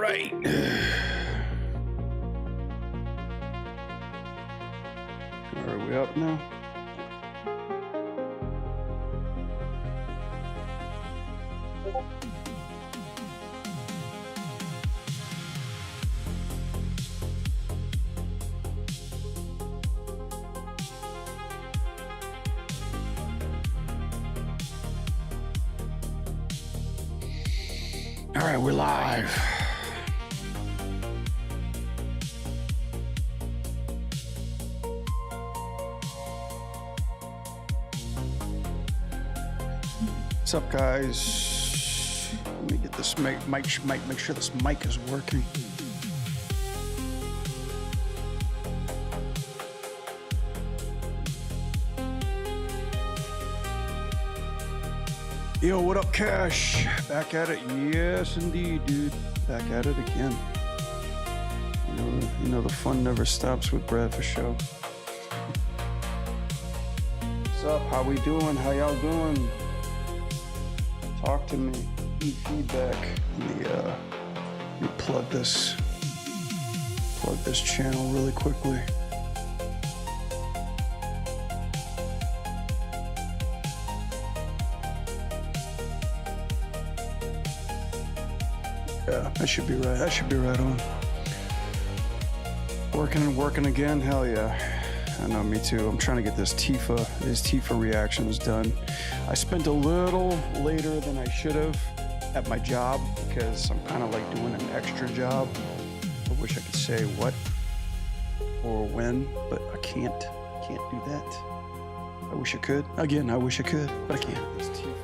right. Are we up now? All right, we're live. What's up, guys? Let me get this mic, make sure this mic is working. Yo, what up, Cash? Back at it. Yes, indeed, dude. Back at it again. You know the fun never stops with Brad for show. What's up? How we doing? How y'all doing? Talk to me. Need feedback. Let me plug this channel really quickly. Yeah, that should be right. That should be right on. Working again. Hell yeah. I know, me too. I'm trying to get these Tifa reactions done. I spent a little later than I should have at my job because I'm kind of like doing an extra job. I wish I could say what or when, but I can't do that. I wish I could. Again, I wish I could, but I can't.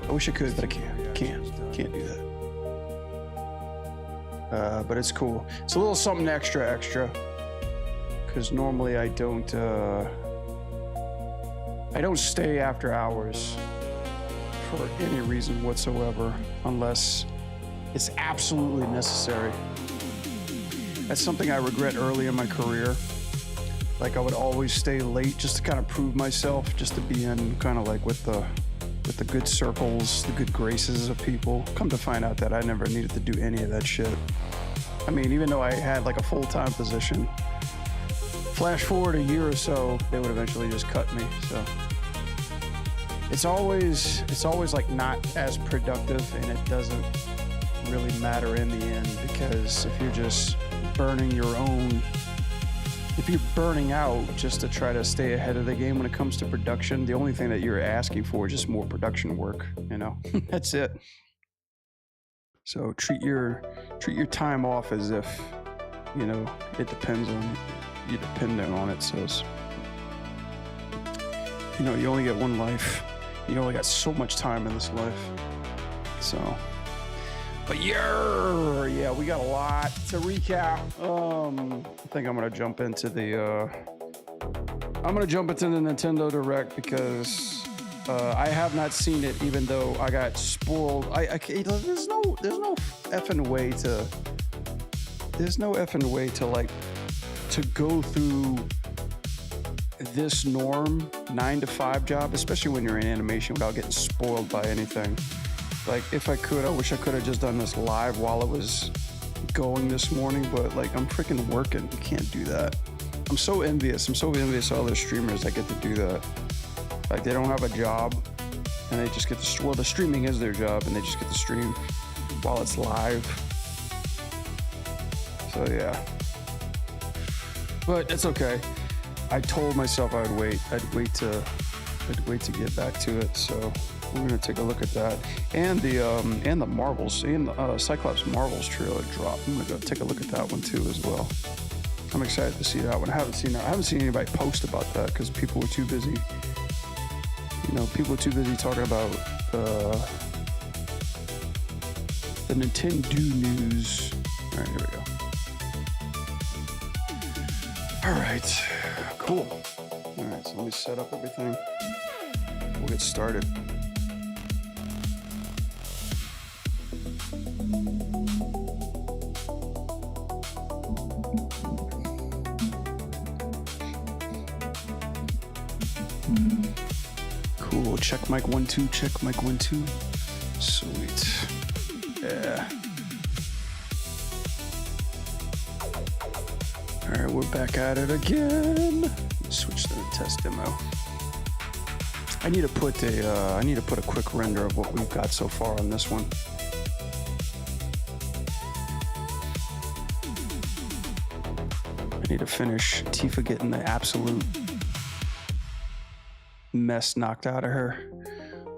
I wish I could, but I can't. Can't do that. But it's cool. It's a little something extra, because normally I don't stay after hours for any reason whatsoever, unless it's absolutely necessary. That's something I regret early in my career. Like, I would always stay late just to kind of prove myself, just to be in kind of like with the good circles, the good graces of people. Come to find out that I never needed to do any of that shit. I mean, even though I had like a full-time position, flash forward a year or so, they would eventually just cut me. So it's always like not as productive, and it doesn't really matter in the end, because if you're just if you're burning out just to try to stay ahead of the game when it comes to production, the only thing that you're asking for is just more production work, That's it. So treat your time off as if, it depends on you're dependent on it. So you only get one life. You only got so much time in this life. So, but yeah, we got a lot to recap. I think I'm gonna jump into the Nintendo Direct, because I have not seen it, even though I got spoiled. There's no effing way to like to go through this norm 9-to-5 job, especially when you're in animation, without getting spoiled by anything. Like, if I could, I wish I could have just done this live while it was going this morning, but like, I'm freaking working. You can't do that. I'm so envious of all those streamers that get to do that. Like, they don't have a job, and they just get to, well, the streaming is their job, and they just get to stream while it's live. So yeah. But it's okay. I told myself I'd wait to get back to it. So we're gonna take a look at that, and the Marvels, and the Cyclops Marvels trailer dropped. I'm gonna go take a look at that one too as well. I'm excited to see that one. I haven't seen anybody post about that, because people were too busy. People were too busy talking about the Nintendo news. All right, here we go. All right, cool. All right, so let me set up everything. We'll get started. Cool. Check mic 1 2. Check mic 1 2. Sweet. Yeah. All right, we're back at it again. Let's switch to the test demo. I need to put a quick render of what we've got so far on this one. I need to finish Tifa getting the absolute mess knocked out of her.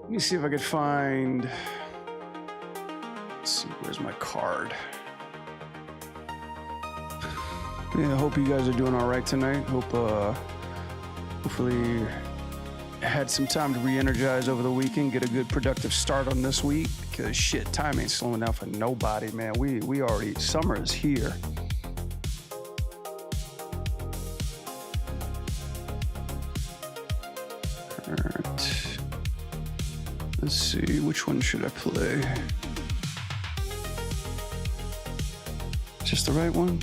Let me see if I could find. Let's see, where's my card? Yeah, I hope you guys are doing all right tonight. Hopefully had some time to re-energize over the weekend, get a good productive start on this week, because shit, time ain't slowing down for nobody, man. We already, summer is here. All right. Let's see, which one should I play? Just the right one?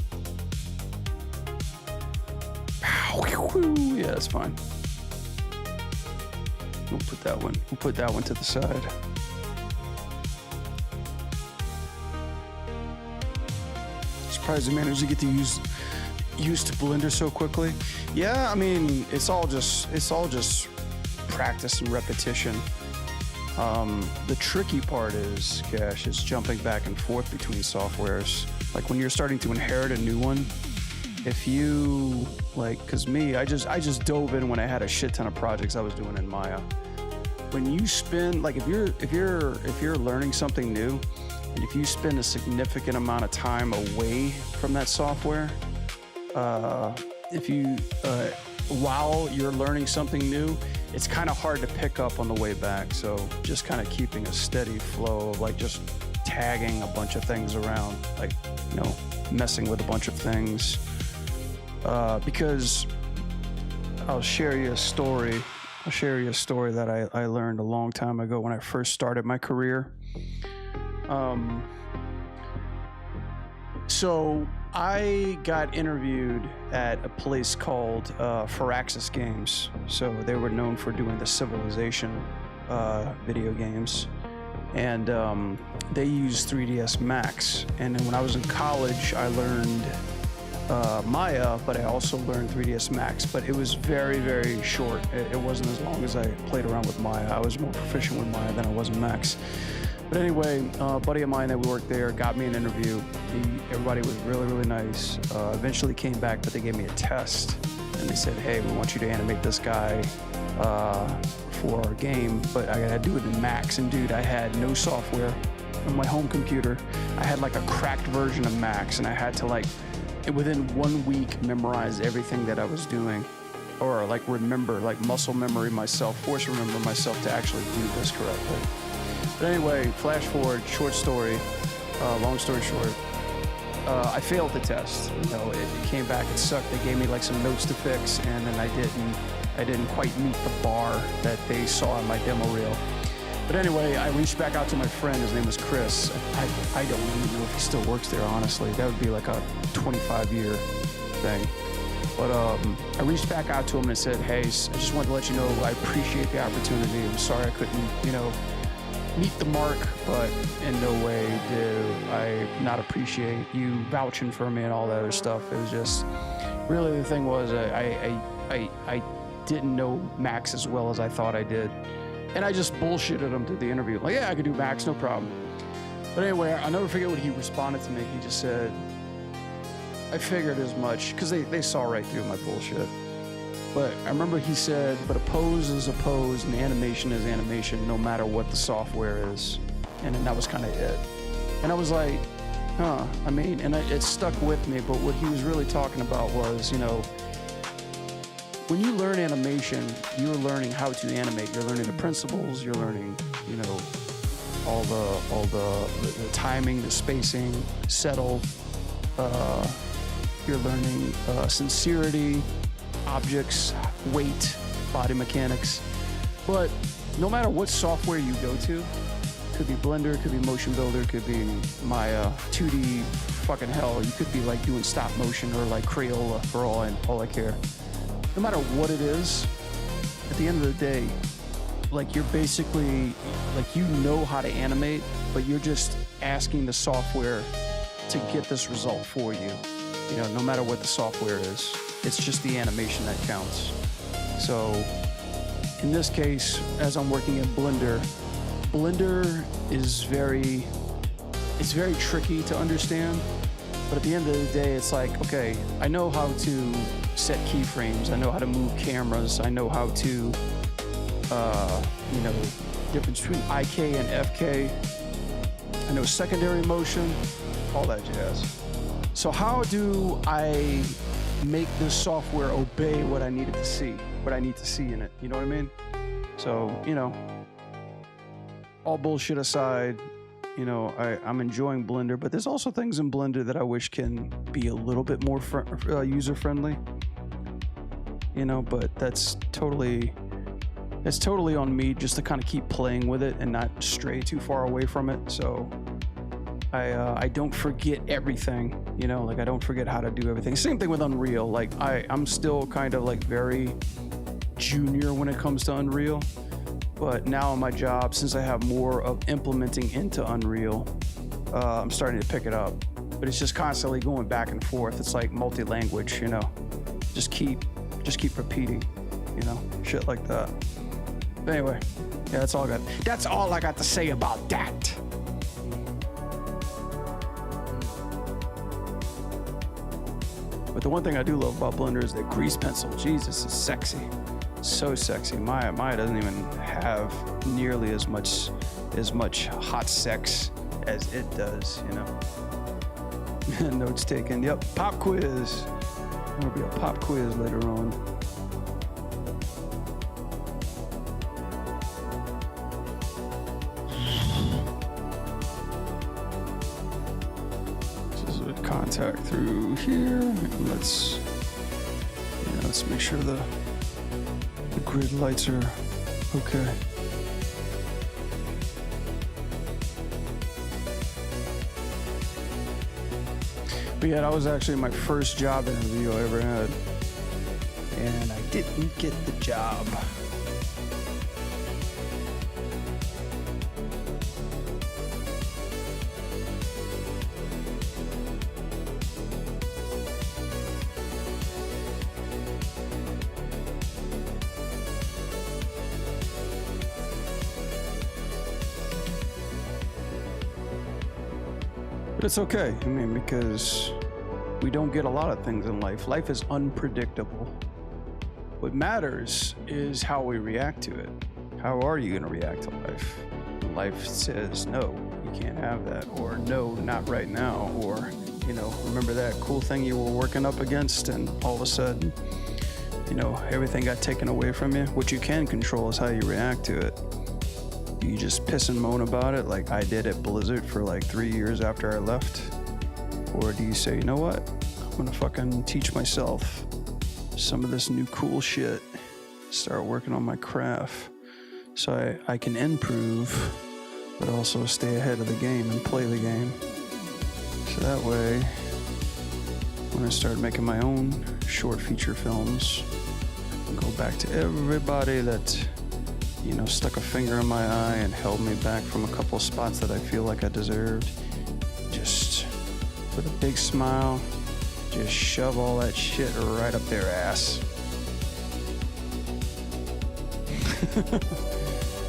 Yeah, that's fine. We'll put that one to the side. Surprised I managed to get used to Blender so quickly. Yeah, I mean, it's all just practice and repetition. The tricky part is jumping back and forth between softwares. Like when you're starting to inherit a new one, if you cause me, I just dove in when I had a shit ton of projects I was doing in Maya. When you spend, if you're learning something new, and if you spend a significant amount of time away from that software, while you're learning something new, it's kind of hard to pick up on the way back. So just kind of keeping a steady flow of just tagging a bunch of things around, messing with a bunch of things. Because I'll share you a story that I learned a long time ago when I first started my career. So I got interviewed at a place called Firaxis Games. So they were known for doing the Civilization video games. And they used 3ds Max. And then when I was in college, I learned Maya, but I also learned 3ds Max, but it was very, very short. It wasn't as long as I played around with Maya. I was more proficient with Maya than I was in Max. But anyway, a buddy of mine that worked there got me an interview. Everybody was really, really nice. Eventually came back, but they gave me a test. And they said, hey, we want you to animate this guy for our game, but I gotta do it in Max. And dude, I had no software on my home computer. I had a cracked version of Max, and I had to within 1 week memorize everything that I was doing, or remember, muscle memory myself, force remember myself to actually do this correctly. But anyway, flash forward, short story, long story short, I failed the test. It came back, it sucked. They gave me some notes to fix, and then I didn't quite meet the bar that they saw in my demo reel. But anyway, I reached back out to my friend. His name was Chris. I don't even know if he still works there, honestly. That would be a 25-year thing. But I reached back out to him and I said, hey, I just wanted to let you know I appreciate the opportunity. I'm sorry I couldn't, meet the mark, but in no way do I not appreciate you vouching for me and all that other stuff. It was just, really the thing was I didn't know Max as well as I thought I did. And I just bullshitted him through the interview. Yeah, I could do Max, no problem. But anyway, I'll never forget what he responded to me. He just said, I figured as much, because they saw right through my bullshit. But I remember he said, but a pose is a pose and animation is animation, no matter what the software is. And then that was kind of it. And I was like, huh, and it stuck with me. But what he was really talking about was, when you learn animation, you're learning how to animate. You're learning the principles. You're learning, all the timing, the spacing, settle. You're learning sincerity, objects, weight, body mechanics. But no matter what software you go to, could be Blender, could be Motion Builder, could be Maya, 2D, fucking hell. You could be doing stop motion or Crayola for all I care. No matter what it is, at the end of the day, you're basically, you know how to animate, but you're just asking the software to get this result for you. You know, no matter what the software is, it's just the animation that counts. So in this case, as I'm working in Blender, Blender is very tricky to understand. But at the end of the day, it's like, okay, I know how to set keyframes. I know how to move cameras. I know how to, you know, difference between IK and FK. I know secondary motion, all that jazz. So how do I make this software obey what I needed to see, what I need to see in it? You know what I mean? So, you know, all bullshit aside, you know, I'm enjoying Blender, but there's also things in Blender that I wish can be a little bit more user-friendly. You know, but that's totally on me just to kind of keep playing with it and not stray too far away from it. So I don't forget everything, you know, like I don't forget how to do everything. Same thing with Unreal. Like I'm still kind of like very junior when it comes to Unreal. But now in my job, since I have more of implementing into Unreal, I'm starting to pick it up. But it's just constantly going back and forth. It's like multi-language, you know. Just keep repeating, you know, shit like that. But anyway, yeah, that's all I got to say about that. But the one thing I do love about Blender is the grease pencil. Jesus, it's sexy. So sexy. Maya doesn't even have nearly as much hot sex as it does, you know. Notes taken. Yep, pop quiz. There'll be a pop quiz later on. This is a contact through here. And let's make sure the grid lights are okay. But yeah, that was actually my first job interview I ever had. And I didn't get the job. But it's okay, I mean, because we don't get a lot of things in life. Life is unpredictable. What matters is how we react to it. How are you going to react to life? Life says, no, you can't have that, or no, not right now, or, you know, remember that cool thing you were working up against, and all of a sudden, you know, everything got taken away from you. What you can control is how you react to it. Do you just piss and moan about it like I did at Blizzard for like 3 years after I left? Or do you say, you know what? I'm gonna fucking teach myself some of this new cool shit. Start working on my craft so I can improve, but also stay ahead of the game and play the game. So that way, when I start making my own short feature films, I'll go back to everybody that, you know, stuck a finger in my eye and held me back from a couple of spots that I feel like I deserved. Just with a big smile, just shove all that shit right up their ass.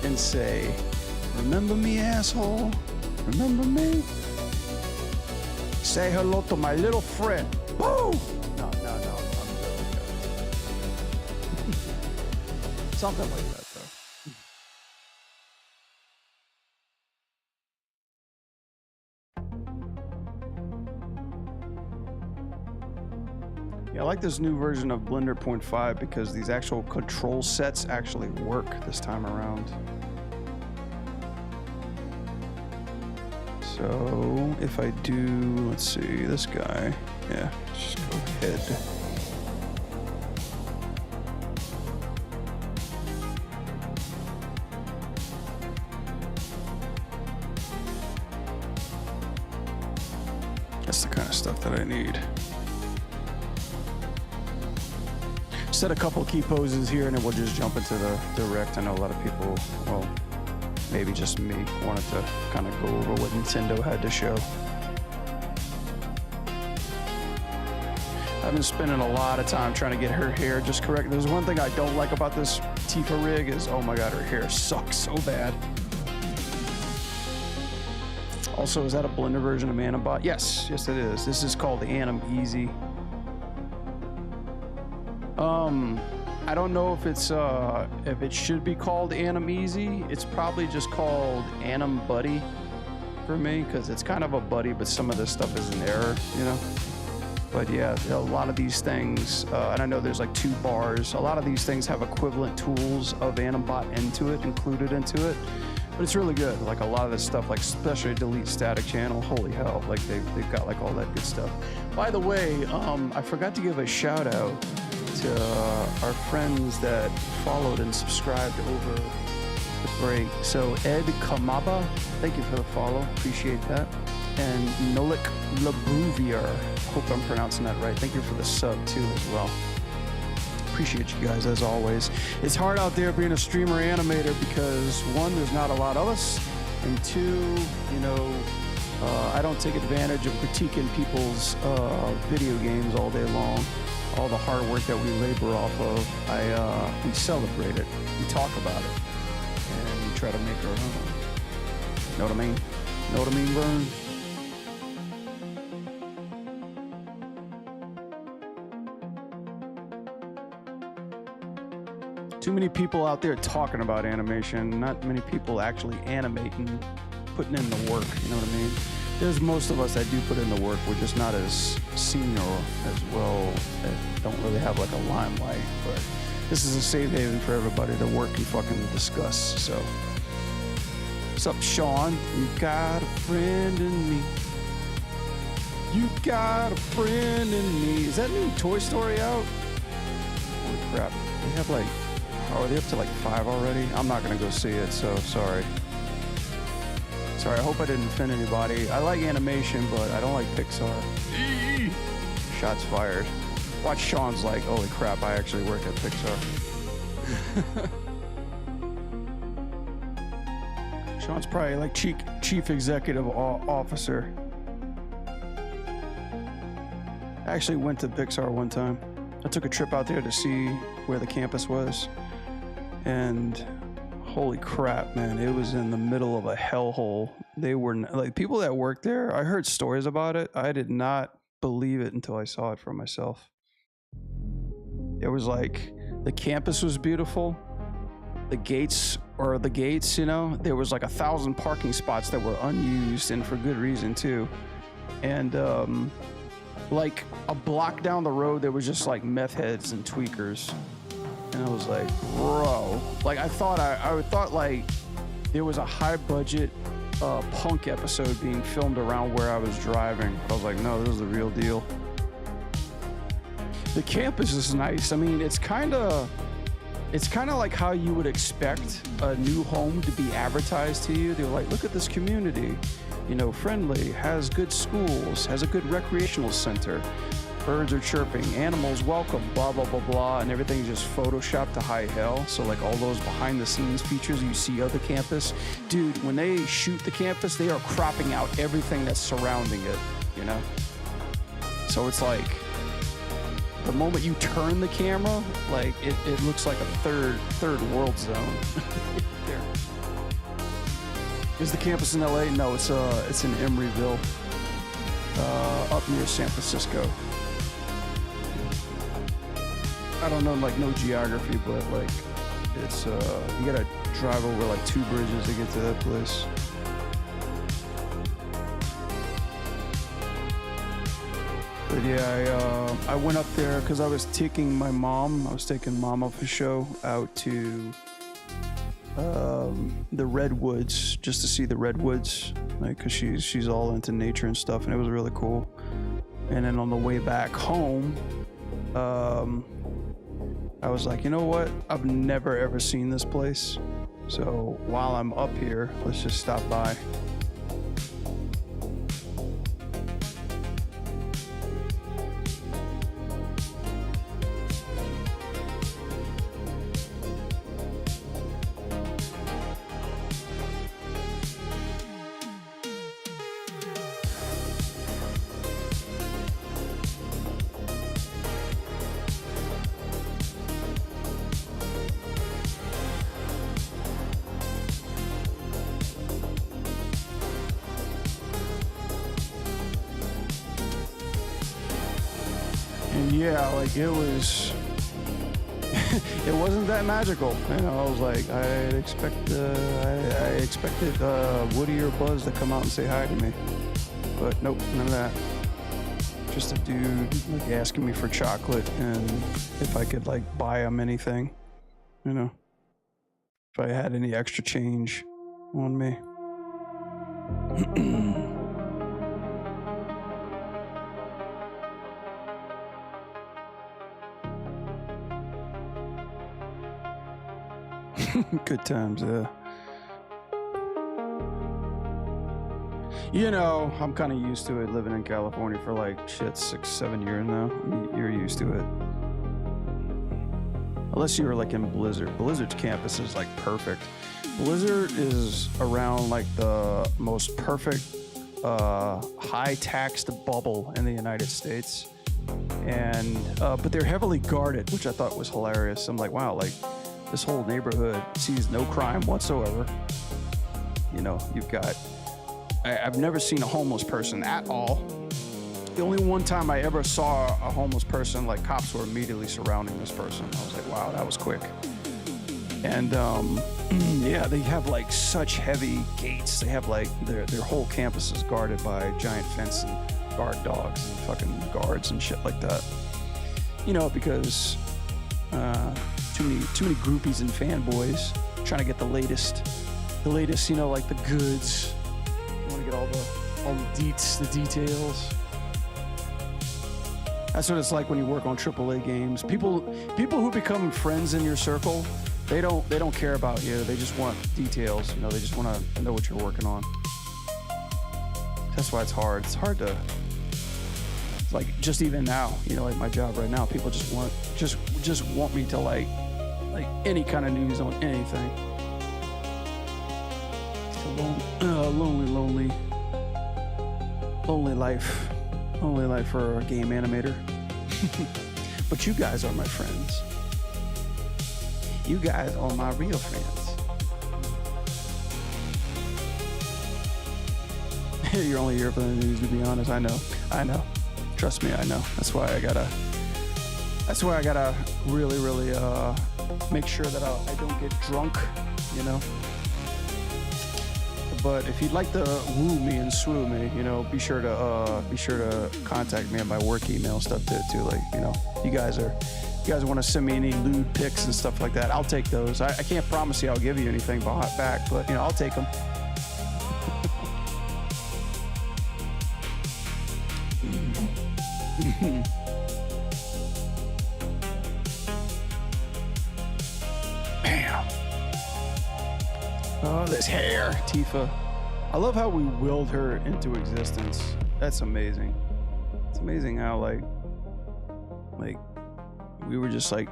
And say, remember me, asshole? Remember me? Say hello to my little friend. Woo! No. Something like that. Yeah, I like this new version of Blender 0.5 because these actual control sets actually work this time around. So if I do, let's see, this guy, yeah, just go ahead. That's the kind of stuff that I need. Set a couple key poses here and then we'll just jump into the direct. I know a lot of people, well, maybe just me, wanted to kind of go over what Nintendo had to show. I've been spending a lot of time trying to get her hair just correct. There's one thing I don't like about this Tifa rig is, oh my god, her hair sucks so bad. Also, is that a blender version of Animbot? Yes, yes it is. This is called Anim Easy. I don't know if it should be called Anim Easy. It's probably just called Anim Buddy for me, because it's kind of a buddy, but some of this stuff is an error, you know? But yeah, a lot of these things, and I know there's like 2 bars, a lot of these things have equivalent tools of Animbot included into it. But it's really good. Like a lot of this stuff, like especially delete static channel, holy hell, like they've got like all that good stuff. By the way, I forgot to give a shout out to our friends that followed and subscribed over the break. So Ed Kamaba, thank you for the follow, appreciate that. And Nolik Labouvier, hope I'm pronouncing that right. Thank you for the sub too as well. Appreciate you guys as always. It's hard out there being a streamer animator because 1, there's not a lot of us, and 2, you know, I don't take advantage of critiquing people's video games all day long. All the hard work that we labor off of, we celebrate it, we talk about it, and we try to make our own. Know what I mean? Know what I mean, Vern? Too many people out there talking about animation, not many people actually animating, putting in the work, you know what I mean? There's most of us that do put in the work, we're just not as seen or as well, don't really have like a limelight, but this is a safe haven for everybody to work and fucking discuss, so. What's up, Sean? You got a friend in me. You got a friend in me. Is that new Toy Story out? Holy crap, they have like, are they up to like 5 already? I'm not gonna go see it, so sorry. Sorry, I hope I didn't offend anybody. I like animation, but I don't like Pixar. Shots fired. Watch Sean's like, holy crap, I actually work at Pixar. Sean's probably like chief executive officer. I actually went to Pixar one time. I took a trip out there to see where the campus was. And holy crap, man, it was in the middle of a hellhole. They were like, people that worked there, I heard stories about it. I did not believe it until I saw it for myself. It was like, the campus was beautiful. The gates, you know, there was like 1,000 parking spots that were unused, and for good reason too. And like a block down the road, there was just like meth heads and tweakers. And I was like, bro, like I thought like there was a high budget punk episode being filmed around where I was driving. I was like, no, this is the real deal. The campus is nice. I mean, it's kind of like how you would expect a new home to be advertised to you. They're like, look at this community, you know, friendly, has good schools, has a good recreational center. Birds are chirping, animals welcome, blah, blah, blah, blah, and everything's just photoshopped to high hell. So like all those behind the scenes features you see of the campus, dude, when they shoot the campus, they are cropping out everything that's surrounding it, you know? So it's like, the moment you turn the camera, like it looks like a third world zone. There. Is the campus in LA? No, it's in Emeryville, up near San Francisco. I don't know, like, no geography, but like it's you gotta drive over like 2 bridges to get to that place. But yeah, I went up there because I was taking mom off the show out to the redwoods, just to see the redwoods, like, because she's all into nature and stuff, and it was really cool. And then on the way back home, I was like, you know what? I've never ever seen this place. So while I'm up here, let's just stop by. yeah, like it was. It wasn't that magical. You know, I was like, I expected Woody or Buzz to come out and say hi to me, but nope, none of that. Just a dude like asking me for chocolate and if I could like buy him anything, you know, if I had any extra change on me. Good times, yeah. You know, I'm kind of used to it living in California for like shit 6-7 years now. You're used to it. Unless you were like in Blizzard. Blizzard's campus is like perfect. Blizzard is around like the most perfect high taxed bubble in the United States. And but they're heavily guarded, which I thought was hilarious. I'm like, wow, like this whole neighborhood sees no crime whatsoever. You know, you've got I've never seen a homeless person at all. The only one time I ever saw a homeless person, like cops were immediately surrounding this person. I was like, wow, that was quick. And yeah, they have like such heavy gates. They have like their whole campus is guarded by giant fence and guard dogs and fucking guards and shit like that. You know, because too many groupies and fanboys trying to get the latest, you know, like the goods. You want to get all the deets, the details. That's what it's like when you work on AAA games. People who become friends in your circle, they don't care about you. They just want details. You know, they just want to know what you're working on. That's why it's hard. It's hard to, like, just even now, you know, like my job right now, people just want me to like any kind of news on anything. It's a lonely life. Lonely life for a game animator. But you guys are my friends. You guys are my real friends. You're only here for the news, to be honest. I know. Trust me, I know. That's why I gotta really make sure that I don't get drunk, you know. But if you'd like to woo me and swoo me, you know, be sure to contact me on my work email stuff too. Like, you know, you guys want to send me any lewd pics and stuff like that, I'll take those. I can't promise you I'll give you anything back, but you know, I'll take them. Bam. Oh, this hair, Tifa. I love how we willed her into existence. That's amazing. It's amazing how like we were just like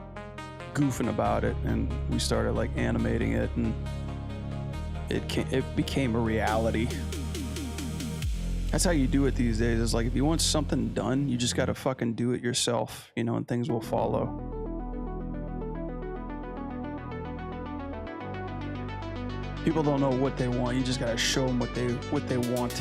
goofing about it and we started like animating it and it became a reality. That's how you do it these days. It's like if you want something done, you just gotta fucking do it yourself, you know, and things will follow. People don't know what they want. You just gotta show them what they want.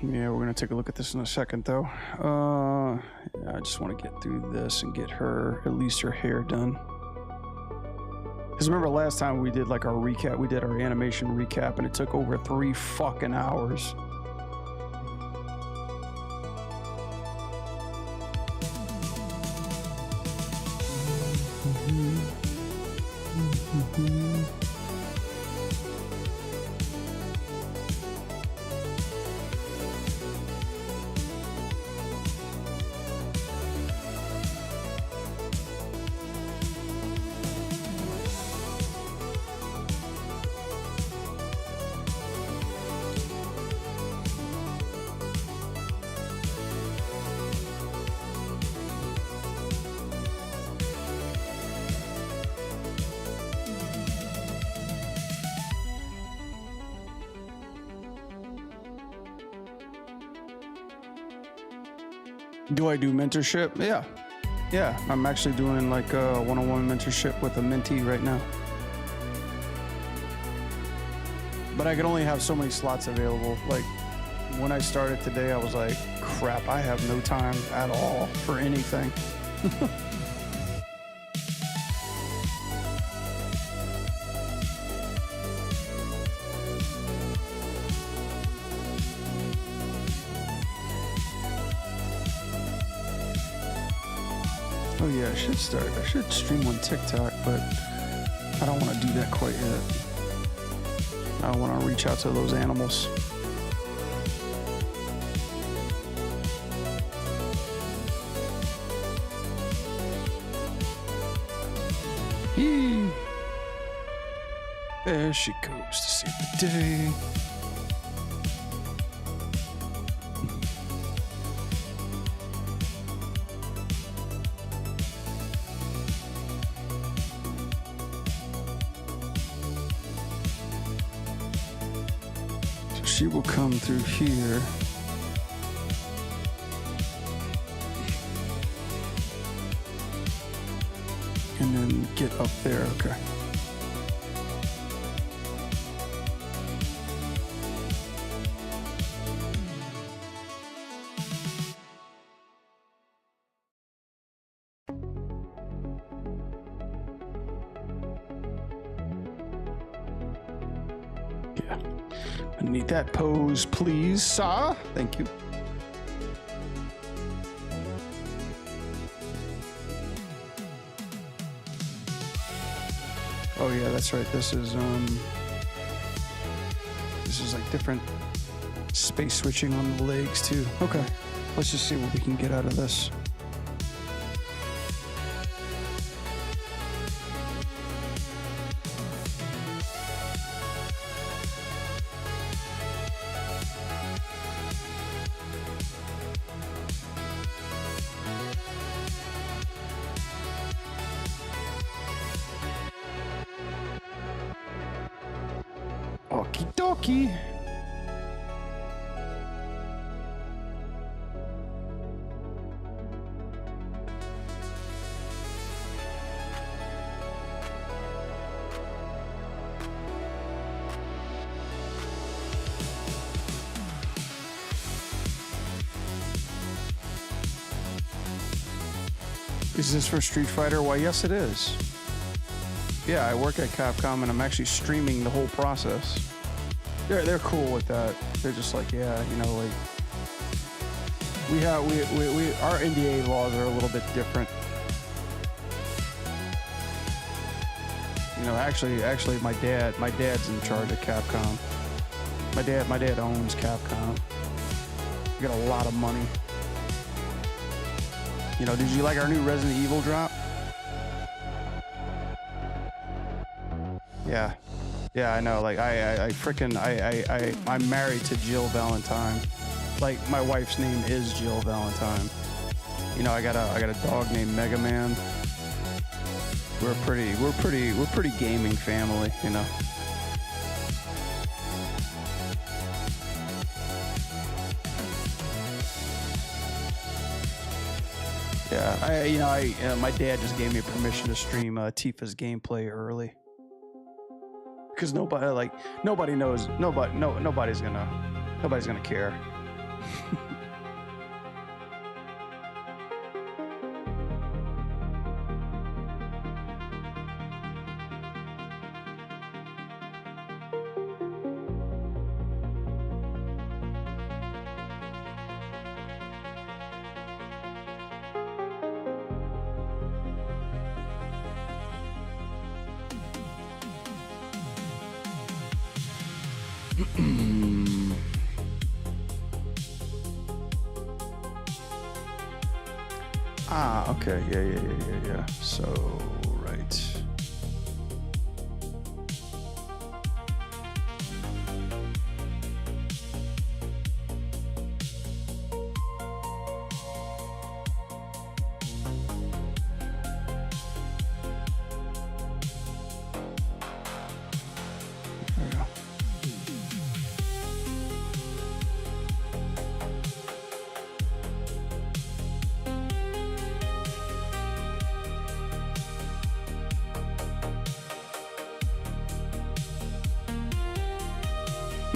Yeah, we're gonna take a look at this in a second, though. I just want to get through this and get her, at least her hair done. Because remember last time we did like our recap, we did our animation recap, and it took over 3 fucking hours. Do I do mentorship? Yeah. Yeah, I'm actually doing like a one-on-one mentorship with a mentee right now. But I could only have so many slots available. Like when I started today, I was like, crap, I have no time at all for anything. Oh yeah, I should stream on TikTok, but I don't want to do that quite yet. I want to reach out to those animals. There she goes to save the day. She will come through here. And then get up there, okay. Yeah. I need that pose, please, sir. Thank you. Oh yeah, that's right. This is like different space switching on the legs too. Okay. Let's just see what we can get out of this. Okie dokie. Is this for Street Fighter? Why, yes, it is. Yeah, I work at Capcom and I'm actually streaming the whole process. They're cool with that. They're just like, yeah, you know, like our NDA laws are a little bit different. You know, actually my dad's in charge of Capcom. My dad owns Capcom. We got a lot of money. You know, did you like our new Resident Evil drop? Yeah. Yeah, I know. Like I'm married to Jill Valentine. Like my wife's name is Jill Valentine. You know, I got a dog named Mega Man. We're pretty gaming family, you know. Yeah, my dad just gave me permission to stream Tifa's gameplay early. Because nobody's gonna care. Ah, okay. Yeah. So, right.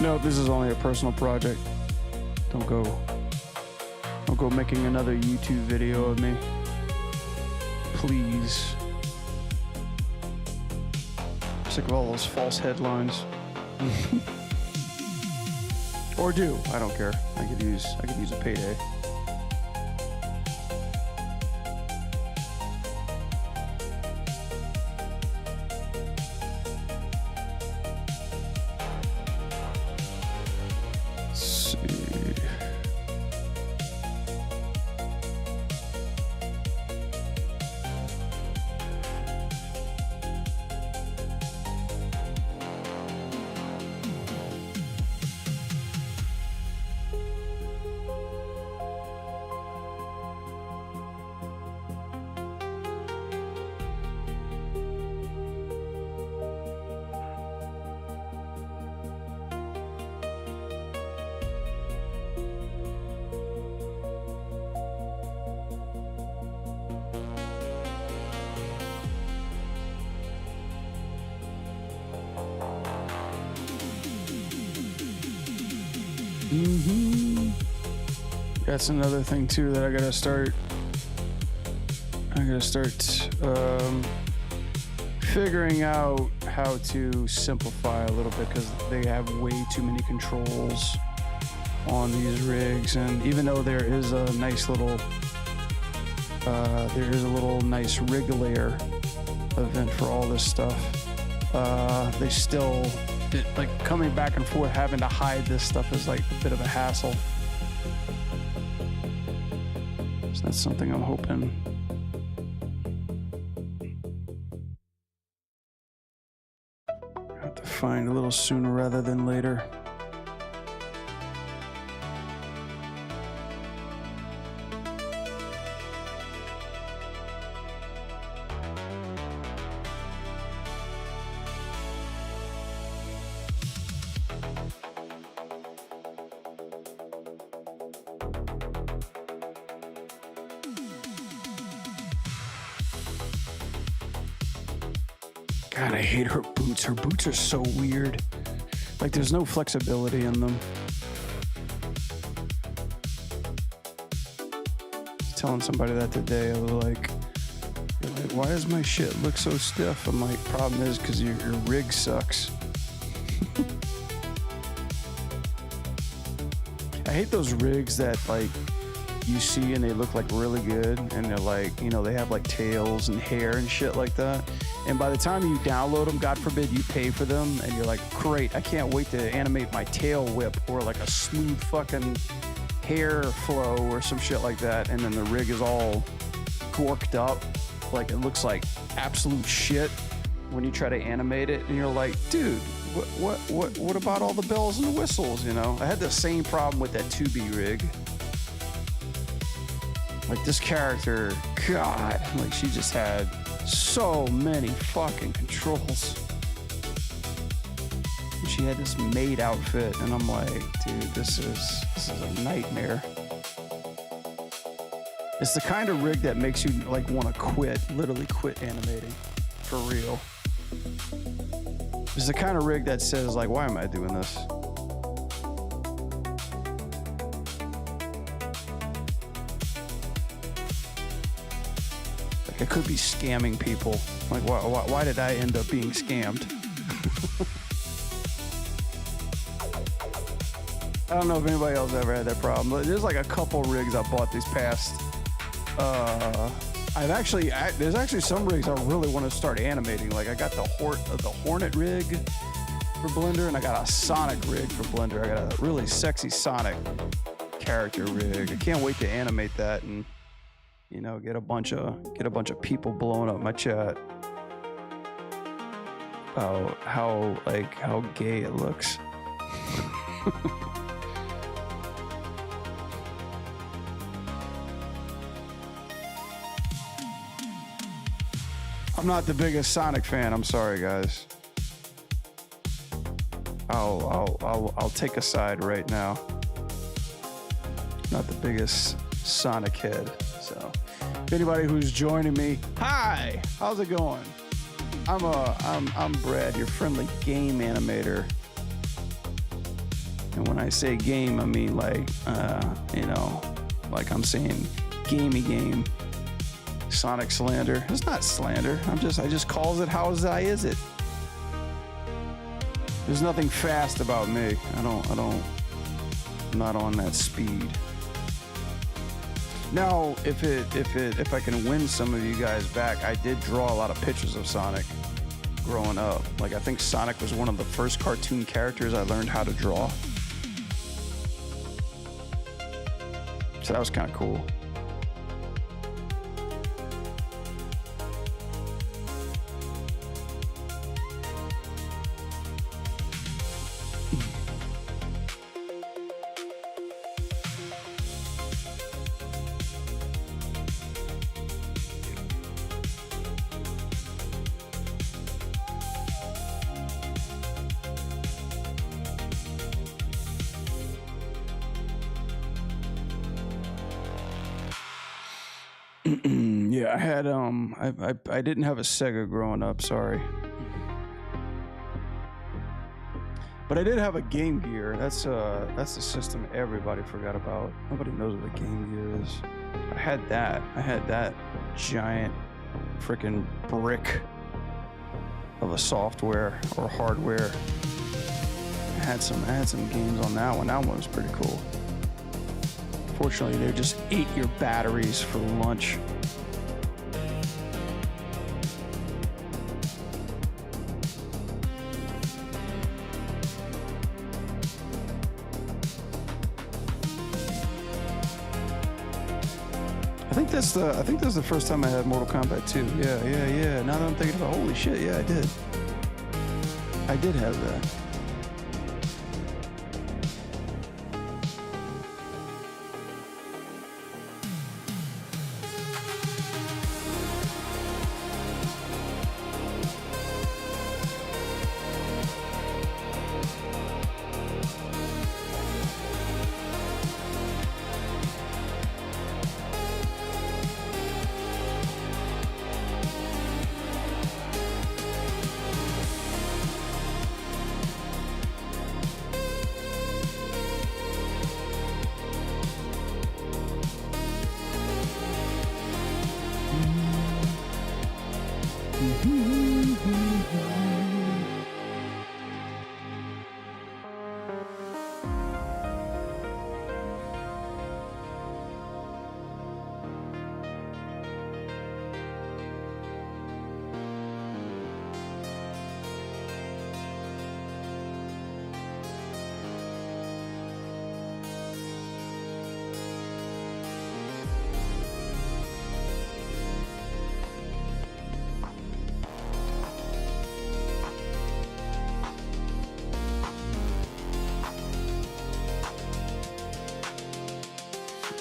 No, this is only a personal project. Don't go making another YouTube video of me. Please. I'm sick of all those false headlines. Or do. I don't care. I could use a payday. That's another thing too that I gotta start figuring out how to simplify a little bit, because they have way too many controls on these rigs. And even though there is a nice little nice rig layer event for all this stuff, they still like coming back and forth, having to hide this stuff is like a bit of a hassle. So that's something I'm hoping I have to find a little sooner rather than later. God, I hate her boots. Her boots are so weird. Like, there's no flexibility in them. I was telling somebody that today. I was like, why does my shit look so stiff? I'm like, problem is because your rig sucks. I hate those rigs that, like, you see and they look like really good, and they're like, you know, they have like tails and hair and shit like that. And by the time you download them, God forbid you pay for them, and you're like, great, I can't wait to animate my tail whip or like a smooth fucking hair flow or some shit like that. And then the rig is all gorked up. Like, it looks like absolute shit when you try to animate it. And you're like, dude, what about all the bells and the whistles, you know? I had the same problem with that 2B rig. Like, this character, God, like, she just had so many fucking controls. And she had this maid outfit, and I'm like, dude, this is a nightmare. It's the kind of rig that makes you like want to quit, literally quit animating, for real. It's the kind of rig that says like, why am I doing this? I could be scamming people. Like, why did I end up being scammed? I don't know if anybody else ever had that problem, but there's like a couple rigs I bought these past. There's actually some rigs I really want to start animating. Like, I got the Hornet rig for Blender, and I got a Sonic rig for Blender. I got a really sexy Sonic character rig. I can't wait to animate that and, you know, get a bunch of people blowing up my chat about how gay it looks. I'm not the biggest Sonic fan. I'm sorry, guys. I'll take a side right now. Not the biggest Sonic head. So, if anybody who's joining me, hi, how's it going? I'm Brad, your friendly game animator. And when I say game, I mean like, you know, like I'm saying gamey game. Sonic slander. It's not slander. I just calls it how I is it. There's nothing fast about me. I'm not on that speed. Now, if I can win some of you guys back, I did draw a lot of pictures of Sonic growing up. Like, I think Sonic was one of the first cartoon characters I learned how to draw. So that was kind of cool. Yeah, I had I didn't have a Sega growing up, sorry. But I did have a Game Gear. That's the system everybody forgot about. Nobody knows what a Game Gear is. I had that. I had that giant freaking brick of a software or hardware. I had some games on that one. That one was pretty cool. Fortunately, they just ate your batteries for lunch. I think that's the first time I had Mortal Kombat 2. Yeah. Now that I'm thinking about, holy shit, yeah, I did. I did have that.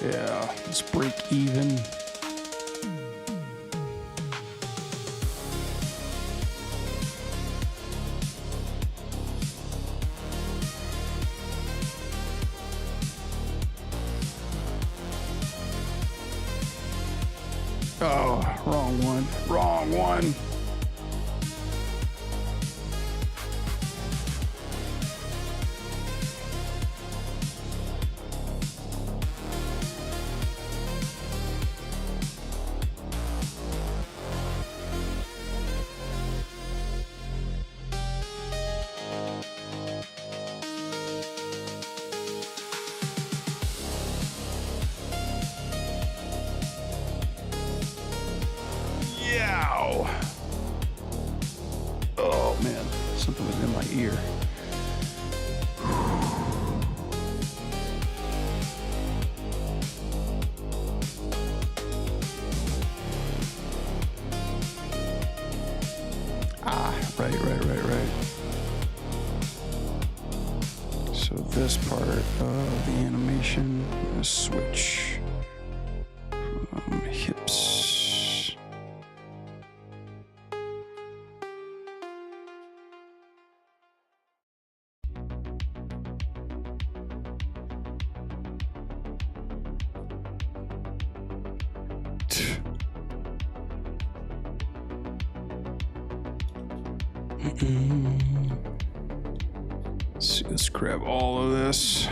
Yeah, let's break even. Oh, wrong one. Wrong one. Oh man, something was in my ear. Right. So this part of the animation is switch from hips. Let's grab all of this.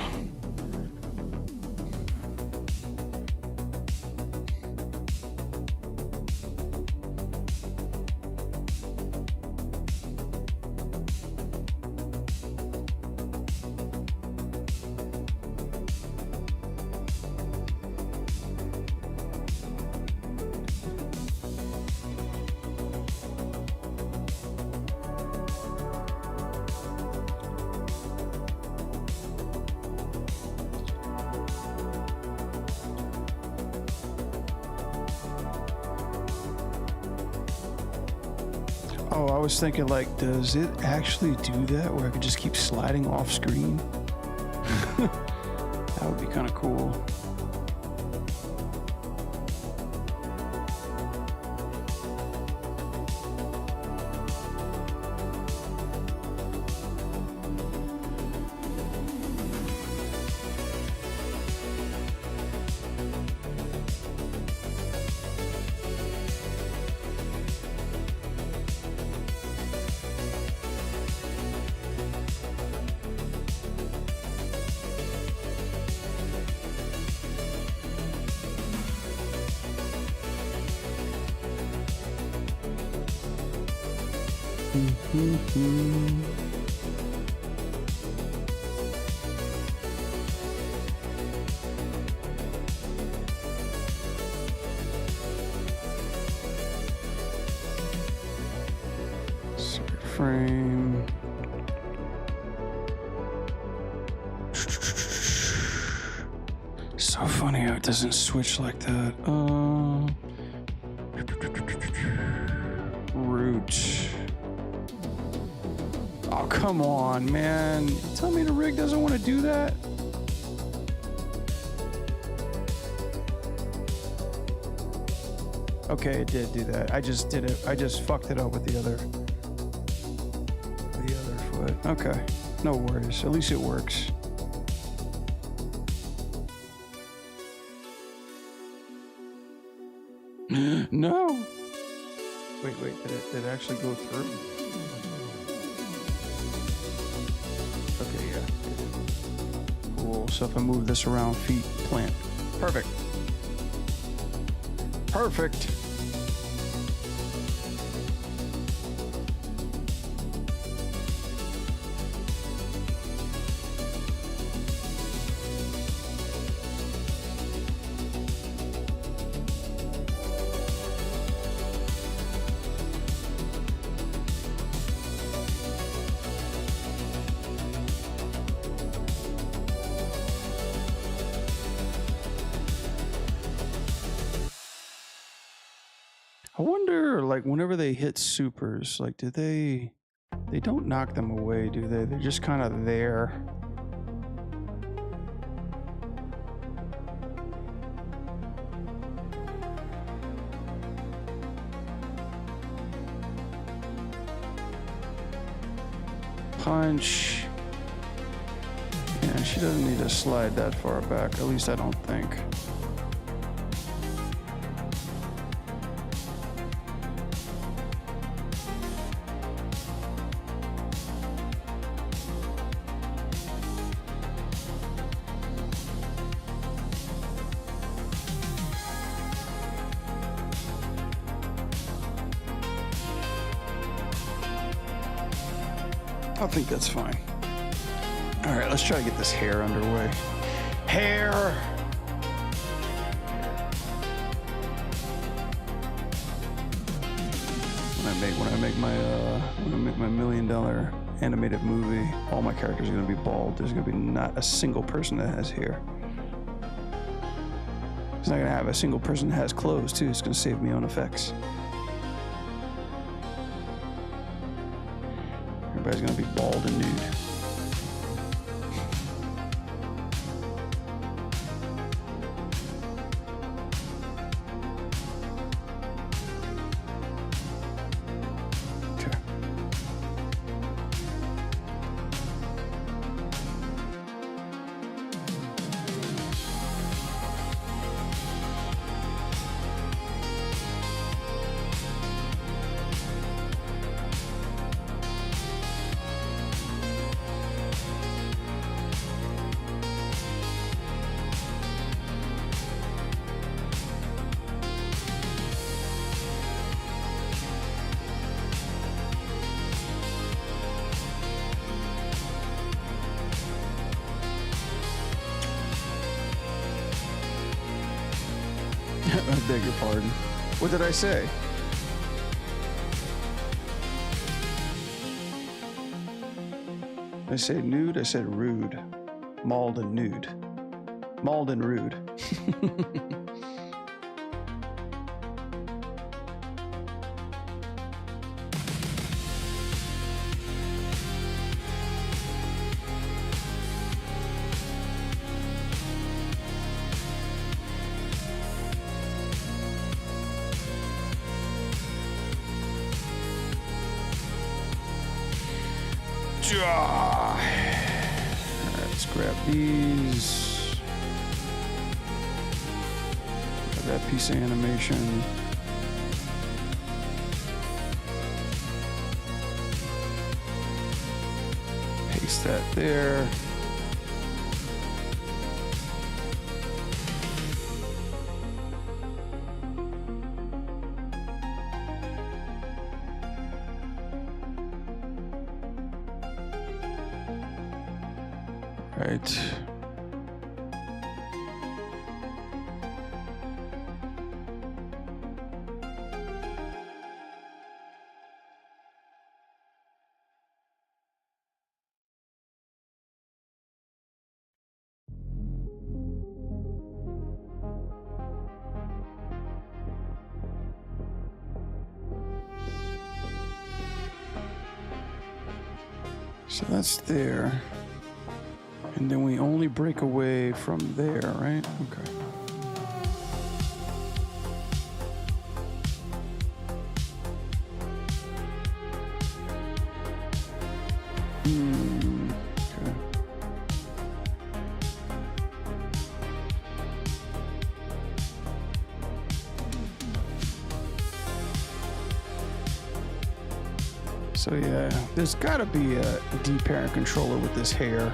Oh, I was thinking, like, does it actually do that where I could just keep sliding off screen? That would be kind of cool. Frame. So funny how it doesn't switch like that. Root. Oh, come on, man. You tell me the rig doesn't want to do that? Okay, it did do that. I just did it. I just fucked it up with the other foot. Okay, no worries. At least it works. No. Wait. Did it actually go through? Okay, yeah. Cool. So if I move this around, feet plant. Perfect. Perfect. I wonder, like, whenever they hit supers, like, do they don't knock them away, do they? They're just kind of there. Punch. Yeah, she doesn't need to slide that far back, at least I don't think. I think that's fine. All right, let's try to get this hair underway. Hair! When I make my $1 million animated movie, all my characters are gonna be bald. There's gonna be not a single person that has hair. It's not gonna have a single person that has clothes too. It's gonna save me on effects. Everybody's gonna be bald and nude. Okay. I beg your pardon. What did I say? I say nude, I said rude. Mauled and nude. Mauled and rude. Alright, let's grab these. Grab that piece of animation. Paste that there. Right. So that's there. And then we only break away from there, right? Okay. Okay. So yeah, there's gotta be a D-parent controller with this hair.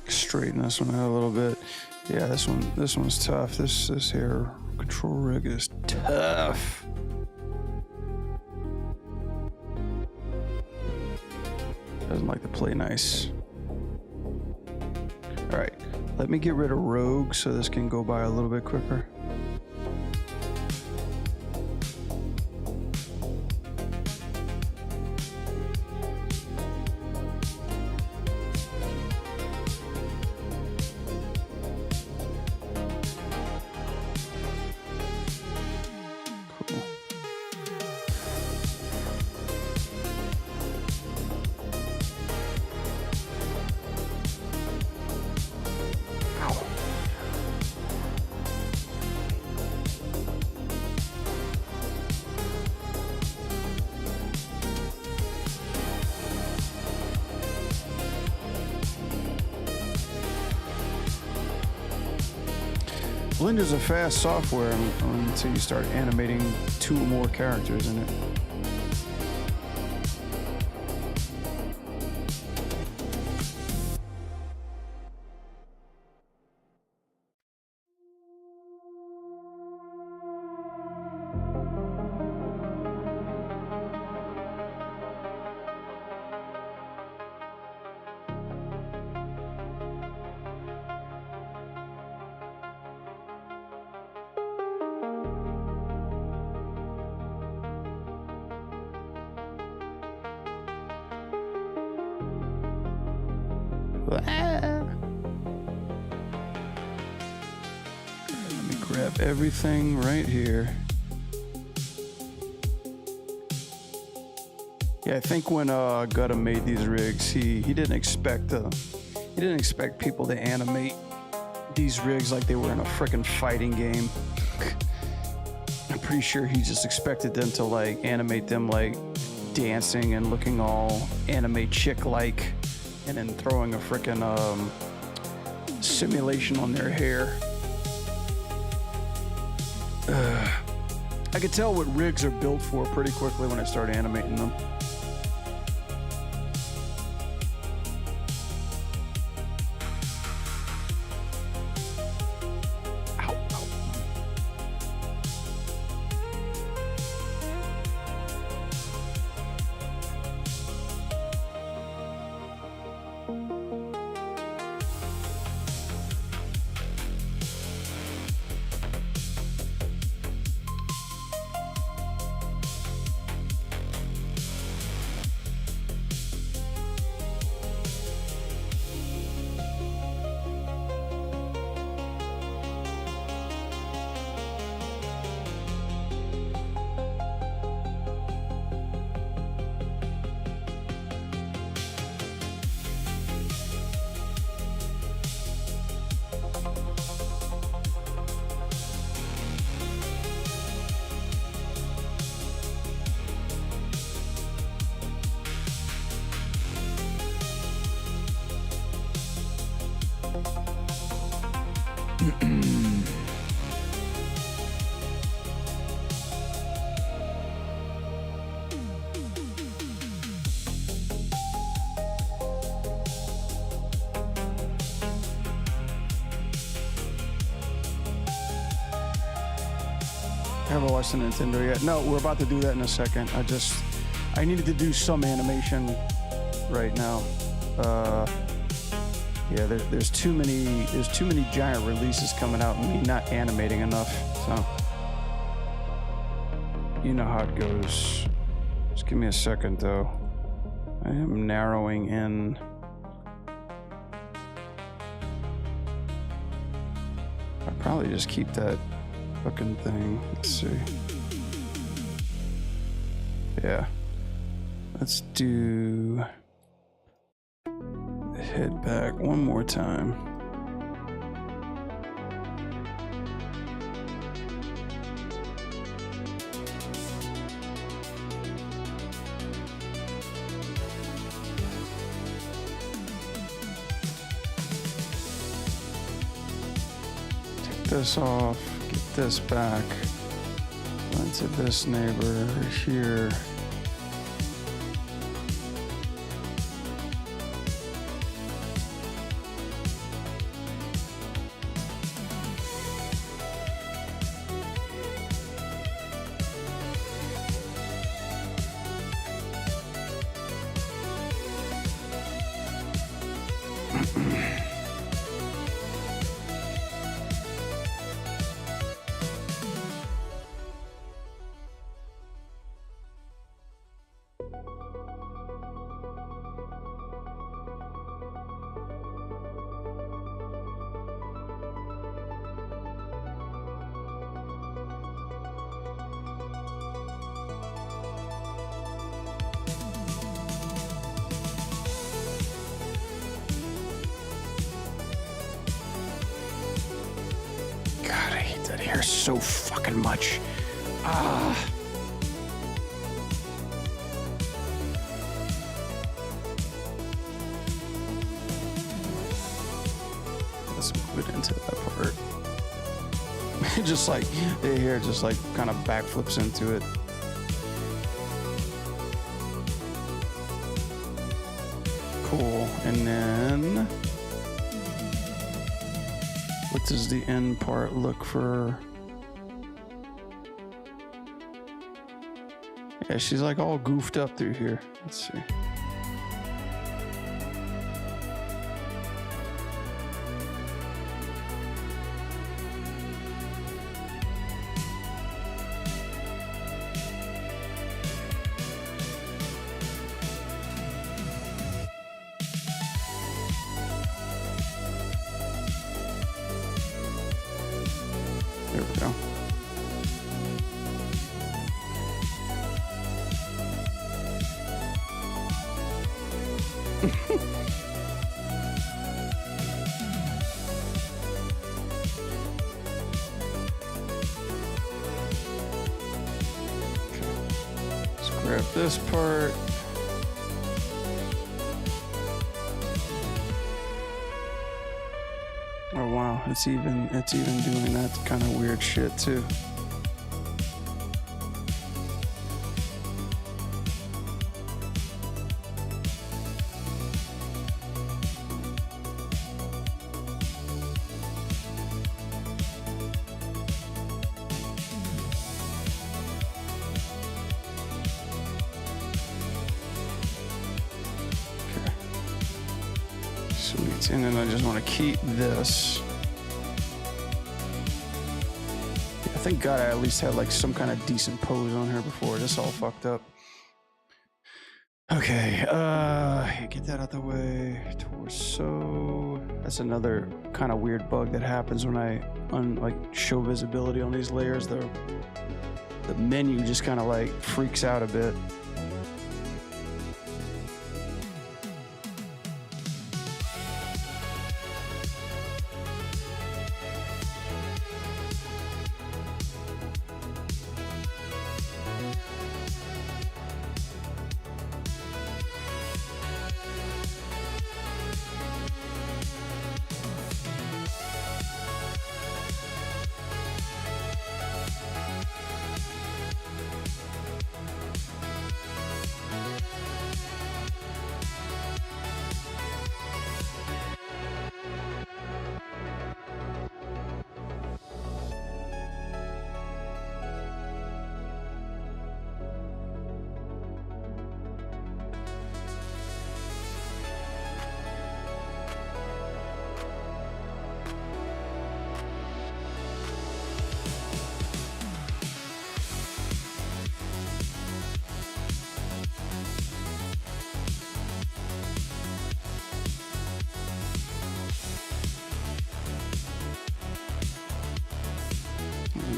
Straighten this one out a little bit. Yeah, this one's tough. This hair control rig is tough. Doesn't like to play nice. All right, let me get rid of Rogue so this can go by a little bit quicker. Blender's a fast software until you start animating 2 or more characters in it. Let me grab everything right here. Yeah, I think when Gutta made these rigs, he didn't expect people to animate these rigs like they were in a freaking fighting game. I'm pretty sure he just expected them to like animate them like dancing and looking all anime chick-like, and then throwing a freaking simulation on their hair. I could tell what rigs are built for pretty quickly when I start animating them. I haven't watched the Nintendo yet. No, we're about to do that in a second. I needed to do some animation right now. Yeah, there's too many giant releases coming out and me not animating enough. So you know how it goes. Just give me a second though. I am narrowing in. I'll probably just keep that fucking thing. Let's see. Yeah. Let's do head back one more time. Take this off. Get this back. Into this neighbor here. So fucking much. Let's move it into that part. Just like the hair just like kind of backflips into it. Cool. And then what does the end part look for? Yeah, she's like all goofed up through here. Let's see. There we go. Grab this part. Oh wow, it's even doing that kind of weird shit too. Sweet, and then I just want to keep this. I think God, I at least had like some kind of decent pose on her before this all fucked up. Okay, get that out the way. Torso. That's another kind of weird bug that happens when I show visibility on these layers. The menu just kind of like freaks out a bit.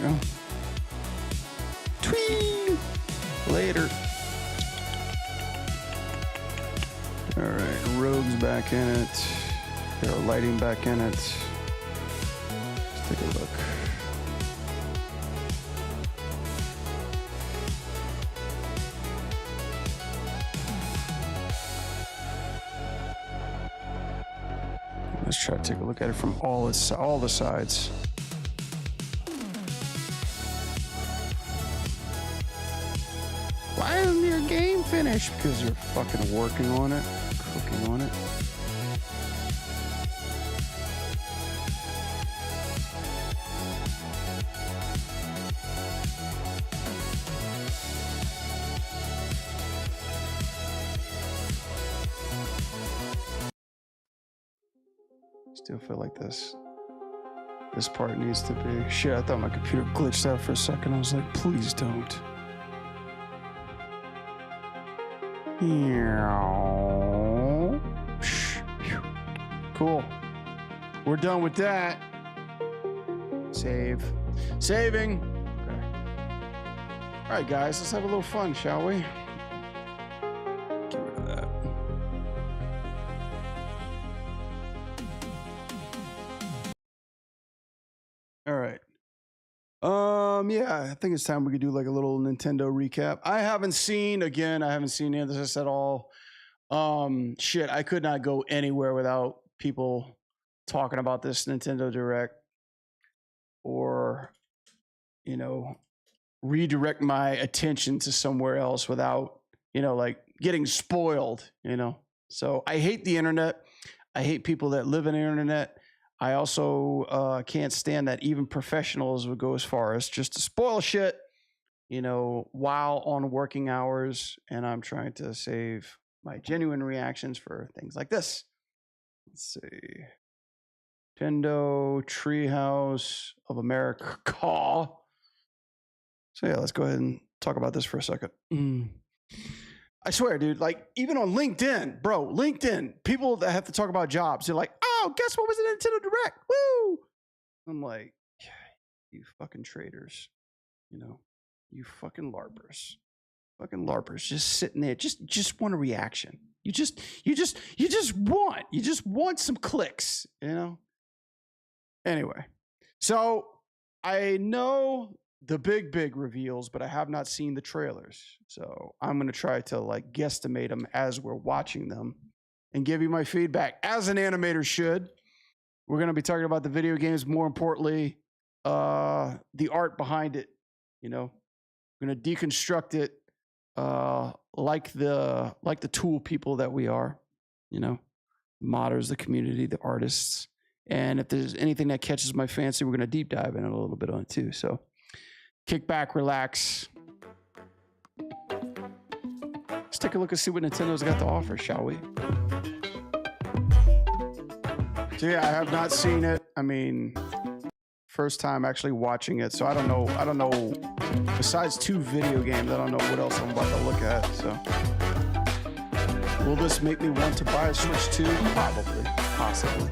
Go. Tweet later. All right, rogues back in it. There are lighting back in it. Let's take a look. Let's try to take a look at it from all the sides. Why isn't your game finished? Because you're fucking working on it, cooking on it. Still feel like this part needs to be. Shit, I thought my computer glitched out for a second. I was like, please don't. Cool. We're done with that. Save. Saving. Okay. All right, guys, let's have a little fun, shall we? Get rid of that. All right. Yeah, I think it's time we could do like a little Nintendo recap. I haven't seen any of this at all. Shit, I could not go anywhere without people talking about this Nintendo Direct or, you know, redirect my attention to somewhere else without, you know, like getting spoiled, you know. So I hate the internet. I hate people that live in the internet. I also can't stand that even professionals would go as far as just to spoil shit, you know, while on working hours. And I'm trying to save my genuine reactions for things like this. Let's see. Nintendo Treehouse of America call. So yeah, let's go ahead and talk about this for a second. I swear, dude, like even on LinkedIn, bro, people that have to talk about jobs, they're like, oh, guess what was in Nintendo Direct? Woo! I'm like, yeah, you fucking traitors, you know, you fucking LARPers just sitting there, just want a reaction. You just want some clicks, you know? Anyway, so I know the big reveals, but I have not seen the trailers. So I'm going to try to like guesstimate them as we're watching them and give you my feedback as an animator should. We're going to be talking about the video games, more importantly, the art behind it. You know, we're going to deconstruct it like the tool people that we are, you know, modders, the community, the artists. And if there's anything that catches my fancy, we're going to deep dive in a little bit on it too. So kick back, relax. Let's take a look and see what Nintendo's got to offer, shall we? So yeah, I have not seen it. I mean, first time actually watching it. So I don't know. Besides 2 video games, I don't know what else I'm about to look at. So will this make me want to buy a Switch 2? Probably, possibly.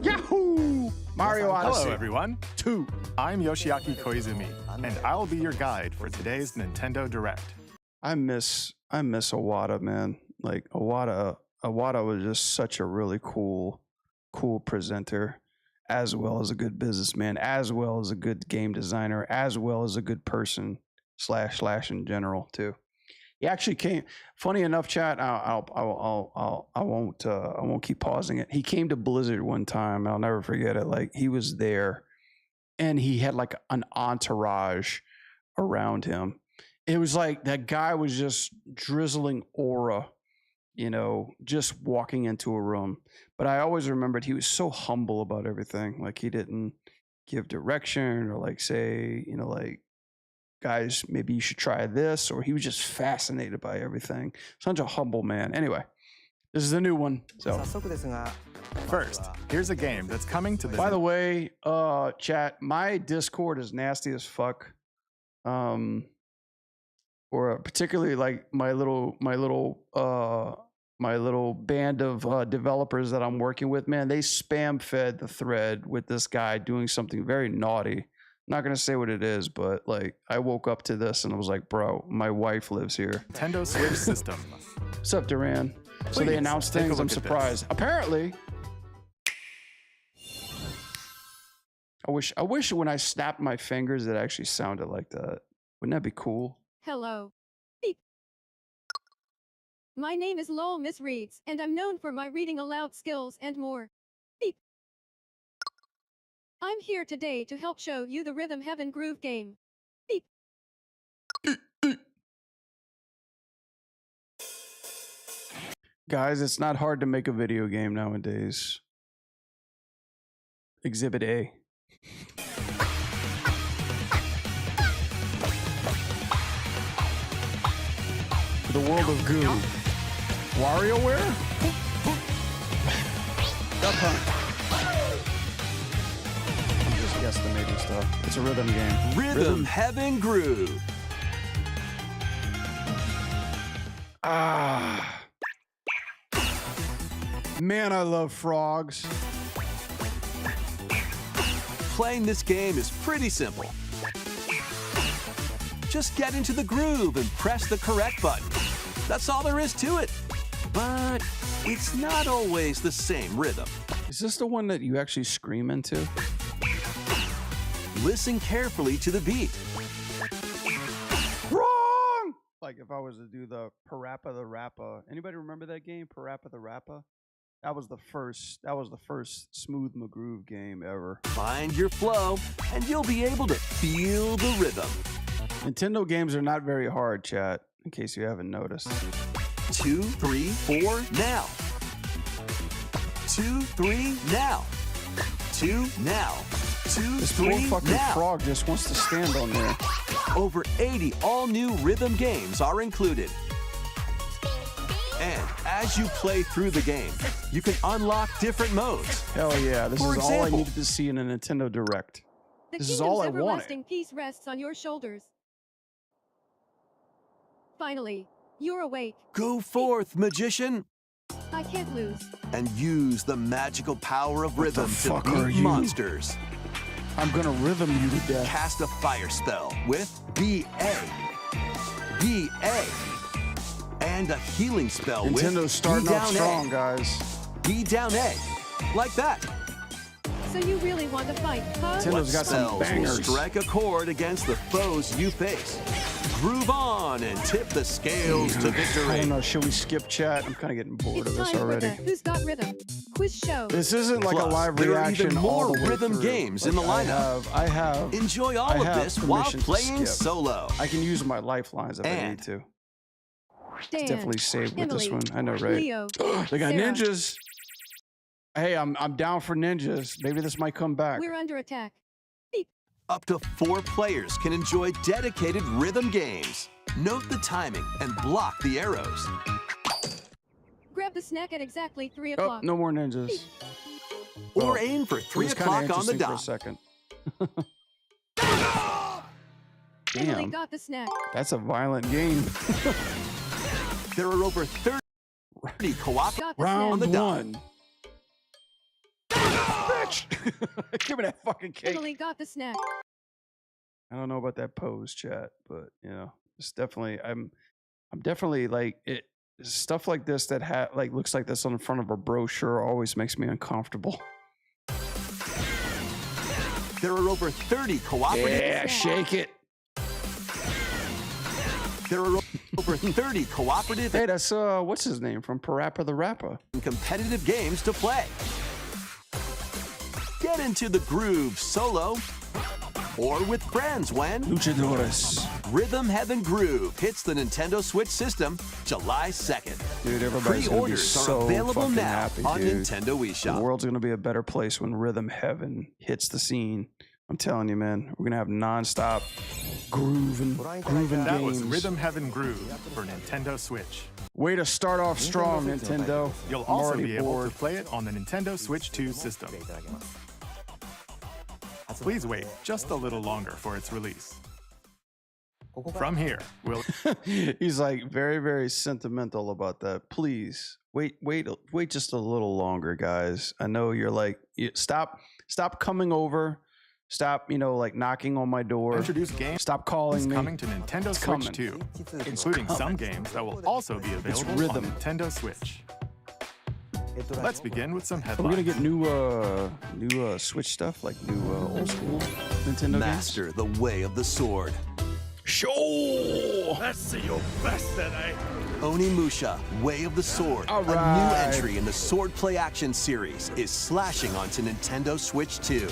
Yahoo! Mario Odyssey. Hello, everyone. 2. I'm Yoshiaki Koizumi, and I'll be your guide for today's Nintendo Direct. I miss Iwata, man. Like Iwata was just such a really cool presenter, as well as a good businessman, as well as a good game designer, as well as a good person slash in general too. He actually came. Funny enough, chat. I won't keep pausing it. He came to Blizzard one time. I'll never forget it. Like he was there, and he had like an entourage around him. It was like that guy was just drizzling aura, you know, just walking into a room. But I always remembered he was so humble about everything. Like he didn't give direction or like say, you know, like, guys, maybe you should try this. Or he was just fascinated by everything. Such a humble man. Anyway, this is a new one. So First, here's a game that's coming to the... By the way, chat, my Discord is nasty as fuck. Or particularly like my little band of developers that I'm working with, man, they spam fed the thread with this guy doing something very naughty. I'm not gonna say what it is, but like I woke up to this and I was like, bro, my wife lives here. Nintendo Switch system. What's up, Duran? So they announced things. I'm surprised. Apparently, I wish when I snapped my fingers, it actually sounded like that. Wouldn't that be cool? Hello. Beep. My name is Lowell Miss Reeds, and I'm known for my reading aloud skills and more. Beep. I'm here today to help show you the Rhythm Heaven Groove game. Beep. Guys, it's not hard to make a video game nowadays. Exhibit A. The world of goo. WarioWare? Duck Hunt. I'm just guesstimating stuff. It's a rhythm game. Rhythm Heaven Groove. Ah. Man, I love frogs. Playing this game is pretty simple. Just get into the groove and press the correct button. That's all there is to it. But it's not always the same rhythm. Is this the one that you actually scream into? Listen carefully to the beat. Wrong! Like if I was to do the Parappa the Rappa. Anybody remember that game, Parappa the Rappa? That was the first Smooth McGroove game ever. Find your flow, and you'll be able to feel the rhythm. Nintendo games are not very hard, chat, in case you haven't noticed. 2, 3, 4, now. 2, 3, now. 2, now. 2, This poor 3, fucking now. frog just wants to stand on there. Over 80 all-new rhythm games are included. And as you play through the game, you can unlock different modes. Hell yeah, this For is all I example- needed to see in a Nintendo Direct. The This is kingdom's all I everlasting wanted. peace rests on your shoulders. Finally, you're awake. Go forth, magician, I can't lose. and use the magical power of rhythm to fuck are beat you? monsters. I'm gonna rhythm you to death. Cast a fire spell with BA, and a healing spell with Nintendo's starting B off down strong, A, guys. B down A, Like that. So you really want to fight, huh? Nintendo's What got some spells will bangers. strike a chord against the foes you face? Groove on and tip the scales to I victory. don't know. Should we skip chat? I'm kind of getting bored It's of this time already. for the Who's Got Rhythm quiz show. This isn't like a Plus, live there are reaction even all more the way rhythm through. games in the lineup. I have. Enjoy all I of have this while permission to playing skip. solo. I can use my lifelines if I And- need to. Dan, Definitely saved with this Emily, one. I know, right? Leo, They got Sarah. ninjas. Hey, I'm down for ninjas. Maybe this might come back. We're under attack. Up to 4 players can enjoy dedicated rhythm games. Note the timing and block the arrows. Grab the snack at exactly 3 Oh, o'clock. no more ninjas. Or Oh. aim for It 3 was kinda o'clock on the interesting for a dot. second. Emily Damn, got the snack. that's a violent game. There are over 30 co-op. Got the Round the snack. dot. one. Bitch! Give me that fucking cake. Emily got the snack. I don't know about that pose, chat, but you know, it's definitely. I'm definitely like it. Stuff like this that looks like this on the front of a brochure always makes me uncomfortable. There are over 30 cooperative. Yeah, shake it. There are over 30 cooperative Hey, that's what's his name from Parappa the Rapper? and competitive games to play. Get into the groove solo or with friends when Luchadores. Rhythm Heaven Groove hits the Nintendo Switch system July 2nd. Dude, everybody's gonna be Pre-orders so are available fucking now happy, on dude. Nintendo The eShop. world's gonna be a better place when Rhythm Heaven hits the scene. I'm telling you, man. We're gonna have nonstop grooving That was games. Rhythm Heaven Groove for Nintendo Switch. Way to start off strong, Nintendo. You'll I'm also already be able bored. to play it on the Nintendo Switch 2 system. Please wait just a little longer for its release. From here, we'll He's like very, very sentimental about that. Please wait just a little longer, guys. I know you're like, stop coming over. Stop, like knocking on my door. introduce games Stop calling me. coming to Nintendo It's Switch coming. 2, It's including some coming. games that will also be available on rhythm. Nintendo Switch. Let's begin with some Are we headlines. gonna get new Switch stuff, like new old school Nintendo Master the way of the sword. games? Show. Let's see your best today. Onimusha, Way of the Sword, All a new right. entry in the Sword Play Action series, is slashing onto Nintendo Switch 2.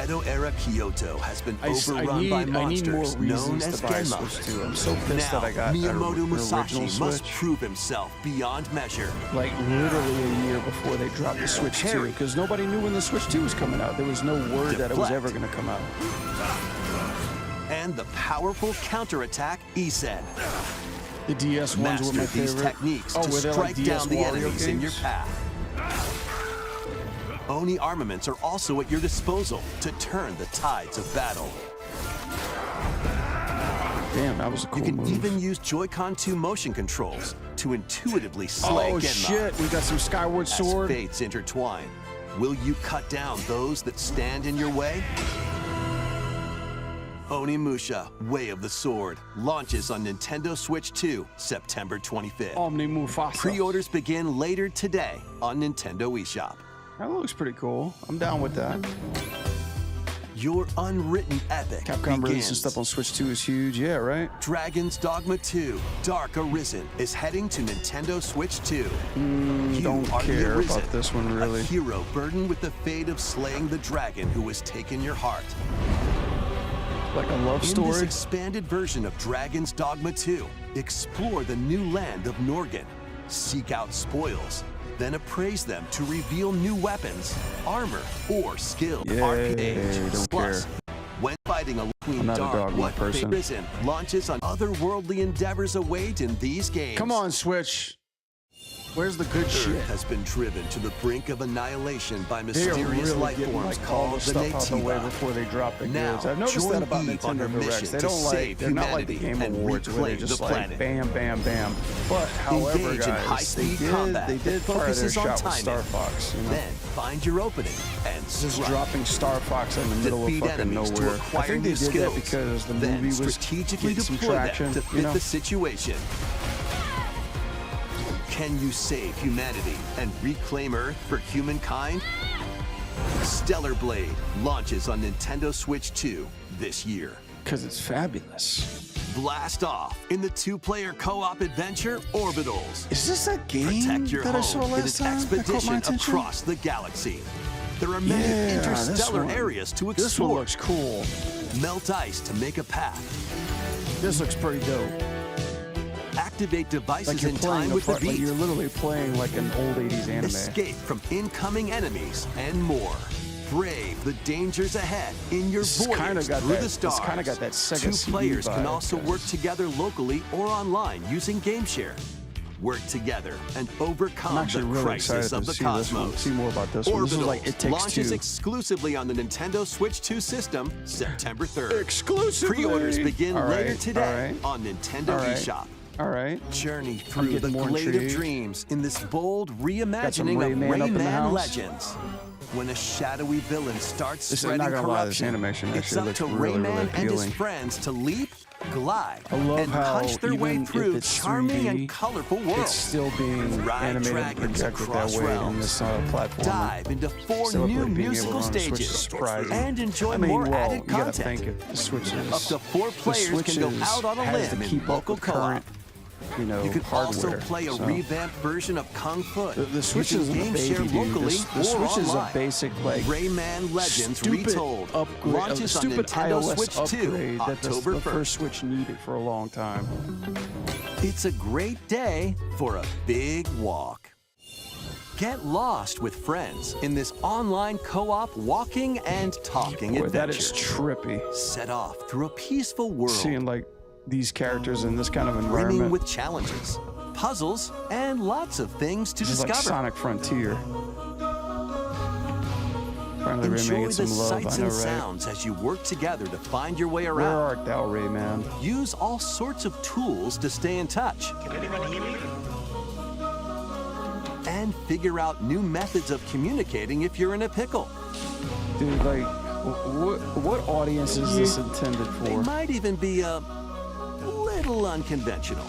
Edo-era Kyoto has been overrun by I need monsters more known reasons as to buy a Genma. Switch 2. I'm so pissed Now, that I got Miyamoto an Musashi original must Switch. prove himself beyond measure. Like literally a year before they dropped the Switch 2, Harry. because nobody knew when the Switch 2 was coming out. There was no word that it was Deflect. ever going to come out. And the powerful counterattack Isen. The DS ones were Master my these favorite. techniques Oh, to were they like strike DS down the Wario enemies in your games? path. Oni armaments are also at your disposal to turn the tides of battle. Damn, that was a cool You can move. even use Joy-Con 2 motion controls to intuitively slay Oh Genma. shit, we got some Skyward As Sword. fates intertwine, will you cut down those that stand in your way? Onimusha, Way of the Sword, launches on Nintendo Switch 2, September 25th. Omni Mufasa. Pre-orders begin later today on Nintendo eShop. That looks pretty cool. I'm down with that. Your unwritten epic Capcom releasing begins. stuff on Switch 2 is huge. Yeah, right? Dragon's Dogma 2, Dark Arisen, is heading to Nintendo Switch 2. You don't are the care Arisen, about this one, really. A hero burdened with the fate of slaying the dragon who has taken your heart. Like a love In this story. expanded version of Dragon's Dogma 2, explore the new land of Norgan, seek out spoils, then appraise them to reveal new weapons, armor, or skills. Yay, RPG. don't Plus, care. when fighting a Queen I'm not a Dark, Dogma what person. Arisen launches on otherworldly endeavors await in these games. Come on, Switch. Where's the good Earth shit? has been driven to the brink of annihilation by They are mysterious really life getting forms like all called the the stuff out the way Nativa. before they drop the Now, goods. I've noticed join that about Eve on her Nintendo mission Directs. They to don't like, save they're not like the humanity Game and Awards where they reclaim just the like planet. bam, bam, bam. But however, Engage in guys, high-speed they combat did that fire their focuses on shot with timing. Star Fox. You know? Then find your opening and Just strike. dropping Star Fox in the middle of Defeat fucking enemies to nowhere. I acquire think they new did skills. that because the then movie was strategically getting some deploy traction. them to You fit know? the situation. Can you save humanity and reclaim Earth for humankind? Stellar Blade launches on Nintendo Switch 2 this year. Because it's fabulous. Blast off in the two-player co-op adventure Orbitals. Is this that game Protect your that I home saw in last an time? That caught expedition my attention? across the galaxy. There are many Yeah, this interstellar one. areas to explore. This one looks cool. Melt ice to make a path. This looks pretty dope. Activate devices Like you're in playing time a with the part, like beat. you're literally playing like an old 80s anime. Escape from incoming enemies and more. Brave the dangers ahead in your This voyage kinda got through that- the this stars. kinda got that Sega Two CD players can vibe, also work guys. together locally or online using GameShare. Work together and overcome I'm actually the really crisis excited of to the see this one. cosmos. See more about this one. This is like Orbitals It Takes launches Two. exclusively on the Nintendo Switch 2 system September 3rd. Exclusively. Pre-orders begin All later right, today all on Nintendo All right. eShop. All right. Journey through the getting more glade of intrigued. dreams in this bold reimagining of Rayman up in the Rayman house. Legends. When a shadowy villain starts This is not spreading gonna lie, this corruption, animation it's actually up looks to really, Rayman really and his appealing. friends to leap, glide, I love and how punch their way even through if it's charming 3D, and colorful it's worlds. still being Ride animated and dragons projected that across way in realms. this platform. Dive into 4 Still new being able to musical run on the Switch is stages surprising. and enjoy I mean, more well, added you gotta content. think it. The Switch is Up to 4 players can go out on a has to limb in keep up local with co-op. current, you know, You can also hardware. play a So, revamped version of Kung Fu. The Switch You isn't can a game baby, share dude. locally The or Switch is a online. basic like Rayman Legends stupid Retold upgrade, launches on stupid Nintendo iOS Switch 2 upgrade that October the 1st. first Switch needed for a long time. It's a great day for a big walk. Get lost with friends in this online co-op walking and talking Boy, adventure. that is trippy. Set off through a peaceful world Seeing like these characters in this kind of brimming environment. with challenges, puzzles, and lots of things to This is like discover. Sonic Frontier. Finally, Rayman Enjoy gets the some love. I sights know, and right? sounds as you work together to find your way Where around. art thou, Rayman? Use all sorts of tools to stay in touch. And figure out new methods of communicating if you're in a pickle. Dude, like, what audience is this intended They for? might even be a little unconventional.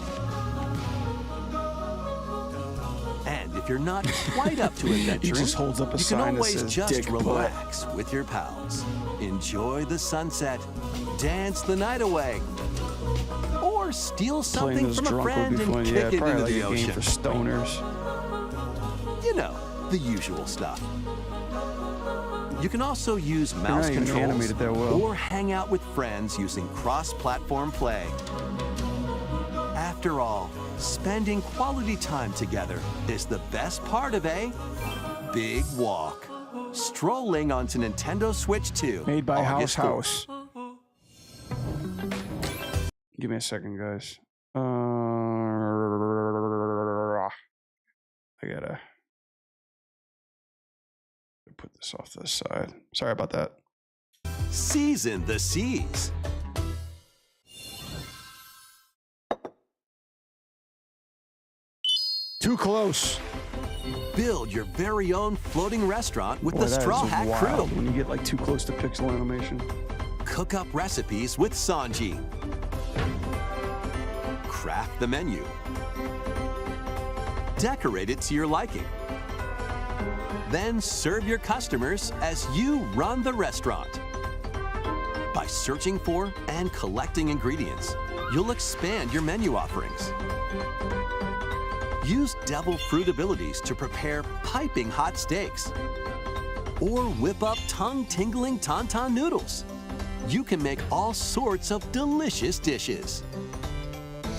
And if you're not quite up to adventuring, just holds up a you can sign that always says, just "Dick butt." relax with your pals. Enjoy the sunset, dance the night away, or steal Playing something this from a drunk would friend be and fun. kick Yeah, it probably into like the a game ocean. for stoners. You know, the usual stuff. You can also use mouse not even controls animated that well. or hang out with friends using cross-platform play. After all, spending quality time together is the best part of a big walk. Strolling onto Nintendo Switch 2. Made by August 4th. House. Give me a second, guys. I gotta put this off to the side. Sorry about that. Season the seas. Too close. Build your very own floating restaurant with Boy, the that is Straw Hat wild Crew. when you get like too close to pixel animation. Cook up recipes with Sanji. Craft the menu. Decorate it to your liking. Then serve your customers as you run the restaurant. By searching for and collecting ingredients, you'll expand your menu offerings. Use devil fruit abilities to prepare piping hot steaks. Or whip up tongue-tingling tauntaun noodles. You can make all sorts of delicious dishes.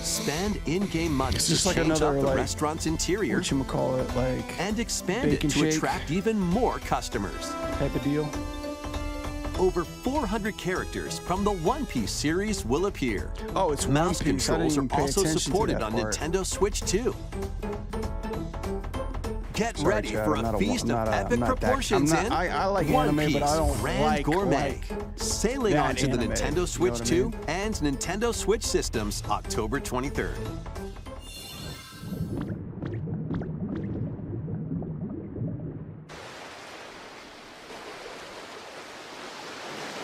Spend in-game money It's to just like change another, up the like, restaurant's interior Whatchamacallit, like and expand it bacon to shake attract even more customers. type of deal. Over 400 characters from the One Piece series will appear. Oh, it's Mouse One Piece. I didn't controls are even pay also attention to supported that on part. Nintendo Switch 2. Get Sorry, ready Chad, for I'm not a feast of epic proportions in I like One anime, Piece but I don't Grand like Gourmet. Sailing that onto the anime, Nintendo you know Switch what I 2 mean? and Nintendo Switch systems October 23rd.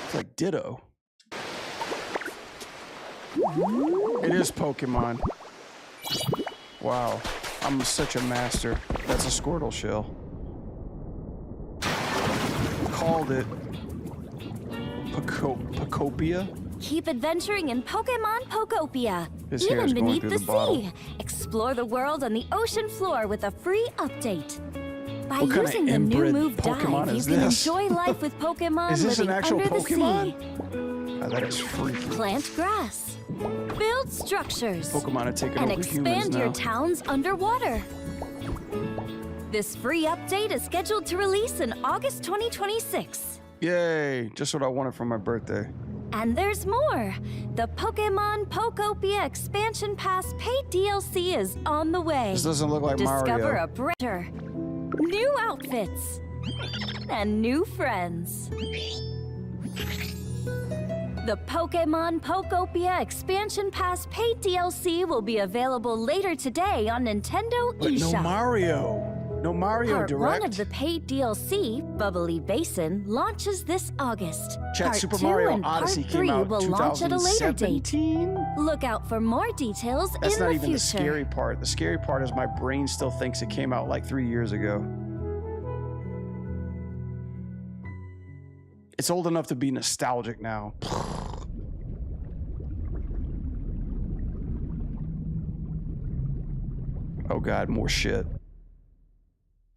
It's like Ditto. It is Pokemon. Wow. I'm such a master. That's a Squirtle shell. Called it Pocopia. Keep adventuring in Pokemon Pokopia. His hair is Even going beneath through the the bottle. sea. Explore the world on the ocean floor with a free update. By What kind of using the new inbred move Pokemon Dive, you is can this? enjoy life with Pokemon Is this living an actual under Pokemon? the sea. Oh, that is freaky. Plant grass. Build structures. Pokemon are taking and over humans expand now. your towns underwater. This free update is scheduled to release in August 2026. Yay! Just what I wanted for my birthday. And there's more. The Pokemon Pokopia Expansion Pass paid DLC is on the way. This doesn't look like Discover Mario. a brighter, new outfits, and new friends. The Pokemon Pokopia Expansion Pass paid DLC will be available later today on Nintendo But no eShop. Mario. No Mario Part Direct. 1 of the paid DLC, Bubbly Basin, launches this August. Chat, Part Super 2 Mario and Odyssey Part came 3 out will launch at a later date. 2017. Look out for more details That's in not the even future. the scary part. The scary part is my brain still thinks it came out like 3 years ago. It's old enough to be nostalgic now. Oh god, more shit.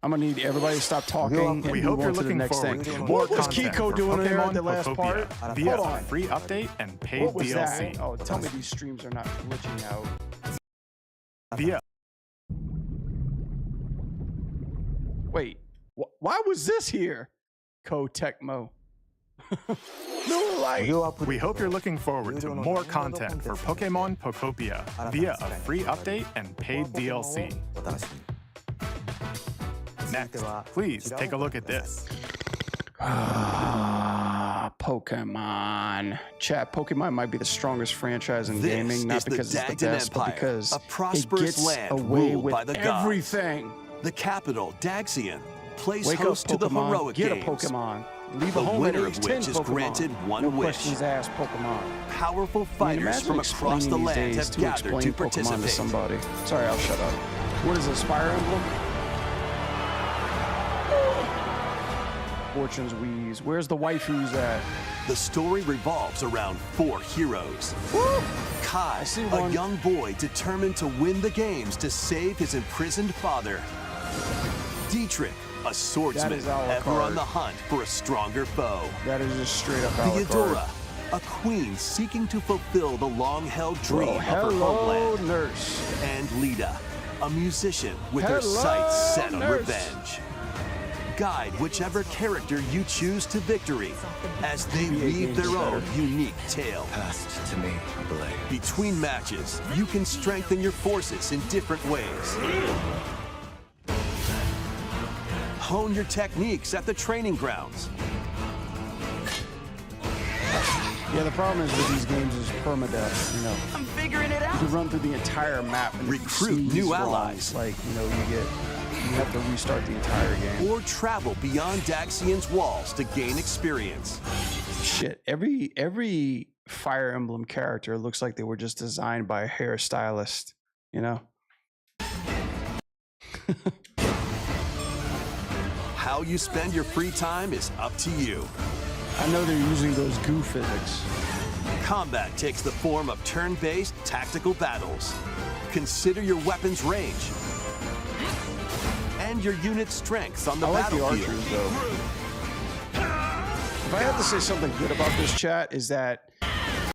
I'm gonna need everybody to stop talking and We move hope on you're to the looking next forward thing. to more What was content Kiko for doing there at Pokemon the last Pokopia part? via Hold a on. free update and paid What was DLC. that? Oh, tell me these streams are not glitching out. Via Wait, why was this here? Tecmo. No light. We hope you're looking forward to more content for Pokemon Pokopia via a free update and paid DLC. Next, please take a look at this. Pokemon. Chat, Pokemon might be the strongest franchise in This gaming, not is the because it's the Dagdan best, but Empire, because a prosperous it gets land away ruled with by the gods. everything. The capital, Daxian, plays Wake up, host to the Pokemon. heroic Get games. a Pokemon. Leave The a home winner at of age 10 which is Pokemon. granted one no wish. questions asked, Pokemon. Powerful I mean, fighters imagine from across the explaining these land days have to gathered explain to Pokemon participate. to somebody. Sorry, I'll shut up. What is this, Fire Emblem? Fortune's Wheeze. Where's the waifus at? The story revolves around 4 heroes. Kai, see a one. young boy determined to win the games to save his imprisoned father. Dietrich, a swordsman is a la ever on carte. the hunt for a stronger foe. That is just straight up Alucard. Theodora, a queen seeking to fulfill the long-held dream Whoa, of her hello, homeland. nurse. And Lita, a musician with her Hello, sights set on nurse. revenge. Guide whichever character you choose to victory as they weave their own unique tale. Passed to me a blade. Between matches, you can strengthen your forces in different ways. Hone your techniques at the training grounds. Yeah, the problem is with these games is permadeath, you know. I'm figuring it out. You run through the entire map and if you Recruit sneeze new wrong, allies. Like, you know, you have to restart the entire game. Or travel beyond Daxian's walls to gain experience. Shit, every Fire Emblem character looks like they were just designed by a hairstylist, you know? How you spend your free time is up to you. I know they're using those goo physics. Combat takes the form of turn-based tactical battles. Consider your weapon's range and your unit's strengths on the I like the battlefield. archers, though. If I have to say something good about this chat, is that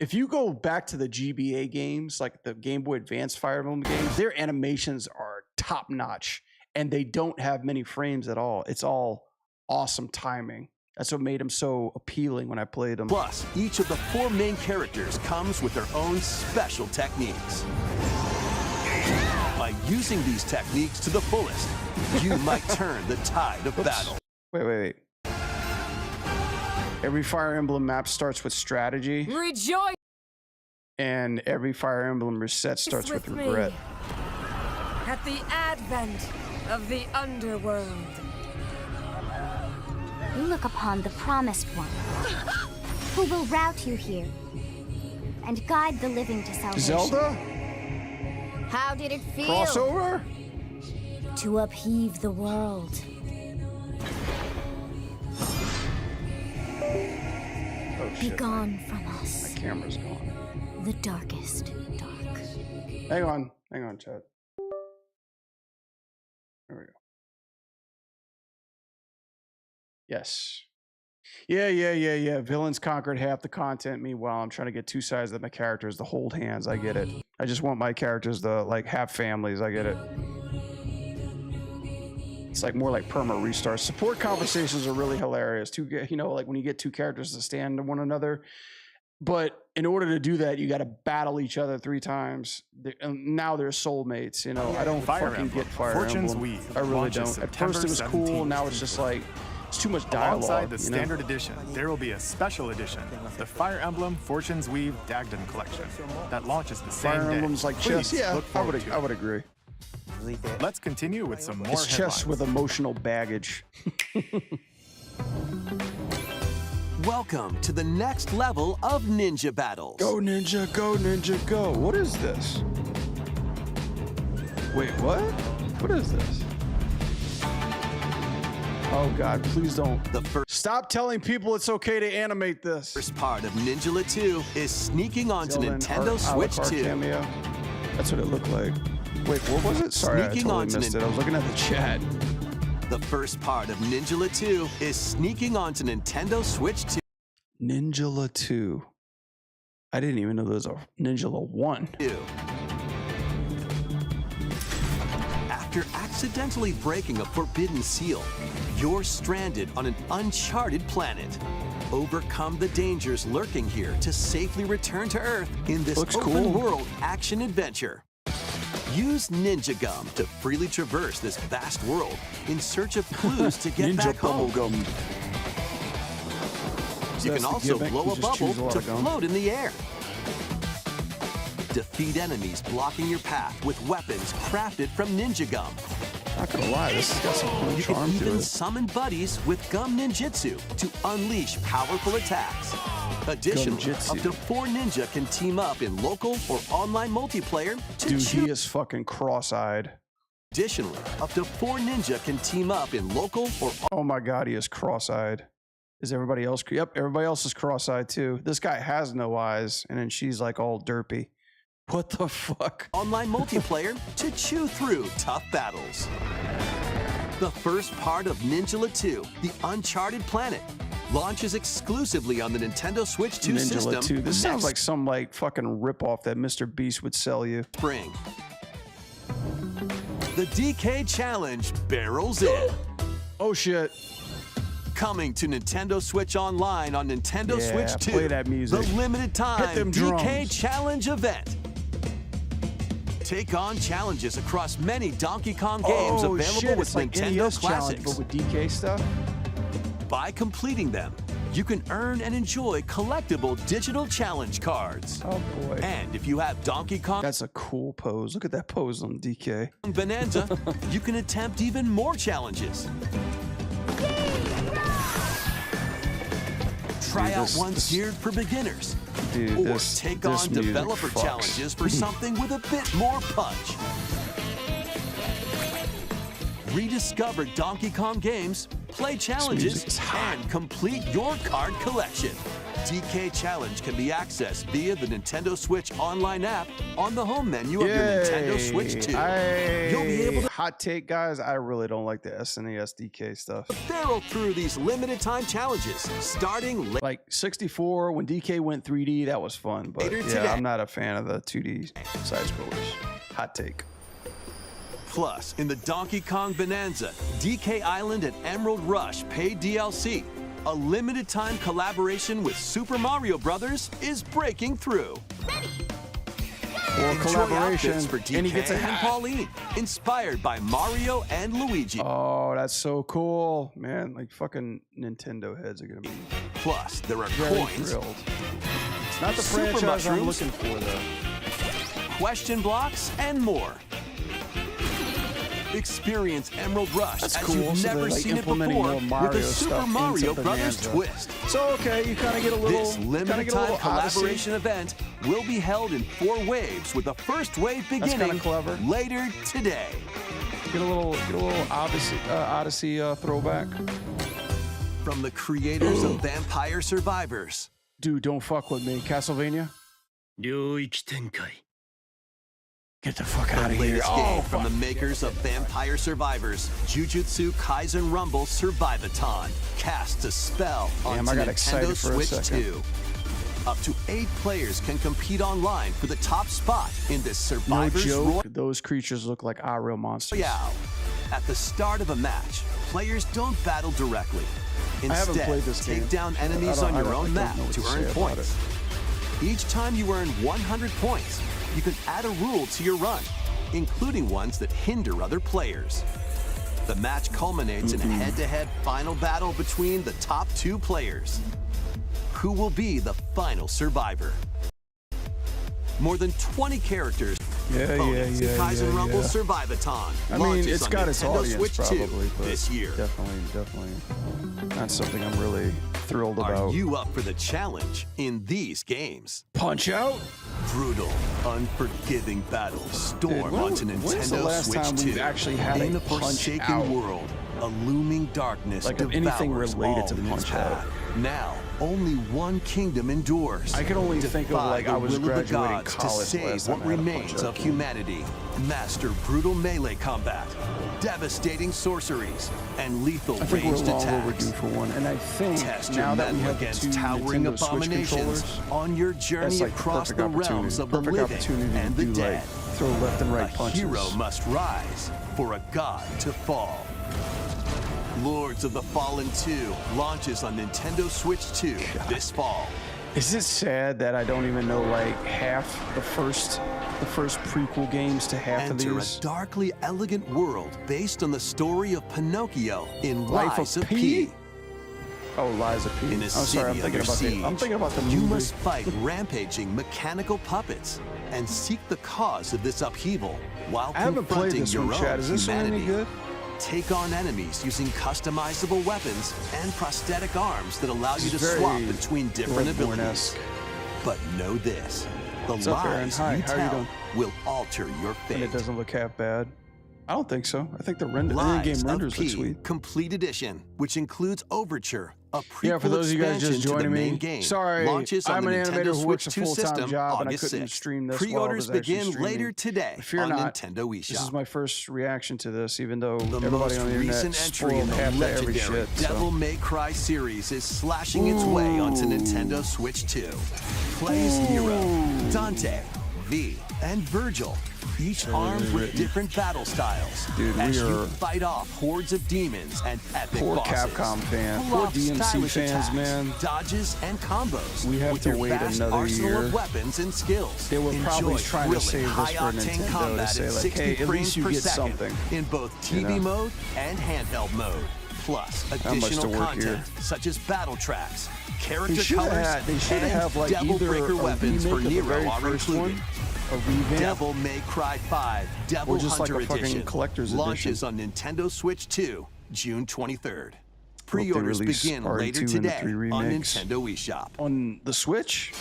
if you go back to the GBA games, like the Game Boy Advance Fire Emblem games, their animations are top-notch, and they don't have many frames at all. It's all awesome timing. That's what made them so appealing when I played them. Plus, each of the 4 main characters comes with their own special techniques. By using these techniques to the fullest, you might turn the tide of battle. Wait. Every Fire Emblem map starts with strategy, Rejoice and every Fire Emblem reset starts with regret. At the advent of the underworld. You look upon the Promised One, who will route you here and guide the living to salvation. Zelda? How did it feel? Crossover? to upheave the world. Oh, Be shit. gone from us, My camera's gone. the darkest dark. Hang on, chat. There we go. Yes. Yeah. Villains conquered half the content. Meanwhile, I'm trying to get two sides of my characters to hold hands. I get it. I just want my characters to like have families. I get it. It's like more like perma restarts. Support conversations are really hilarious. Like when you get two characters to stand to one another. But in order to do that, you got to battle each other 3 times. Now they're soulmates. I don't fucking get Fire Fortune's Emblem. Weave I really launches don't. At first it was September cool. 17th. Now it's just like it's too much dialogue. Alongside the standard edition, there will be a special edition, the Fire Emblem Fortune's Weave Dagden collection, that launches the same Fire day. Emblem's like Please chess. Yeah, look I forward to would agree. it. Let's continue with some more It's chess headlines. with emotional baggage. Welcome to the next level of ninja battles. Go ninja, go ninja, go. What is this? Wait, what? What is this? Oh God, please don't. The first Stop telling people it's okay to animate this. part of Ninja 2 is sneaking onto Zelda Nintendo Art- Switch Alucard 2. Cameo. That's what it looked like. Wait, what was it? Sorry, I Sneaking totally onto missed it. I was looking at the chat. The first part of Ninja 2 is sneaking onto Nintendo Switch 2. Ninjala 2. I didn't even know there was a Ninjala 1. After accidentally breaking a forbidden seal, you're stranded on an uncharted planet. Overcome the dangers lurking here to safely return to Earth in this Looks open cool. world action adventure. Use Ninja Gum to freely traverse this vast world in search of clues to get Ninja back home. bubble gum. You That's can the also gimmick. blow You a just choose a bubble lot to of gum. float in the air. Defeat enemies blocking your path with weapons crafted from Ninja Gum. Not gonna lie, this has got some cool You charm can to even it. summon buddies with Gum Ninjutsu to unleash powerful attacks. Additionally, Gumjutsu. up to 4 ninja can team up in local or online multiplayer to Dude, choose. he is fucking cross-eyed. Additionally, up to 4 ninja can team up in local or Oh my God, he is cross-eyed. Is everybody else? Yep, everybody else is cross-eyed too. This guy has no eyes, and then she's like all derpy. What the fuck? online multiplayer to chew through tough battles. The first part of Ninja 2, The Uncharted Planet, launches exclusively on the Nintendo Switch 2 system Ninjala 2. This sounds next like some like fucking ripoff that Mr. Beast would sell you. spring. The DK Challenge barrels in. Oh shit. Coming to Nintendo Switch Online on Nintendo Yeah, Switch 2. play that music. The limited time them DK drums. Challenge event. Take on challenges across many Donkey Kong games Oh available shit, with it's like Nintendo NES challenge, Classics. but with DK stuff. By completing them, you can earn and enjoy collectible digital challenge cards. Oh boy. And if you have Donkey Kong That's a cool pose. Look at that pose on DK. Bonanza, you can attempt even more challenges. Try Dude, out this- ones this- geared for beginners. Dude, Or this take this on music developer fucks. challenges for something with a bit more punch. Rediscover Donkey Kong games, play challenges, music is hot. and complete your card collection. DK Challenge can be accessed via the Nintendo Switch online app on the home menu of your Nintendo Switch 2. You'll be able to Hot take, guys. I really don't like the SNES DK stuff. barrel through these limited time challenges starting Like 64, when DK went 3D, that was fun. But Later yeah, today. I'm not a fan of the 2D side scrollers. Hot take. Plus, in the Donkey Kong Bonanza, DK Island and Emerald Rush paid DLC, a limited time collaboration with Super Mario Brothers is breaking through. Or Enjoy collaboration. outfits for DK And he gets a and hat. Pauline, inspired by Mario and Luigi. Oh, that's so cool. Man, like fucking Nintendo heads are going to be Plus, there are very coins, thrilled. Not the Super franchise I'm mushrooms. looking for, though. question blocks, and more. Experience Emerald Rush That's as cool. you've So never they're, like, seen it implementing before more Mario with a Super stuff Mario into Brothers Bonanza. twist. So, okay, you kind of get a little. This limited time collaboration event will be held in 4 waves with the first wave kinda beginning clever. later today. Get a little Odyssey throwback. From the creators of Vampire Survivors. Dude, don't fuck with me. Castlevania? 領域展開 Get the fuck out of The here. latest Oh, game from fuck. the makers of Vampire Survivors, Jujutsu Kaisen Rumble Survivathon, casts a spell Damn, I onto got Nintendo excited for a Switch second. 2. Up to 8 players can compete online for the top spot in this No Survivors joke. Those creatures look like real monsters. Royale. At the start of a match, players don't battle directly. haven't Instead, played this take game. down enemies I on your don't own know map what to to earn say about points. Each time you earn 100 points, you can add a rule to your run, including ones that hinder other players. The match culminates in a head-to-head final battle between the top 2 players. Who will be the final survivor? More than 20 characters. Opponents in Kaisen Rumble Survivathon. I mean, launches it's on got its Nintendo audience Switch 2 probably, but this year. Definitely. That's something I'm really thrilled Are about. you up for the challenge in these games? Punch Out? Brutal, unforgiving battles storm Dude, onto when's the Nintendo last Switch time 2. we've actually had in a a Punch forsaken Out? world, a looming darkness Like, of anything devours related all to in its Punch Out. path. Now, only one kingdom endures. I can only think of, Defy like, the I was will of the graduating gods college to save last what time I had a Punch remains Out of game. humanity. Master brutal melee combat, devastating sorceries, and lethal I think we're ranged long attacks. overdue for one, and I think Test now your that we mettle have the against 2 towering Nintendo Switch abominations controllers, on your journey that's like across perfect the opportunity. realms of the Perfect living opportunity and to the do, dead. like, throw left and right A punches. hero must rise for a god to fall. Lords of the Fallen 2 launches on Nintendo Switch 2 this fall. Is it sad that I don't even know like half the first prequel games to half of Enter these? a darkly elegant world based on the story of Pinocchio in Life Lies of of P? P. Oh, Liza P. In a I'm city sorry, I'm thinking under about siege, I'm thinking about the you movie. must fight rampaging mechanical puppets and seek the cause of this upheaval while I haven't played confronting this your one, own Chad. Is this one humanity. any good? Take on enemies using customizable weapons and prosthetic arms that allow you to It's swap very between different abilities. Bloodborne-esque. But know this, the What's up, Aaron? lies Hi, you how are you tell doing? will alter your And it fate. doesn't look half bad. I don't think so. I think the in-game Lies of renders look P sweet. Complete Edition, which includes Overture, a prequel Yeah, for those of you guys expansion just to the joining main me, game. sorry, Launches on I'm the an Nintendo animator who Switch works a 2 full-time system job, and I August couldn't 6th. stream this while I Pre-orders was actually begin streaming. later today Fear on not, Nintendo eShop. This is my first reaction to this, even though The everybody most on the internet recent entry in spoiled the half the every legendary shit. Devil May Cry series is slashing its way onto Nintendo Switch 2. Play as Nero, Dante, V, and Virgil, each armed with different battle styles. Dude, as we you are- fight off hordes of demons and epic Poor bosses. Capcom fan. Pull Poor off DMC stylish fans, attacks, man. dodges, and combos. We have with to your wait vast another arsenal year. of weapons and skills. They were probably Enjoy trying to thrilling, save this for high-octane Nintendo to combat say, at like, 60 hey, at frames least you per get second something. in both TV You know? mode and handheld mode. Plus much to additional work content here. such as battle tracks, They character should colors, have and have like Devil either Breaker a weapons remake for of the Nero very are first included. one, a revamp, Devil May Cry 5 Devil or just like Hunter a fucking Edition collector's launches edition. on Nintendo Switch 2 June 23rd. they Pre-orders release begin RE2 later and the today 3 on remakes. Nintendo eShop. on the Switch.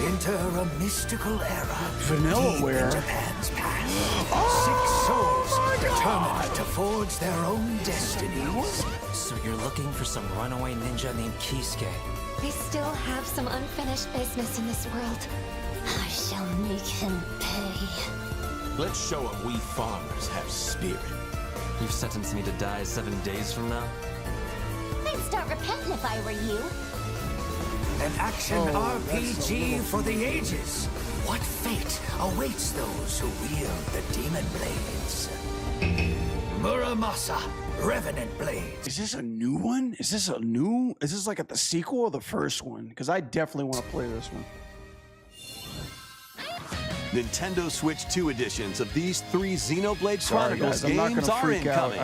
Enter a mystical era. Vanillaware. Deep in Japan's past. 6 souls determined to forge their own destinies. So you're looking for some runaway ninja named Kisuke. I still have some unfinished business in this world. I shall make him pay. Let's show him we farmers have spirit. You've sentenced me to die 7 days from now? I'd start repenting if I were you. An action RPG for the ages. What fate awaits those who wield the demon blades? Muramasa, Revenant Blades. Is this a new one? Is this like the sequel or the first one? Because I definitely want to play this one. Nintendo Switch 2 editions of these 3 Xenoblade Sorry Chronicles guys, I'm not games gonna are freak out. incoming.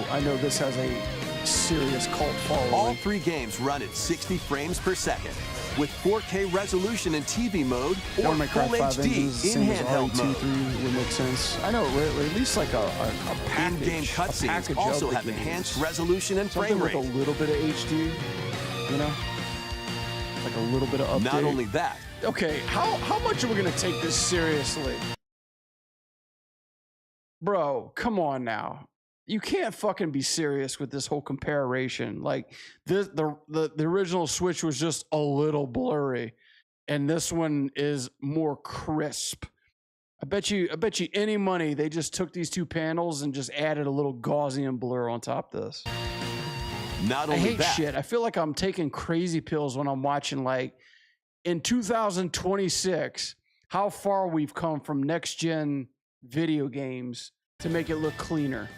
I know this has a serious cult following. All 3 games run at 60 frames per second, with 4K resolution in TV mode or Devil May Cry Full 5 HD engines, the in same as handheld RE2 mode. 3 would make sense. I know, or at least like a package. In-game a cutscenes package also of the have games. enhanced resolution and Something frame with rate. a little bit of HD, you know? Like a little bit of update. Not only that, Okay, how much are we gonna take this seriously? Bro, come on now. You can't fucking be serious with this whole comparison. Like the original Switch was just a little blurry, and this one is more crisp. I bet you any money they just took these two panels and just added a little Gaussian blur on top of this. Not I only hate that, shit. I feel like I'm taking crazy pills when I'm watching, like, in 2026, how far we've come from next gen video games to make it look cleaner.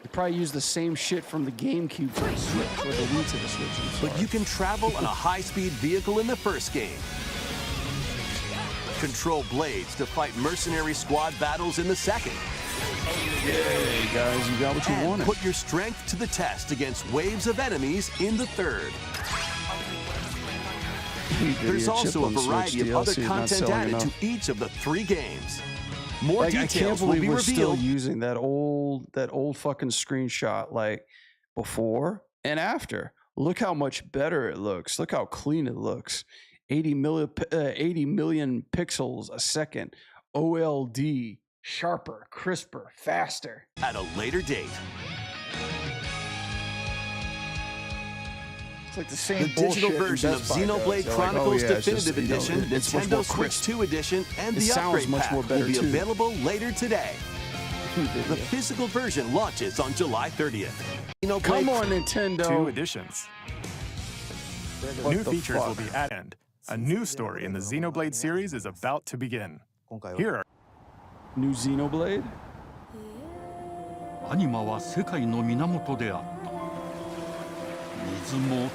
You probably use the same shit from the GameCube to the Switch, or the Wii to the Switch. but you can travel on a high-speed vehicle in the first game. Control blades to fight mercenary squad battles in the second. Hey guys, you got what you And wanted. put your strength to the test against waves of enemies in the third. There's also a variety of other content added to each of the 3 games. More Like, I can't details will believe be we're still revealed. using that old fucking screenshot, like before and after. Look how much better it looks. Look how clean it looks. 80 million pixels a second. OLD, sharper, crisper, faster. At a later date. It's like the same The digital bullshit version of Best Buy does. Xenoblade They're like, Chronicles oh, yeah, it's just, Definitive you know, Edition, it's much more Nintendo Switch crisp. 2 Edition, and It the sounds upgrade much pack more better, will be too. available later today. The physical version launches on July 30th. Come Xenoblade on, Nintendo. 2 editions. What New the features will fuck? be added. A new story in the Xenoblade series is about to begin. Here are New Xenoblade? アニマは世界の源であった水も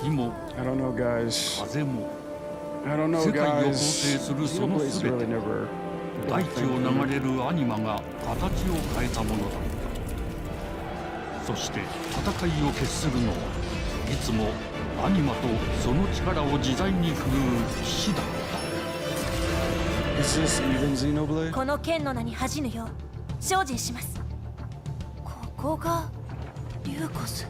火も I don't know, guys. 風も I don't know, 世界を構 guys. 成するその Xenoblade's 全 really て never. 大地を流れるアニマが形を変えたものだったそして戦いを決するのはいつもアニマとその力を自在に振るう騎士だった Is this even Xenoblade? この剣の名に恥じぬよう精進しますここがリューコス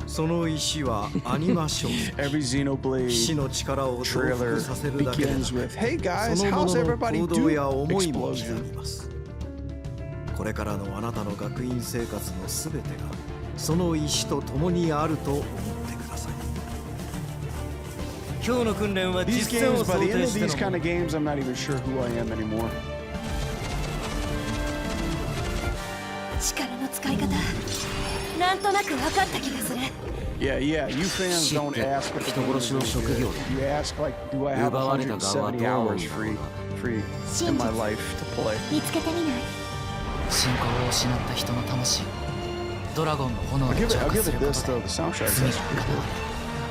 その石はアニマション Every Xenoblade 騎士の力を増幅させるだけでな begins with, "Hey guys, そのも how's のの everybody 行動や doing?" 思いも刻 Explosion. みますこれからのあなたの学院生活のすべてがその石と共にあると思ってください今日の訓練は These 実践を games, 想 by the end 定 of して these の kind of games, I'm not even sure who I am anymore. 力の使い方なんとなく分かった気がする Yeah, you fans don't ask what the game is really good. You ask, like, do I have 170 hours free in my life to play? 見つけてみない信仰を失った人の魂をドラゴンの炎 I'll で give it, 浄 I'll 化 give す it るこ this と though. で The soundtrack 罪 is 深 pretty か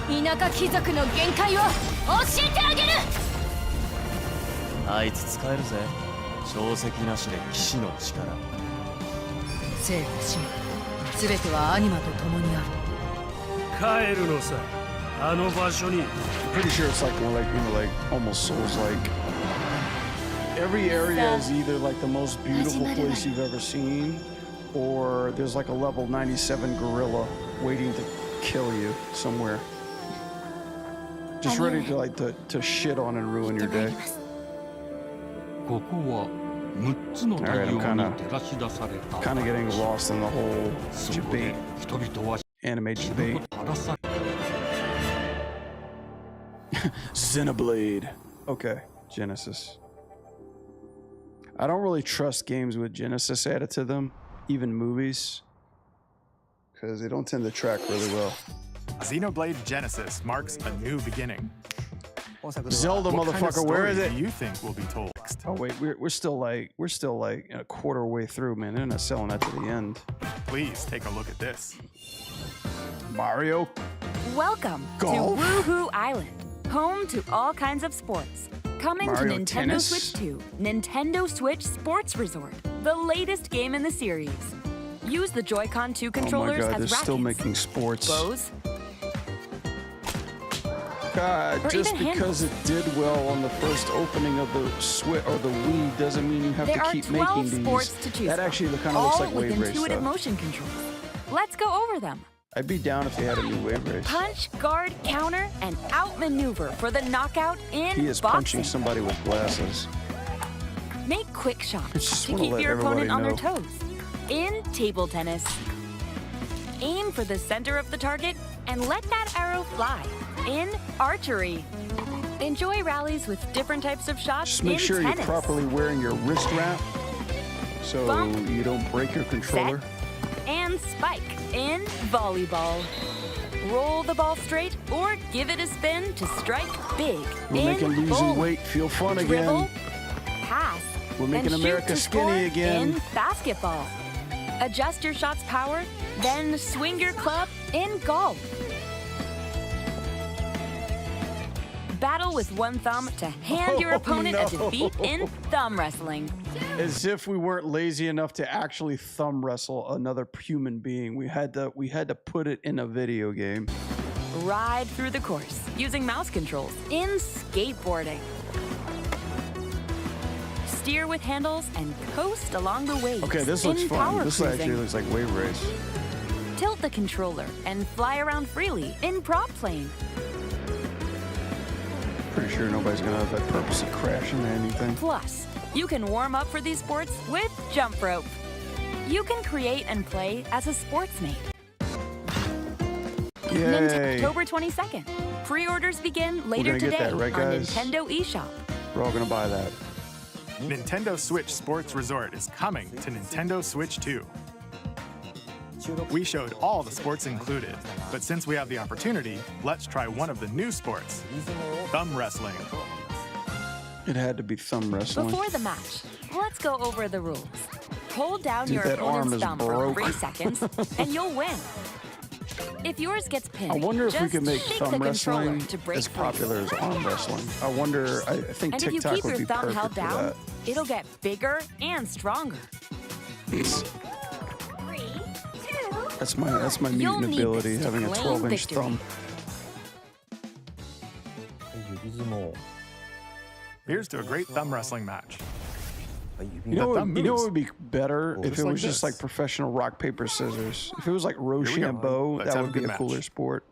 good. 田舎貴族の限界を教えてあげるあいつ使えるぜ小石なしで騎士の力生と死も全てはアニマと共にある帰るのさあの場所に I'm pretty sure it's like more like, you know, like almost Souls like. Every area is either like the most beautiful place you've ever seen, or there's like a level 97 gorilla waiting to kill you somewhere. Just ready to like to shit on and ruin your day. ここは6つの太陽に照らし出された Kind of getting lost in the whole そこで debate, 人々は anime debate. 晴らさ Xenoblade. Okay, Genesis. I don't really trust games with Genesis added to them, even movies, because they don't tend to track really well. Xenoblade Genesis marks a new beginning. Zelda, What kind of motherfucker, where story is it? do you think will be told next? Oh wait, we're still like a quarter way through, man. They're not selling that to the end. Please take a look at this. Mario. Welcome Golf? to Woohoo Island, home to all kinds of sports. Coming Mario to Nintendo Tennis? Switch 2, Nintendo Switch Sports Resort, the latest game in the series. Use the Joy-Con 2 Oh my controllers God, as they're rackets, still making sports. bows, God, or just even because it did well on the first opening of the Switch or the Wii doesn't mean you have there to are keep 12 making these. sports to choose That from, actually kind of all looks like with Wave Race intuitive stuff. motion controls. Let's go over them. I'd be down if they had a new Wave Race. Punch, guard, counter, and outmaneuver for the knockout in He is boxing. punching somebody with glasses. Make quick shots Just to wanna keep let your opponent on their everybody toes. In table tennis, aim for the center of the target and let that arrow fly. In archery, enjoy rallies with different types of shots. Just make sure tennis. you're properly wearing your wrist wrap so Bump, you don't break your controller. Set, and spike in volleyball. Roll the ball straight or give it a spin to strike big. We're making in losing bowling. weight feel fun Dribble, again. pass, We're making and America shoot to skinny score again. In basketball. Adjust your shot's power, then swing your club in golf. Battle with one thumb to hand your opponent a defeat in thumb wrestling. As if we weren't lazy enough to actually thumb wrestle another human being. We had to put it in a video game. Ride through the course using mouse controls in skateboarding. Steer with handles and coast along the waves. Okay, this looks in fun. power This cruising. actually looks like wave race. Tilt the controller and fly around freely in prop plane. Pretty sure nobody's gonna have that purposely crash into anything. Plus, you can warm up for these sports with jump rope. You can create and play as a sportsmate. Yay! October 22nd. Pre-orders begin later gonna get today that, right, on guys? Nintendo eShop. We're all gonna buy that. Nintendo Switch Sports Resort is coming to Nintendo Switch 2. We showed all the sports included, but since we have the opportunity, let's try one of the new sports, thumb wrestling. It had to be thumb wrestling. Before the match, let's go over the rules. Hold down Dude, your that arm opponent's is thumb broke. for 3 seconds, and you'll win. If yours gets pinned, I wonder if we just can make shake thumb the controller wrestling to break as free. popular as arm wrestling. I think And if you TikTok keep would your be thumb perfect held for down, that. it'll get bigger and stronger. That's my You'll mutant need ability, this to having a claim 12-inch victory. thumb. Here's to a great thumb wrestling match. You know, thumb you know moves. what would be better if just it like was just this. like professional rock, paper, scissors. If it was like Here we go. Rochambeau, Let's that have a would be good a cooler match. sport.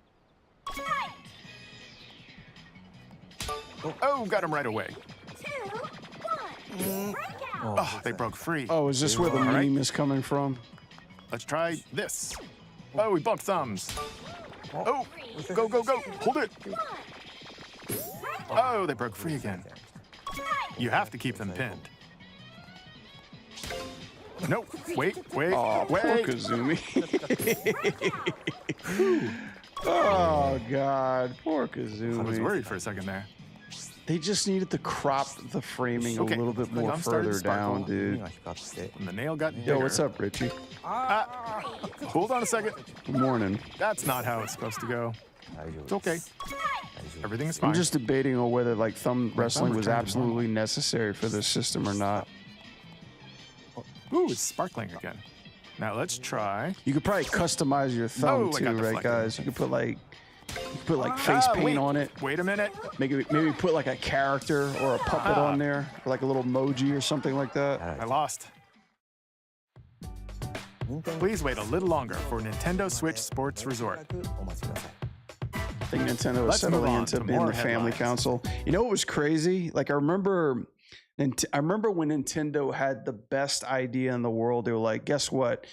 Oh, got him right away. Oh, they broke free. Oh, is this where the All meme right. is coming from? Let's try this. Oh, we bumped thumbs. Oh, go, go, go. Hold it. Oh, they broke free again. You have to keep them pinned. Nope. Wait, wait, Oh, poor wait. Kazumi. Oh, God. Poor I was Kazumi. worried for a second there. They just needed to crop the framing Okay, a little bit the more gum started to further down, sparkle. dude. And the nail got bigger. Yo, what's up, Richie? Hold on a second. Good morning. That's not how it's supposed to go. It's okay. Everything's fine. I'm just debating on whether like thumb wrestling was returned to absolutely necessary for this system or not. Ooh, it's sparkling again. Now let's try. You could probably customize your thumb Oh, I too, got right, deflected. guys? You could put like face paint wait. on it. Wait a minute. Maybe put like a character or a puppet on there, or like a little emoji or something like that. I lost. Please wait a little longer for Nintendo Switch Sports Resort. I think Nintendo is Let's move settling on into to being more the family headlines. console. You know what was crazy? Like I remember when Nintendo had the best idea in the world. They were like, guess what?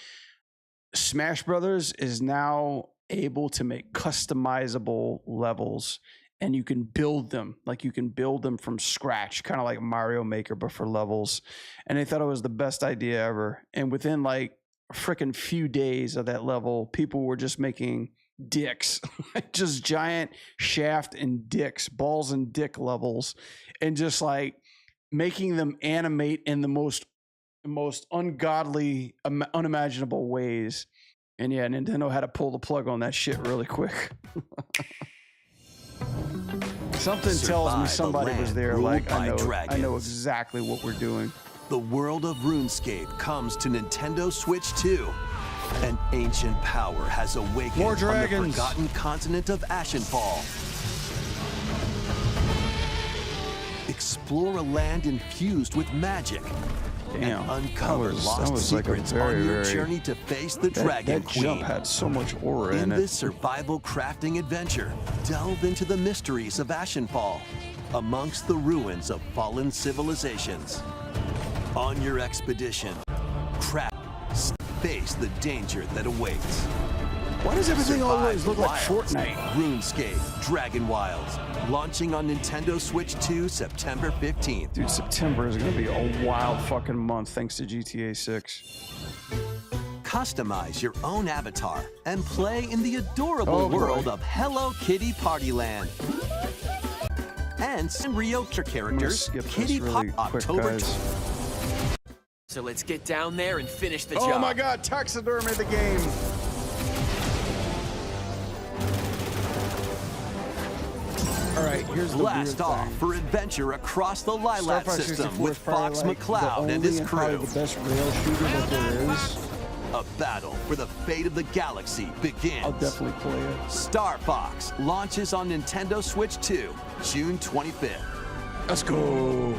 Smash Brothers is now able to make customizable levels and you can build them. Like you can build them from scratch, kind of like Mario Maker, but for levels. And they thought it was the best idea ever. And within like a freaking few days of that level, people were just making dicks, just giant shaft and dicks, balls and dick levels, and just like making them animate in the most ungodly, unimaginable ways. And yeah, Nintendo had to pull the plug on that shit really quick. Something tells me Survive somebody a was land there ruled like, by I know dragons. exactly what we're doing. The world of RuneScape comes to Nintendo Switch 2. An ancient power has awakened More on the dragons. forgotten continent of Ashenfall. Explore a land infused with magic. Damn, And uncover that lost was like a secrets very, on your very- journey to face the Dragon that Queen. jump had so much aura In in this it. survival crafting adventure, delve into the mysteries of Ashenfall amongst the ruins of fallen civilizations. On your expedition, face the danger that awaits. Why does everything always look like Wilds, Fortnite? RuneScape, Dragon Wilds, launching on Nintendo Switch 2 September 15th. Dude, September is going to be a wild fucking month thanks to GTA 6. Customize your own avatar and play in the adorable world of Hello Kitty Partyland. And Sanrio characters, Kitty really Pop quick, October. guys. So let's get down there and finish the Oh job. my god, taxidermy the game. All right, here's the Blast weird off thing. for adventure across the Star Lilac Fox system 64 with is probably Fox like McCloud the and his only probably crew. the best rail shooter that there is. A battle for the fate of the galaxy begins. I'll definitely play it. Star Fox launches on Nintendo Switch 2, June 25th. Let's go.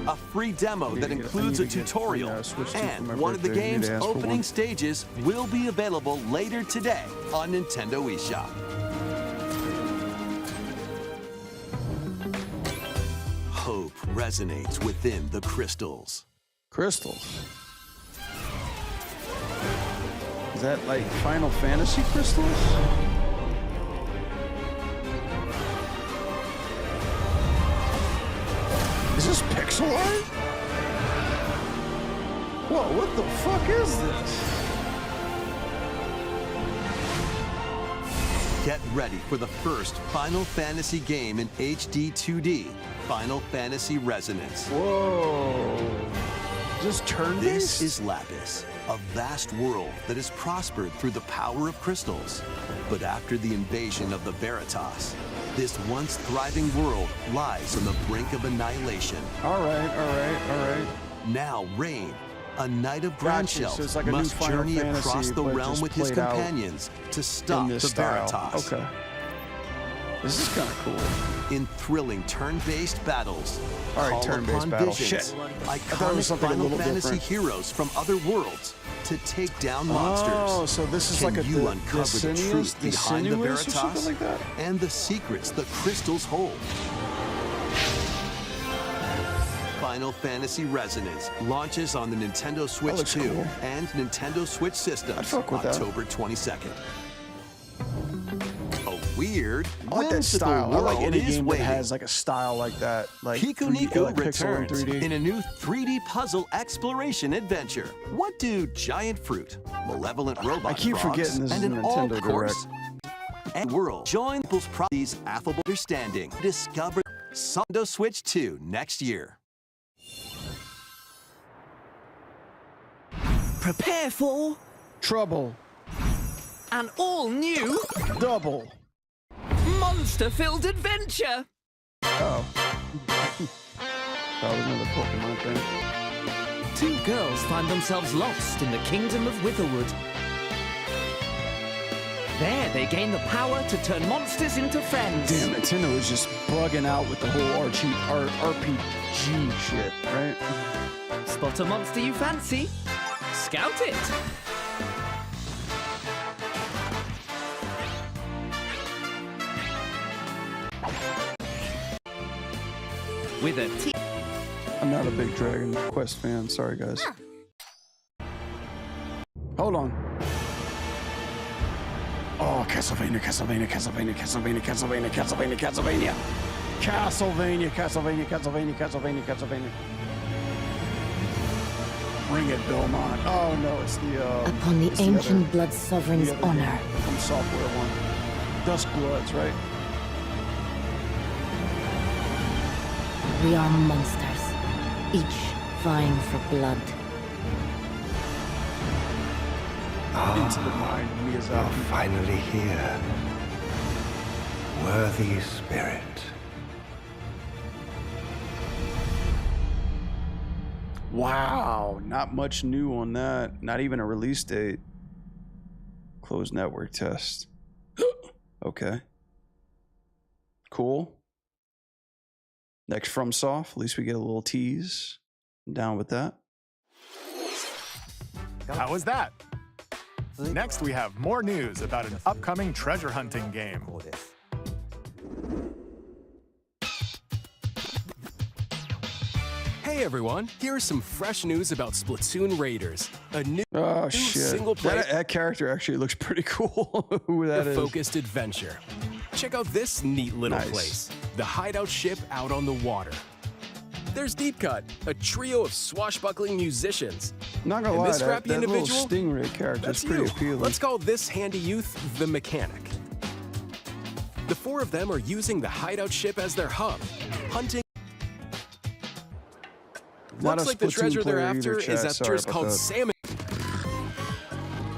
A free demo that includes a tutorial, Switch 2 for and my one of the birthday. I need game's to ask for opening one. stages will be available later today on Nintendo eShop. Hope resonates within the crystals. Crystals. Is that like Final Fantasy crystals? Is this pixel art? Whoa, what the fuck is this? Get ready for the first Final Fantasy game in HD 2D, Final Fantasy Resonance. Whoa. Just turn-based? This is Lapis, a vast world that has prospered through the power of crystals. But after the invasion of the Veritas, this once thriving world lies on the brink of annihilation. All right. Now Rain, a knight of Grand Gotcha, Shelf, so it's like a new must Final journey Fantasy, across the but realm just with his played out companions to stop in the this style. Veritas. Okay. This is kind of cool. In thrilling turn-based battles, All right, call turn-based upon battle. visions, Shit. I thought it was iconic something a Final little Fantasy different. heroes from other worlds to take down monsters. Oh, so this is Can like a you uncover the truth behind the Sinuous or Veritas something like that? and the secrets the crystals hold? Final Fantasy Resonance launches on the Nintendo Switch looks 2 cool. and Nintendo Switch systems I'd fuck with that. October 22nd. A weird, I like that whimsical style. I like world any is game that waiting. has like a style like that. Like Kikuniko like pixel in returns 3D. in a new 3D puzzle exploration adventure. What do giant fruit, malevolent robot I keep frogs, forgetting this and is an a Nintendo all course and world join people's these affable understanding? Discover Nintendo Switch 2 next year. Prepare for Trouble. an all-new Double. monster-filled adventure. Oh. That was another Pokemon thing. Two girls find themselves lost in the kingdom of Witherwood. There, they gain the power to turn monsters into friends. Damn, Nintendo is just bugging out with the whole RPG shit, right? Spot a monster you fancy? Scout it. With a T. I'm not a big Dragon Quest fan. Sorry, guys. Hold on. Oh, Castlevania. Bring it, Belmont. Oh, no, it's the... Upon the it's ancient other- blood sovereign's the other honor. From Software one. Dusk Bloods, right? We are monsters, each vying for blood. Into the mind, You're finally here. Worthy spirit. Wow, not much new on that. Not even a release date. Closed network test. Okay. Cool. Next FromSoft, at least we get a little tease. I'm down with that. How was that? Next, we have more news about an upcoming treasure hunting game. Hey Hey everyone, here's some fresh news about Splatoon Raiders. A new shit. single-player That character actually looks pretty cool. Who that is. focused adventure. Check out this neat little place. The hideout ship out on the water. There's Deep Cut, a trio of swashbuckling musicians. Not gonna and lie, this scrappy that little individual, Stingray character that's is pretty you. appealing. Let's call this handy youth the mechanic. The four of them are using the hideout ship as their hub, hunting. Not Looks a like the Splatoon treasure they're player after either, is chat. at Sorry there's about called that. salmon.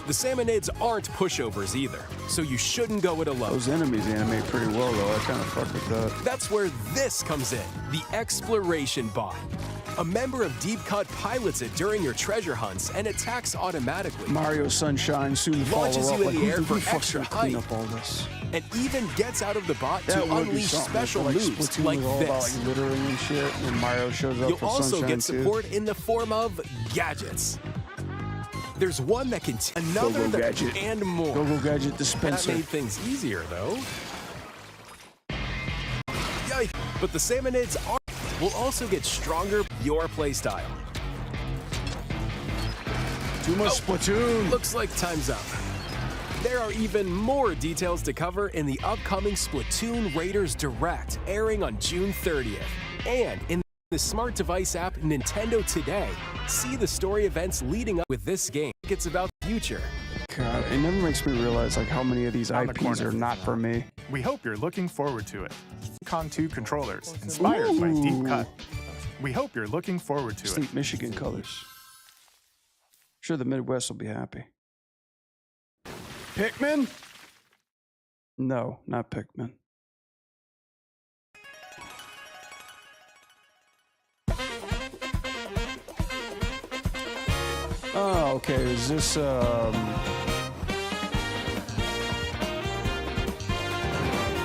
The salmonids aren't pushovers either, so you shouldn't go it alone. Those enemies animate pretty well, though. I kind of fuck with that. That's where this comes in, the exploration bot. A member of Deep Cut pilots it during your treasure hunts and attacks automatically. Mario Sunshine soon to follow Launches up. you Like, in the air who for the fuck's extra gonna clean height. up all this? And even gets out of the bot That to would be unleash something. special Like moves Splatoon like was all this. about like littering and shit. And Mario shows up You'll for also Sunshine get too. support in the form of gadgets. There's one that can another Go-Go that Gadget. and more. Go-Go Gadget That dispenser. made things easier though. Yikes! But the salmonids will also get stronger your playstyle. Too much Splatoon. Looks like time's up. There are even more details to cover in the upcoming Splatoon Raiders Direct, airing on June 30th. And in the smart device app Nintendo Today, see the story events leading up with this game. It's about the future. God, it never makes me realize like how many of these On the IPs corner. are not for me. We hope you're looking forward to it. Con 2 controllers, inspired by Deep Cut. We hope you're looking forward to it. State Michigan colors. Sure, the Midwest will be happy. Pikmin? No, not Pikmin. Oh, okay. Is this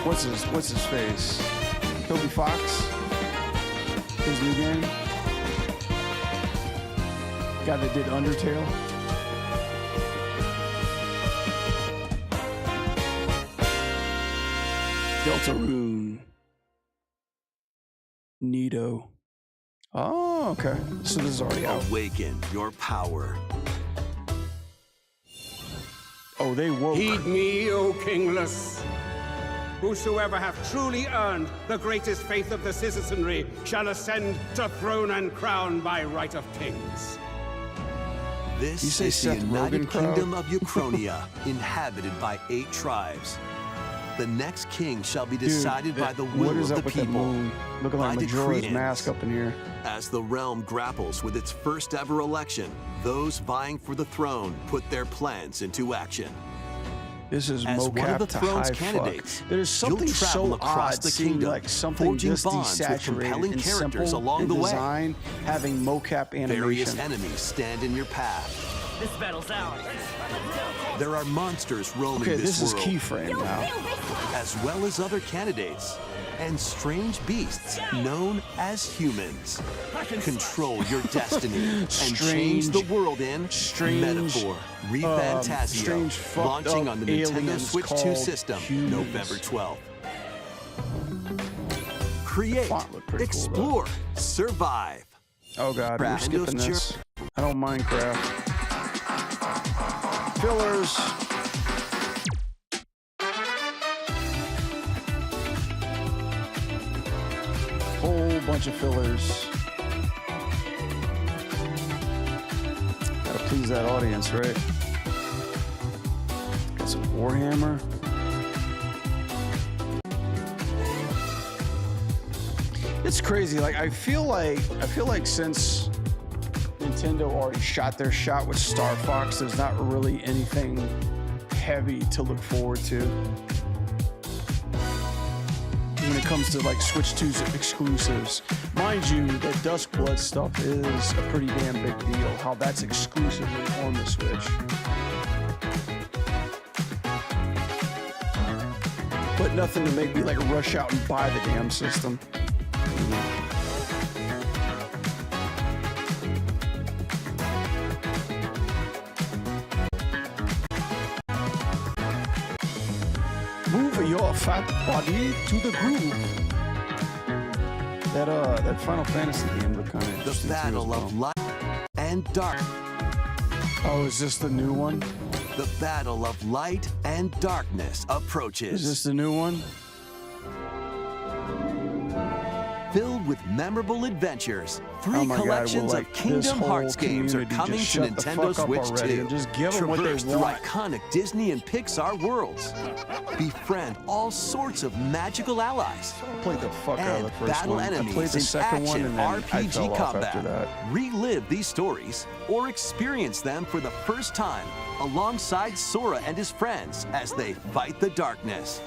what's his face? Toby Fox? His new game? Guy that did Undertale? Deltarune. Neato. Oh, okay. So this is already out. Awaken your power. Oh, they woke. Heed me, O kingless. Whosoever hath truly earned the greatest faith of the citizenry shall ascend to throne and crown by right of kings. This You say is the Seth United Rogen crowd? Kingdom of Uchronia, inhabited by 8 tribes. The next king shall be decided by the will What is of up the with that people. moon? Looking like by Majora's decree Mask up in here. As the realm grapples with its first ever election, those vying for the throne put their plans into action. This is As one of mocap the to throne's high candidates, fuck. There's something you'll travel so across odd the seeing kingdom, like something forging this bonds with desaturated compelling and characters simple along in the way. design, having mocap Various animation. enemies stand in your path. This battle's ours. There are monsters roaming Okay, this this is world, keyframe now. as well as other candidates, and strange beasts known as humans. Control your destiny and change the world in Metaphor ReFantazio, strange fucked launching up on the Nintendo aliens Switch 2 called system humans. November 12th. Create, Font looked pretty cool, explore, survive. Oh god, we're Randos skipping this. I don't Minecraft. Fillers. Whole bunch of fillers. Gotta please that audience, right? Got some Warhammer. It's crazy. Like I feel like since Nintendo already shot their shot with Star Fox, there's not really anything heavy to look forward to when it comes to like Switch 2's exclusives. Mind you, the Duskblood stuff is a pretty damn big deal, how that's exclusively on the Switch. But nothing to make me like rush out and buy the damn system. Move your fat body to the groove. That Final Fantasy game looked kind of interesting. The battle of light and dark. Oh, is this the new one? The battle of light and darkness approaches. Is this the new one? Filled with memorable adventures, 3 collections of Kingdom Hearts games are coming to Nintendo Switch 2. Just give them what they Traverse through want. iconic Disney and Pixar worlds. Befriend all sorts of magical allies. I played the fuck out of the first battle one. I enemies played the in second one action and then I RPG fell off combat. after that. Relive these stories or experience them for the first time alongside Sora and his friends as they fight the darkness.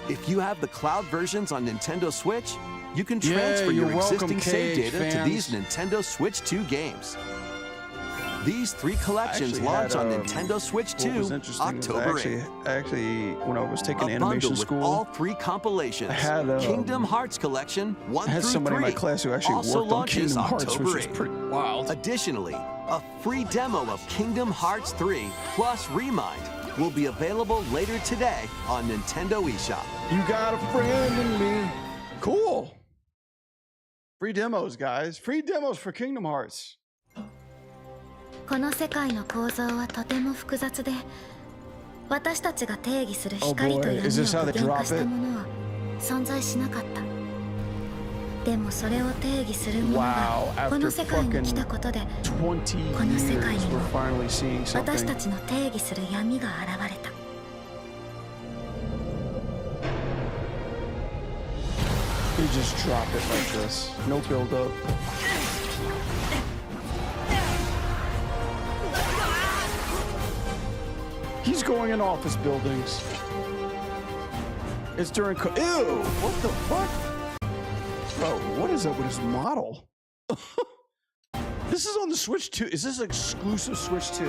If you have the cloud versions on Nintendo Switch, you can transfer your you're welcome, existing save Cage data to fans. these Nintendo Switch 2 games. These 3 collections launch on Nintendo Switch 2 October 8th. Actually, when I was taking A animation bundle school, with all 3 compilations. I had, Kingdom Hearts Collection 1 I had through somebody 3 in my class who actually also worked on launches Kingdom Hearts, October which was 8th. pretty wild. Additionally, a free demo of Kingdom Hearts 3 plus Remind will be available later today on Nintendo eShop. You got a friend in me. Cool. Free demos, guys. Free demos for Kingdom Hearts. この世界の構造はとても複雑で、私たちが定義する光と闇を具現化したものは存在しなかった。でもそれを定義するものがこの世界に来たことで、この世界にも私たちの定義する闇が現れた。You just drop it like this. No build up. He's going in office buildings. It's during ew! What the fuck? Bro, what is up with his model? This is on the Switch 2. Is this exclusive Switch 2?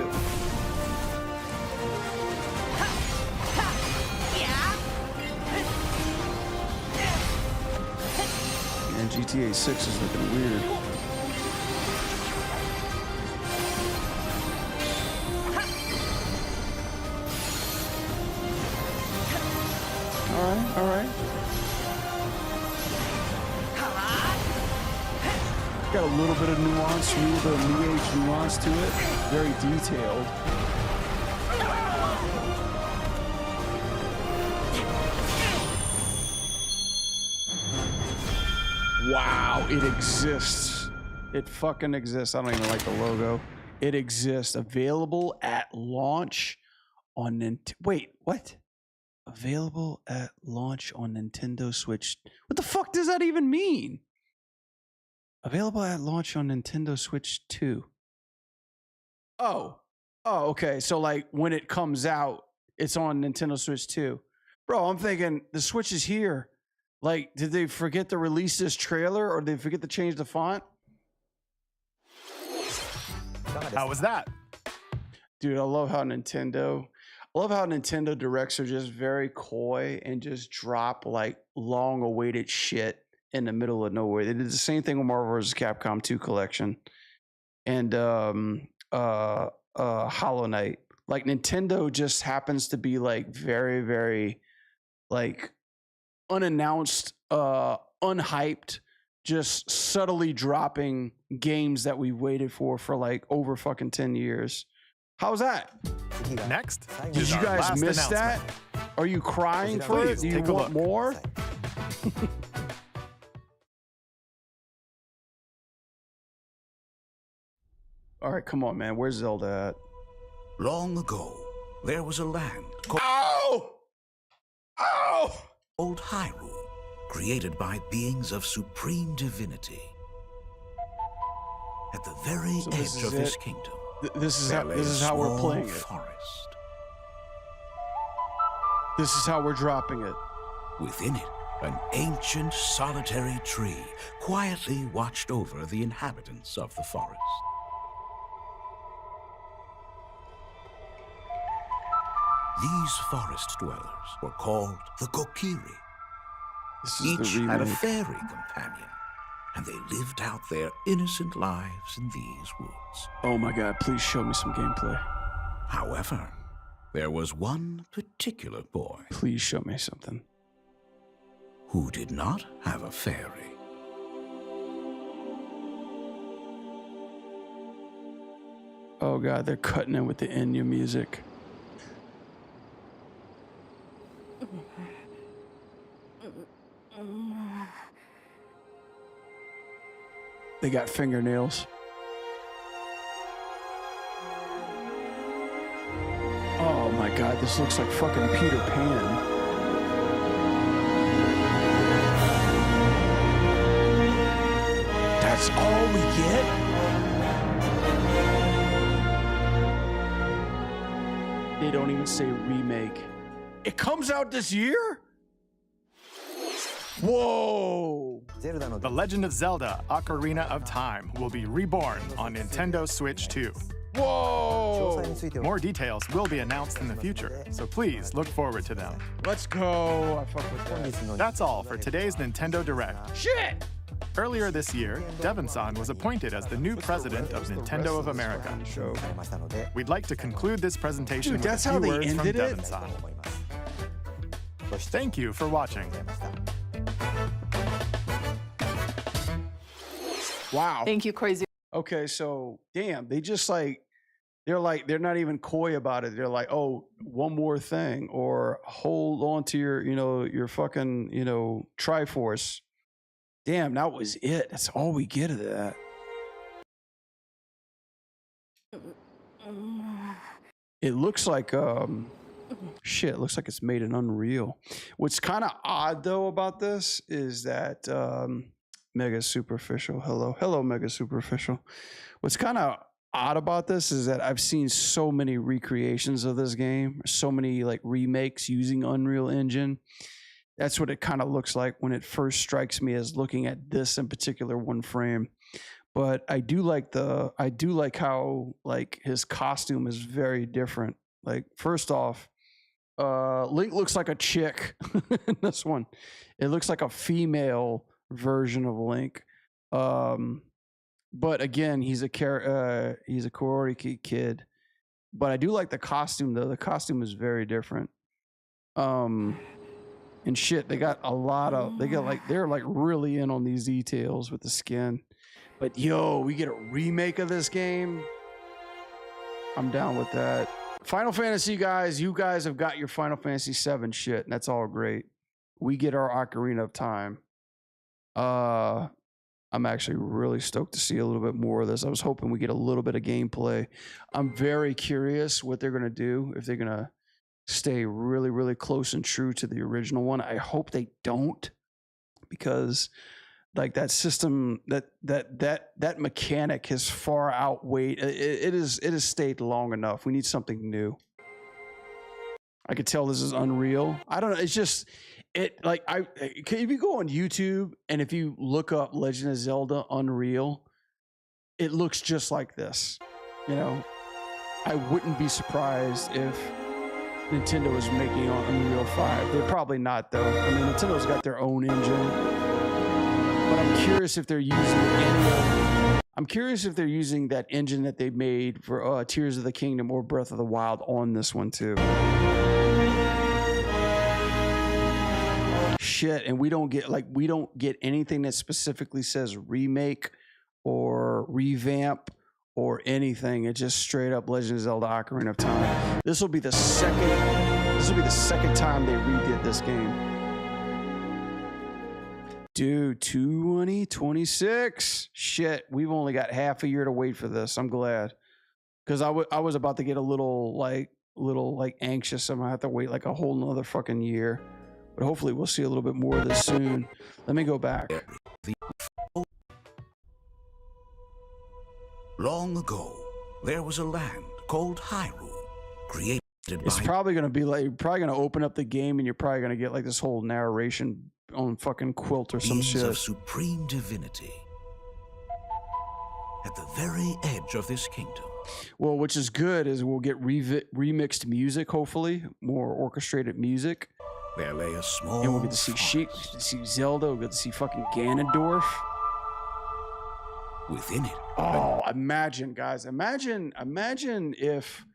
And GTA 6 is looking weird. All right. Got a little bit of nuance, a little bit of new age nuance to it. Very detailed. Wow, it exists. It fucking exists. I don't even like the logo. It exists. Available at launch on Nintendo. Wait, what? Available at launch on Nintendo Switch. What the fuck does that even mean? Available at launch on Nintendo Switch 2. Oh, okay. So like when it comes out, it's on Nintendo Switch 2. Bro, I'm thinking the Switch is here. Like, did they forget to release this trailer or did they forget to change the font? How was that? Dude, I love how Nintendo Directs are just very coy and just drop like long awaited shit in the middle of nowhere. They did the same thing with Marvel vs. Capcom 2 collection and Hollow Knight. Like Nintendo just happens to be like very, very like unannounced, unhyped, just subtly dropping games that we waited for like over fucking 10 years. How's that? Next, did you guys miss that? Are you crying for it? Do you want more? All right, come on, man. Where's Zelda at? Long ago, there was a land called Old Hyrule, created by beings of supreme divinity. At the very edge of this kingdom, This is how we're playing it. Forest. This is how we're dropping it. Within it, an ancient solitary tree quietly watched over the inhabitants of the forest. These forest dwellers were called the Kokiri. Each had a fairy companion, and they lived out their innocent lives in these woods. Oh my god, please show me some gameplay. However, there was one particular boy. Please show me something. Who did not have a fairy. Oh god, they're cutting in with the Enya music. They got fingernails. Oh my god, this looks like fucking Peter Pan. That's all we get? They don't even say remake. It comes out this year? Whoa! The Legend of Zelda: Ocarina of Time will be reborn on Nintendo Switch 2. Whoa! More details will be announced in the future, so please look forward to them. Let's go. I fuck with that. That's all for today's Nintendo Direct. Shit! Earlier this year, Devon-san was appointed as the new president of Nintendo of America. We'd like to conclude this presentation with a few words from Devon-san. Thank you for watching. Wow. Thank you, Crazy. Okay, so damn, they just they're not even coy about it. They're like, oh, one more thing, or hold on to your, your fucking, Triforce. Damn, that was it. That's all we get of that. It looks like shit, it looks like it's made in Unreal. What's kind of odd though about this is that Mega Superficial. Hello, Mega Superficial. What's kind of odd about this is that I've seen so many recreations of this game, so many like remakes using Unreal Engine. That's what it kind of looks like when it first strikes me as looking at this in particular one frame. But I do like how like his costume is very different. Like first off, Link looks like a chick in this one. It looks like a female version of Link. But again, he's a Karate Kid. But I do like the costume though. The costume is very different. And shit, they're like really in on these details with the skin. But yo, we get a remake of this game. I'm down with that. Final Fantasy guys, you guys have got your Final Fantasy VII shit, and that's all great. We get our Ocarina of Time. I'm actually really stoked to see a little bit more of this. I was hoping we get a little bit of gameplay. I'm very curious what they're gonna do, if they're gonna stay really, really close and true to the original one. I hope they don't, because like that system, that mechanic has far outweighed. It has stayed long enough. We need something new. I could tell this is Unreal. I don't know. It's just if you go on YouTube and if you look up Legend of Zelda Unreal, it looks just like this. I wouldn't be surprised if Nintendo is making on Unreal 5. They're probably not though. I mean, Nintendo's got their own engine, but I'm curious if they're using that engine that they made for Tears of the Kingdom or Breath of the Wild on this one too. Shit, and we don't get anything that specifically says remake or revamp or anything. It's just straight up Legend of Zelda Ocarina of Time. This will be the second time they redid this game. Dude, 2026. Shit, we've only got half a year to wait for this. I'm glad. Because I was about to get a little anxious. I'm gonna have to wait like a whole nother fucking year. But hopefully we'll see a little bit more of this soon. Let me go back. Long ago, there was a land called Hyrule, created It's probably gonna be like, you're probably gonna open up the game and you're probably gonna get like this whole narration on fucking quilt or some shit. Of supreme divinity at the very edge of this kingdom. Well, which is good is we'll get remixed music, hopefully more orchestrated music. There lay a small, and we'll get to see Sheik, we'll get to see Zelda, we'll get to see fucking Ganondorf. Within it. Oh, imagine, guys. Imagine if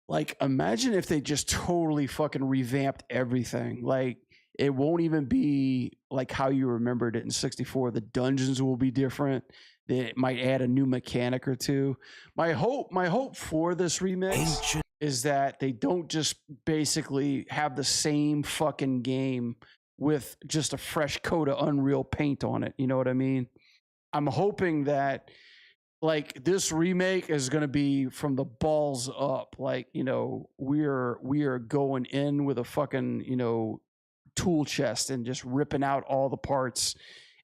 they just totally fucking revamped everything. Like, it won't even be like how you remembered it in 64. The dungeons will be different. They might add a new mechanic or two. My hope for this remix is that they don't just basically have the same fucking game with just a fresh coat of Unreal Paint on it. You know what I mean? I'm hoping that like this remake is going to be from the balls up. Like, you know, we are going in with a fucking, you know, tool chest and just ripping out all the parts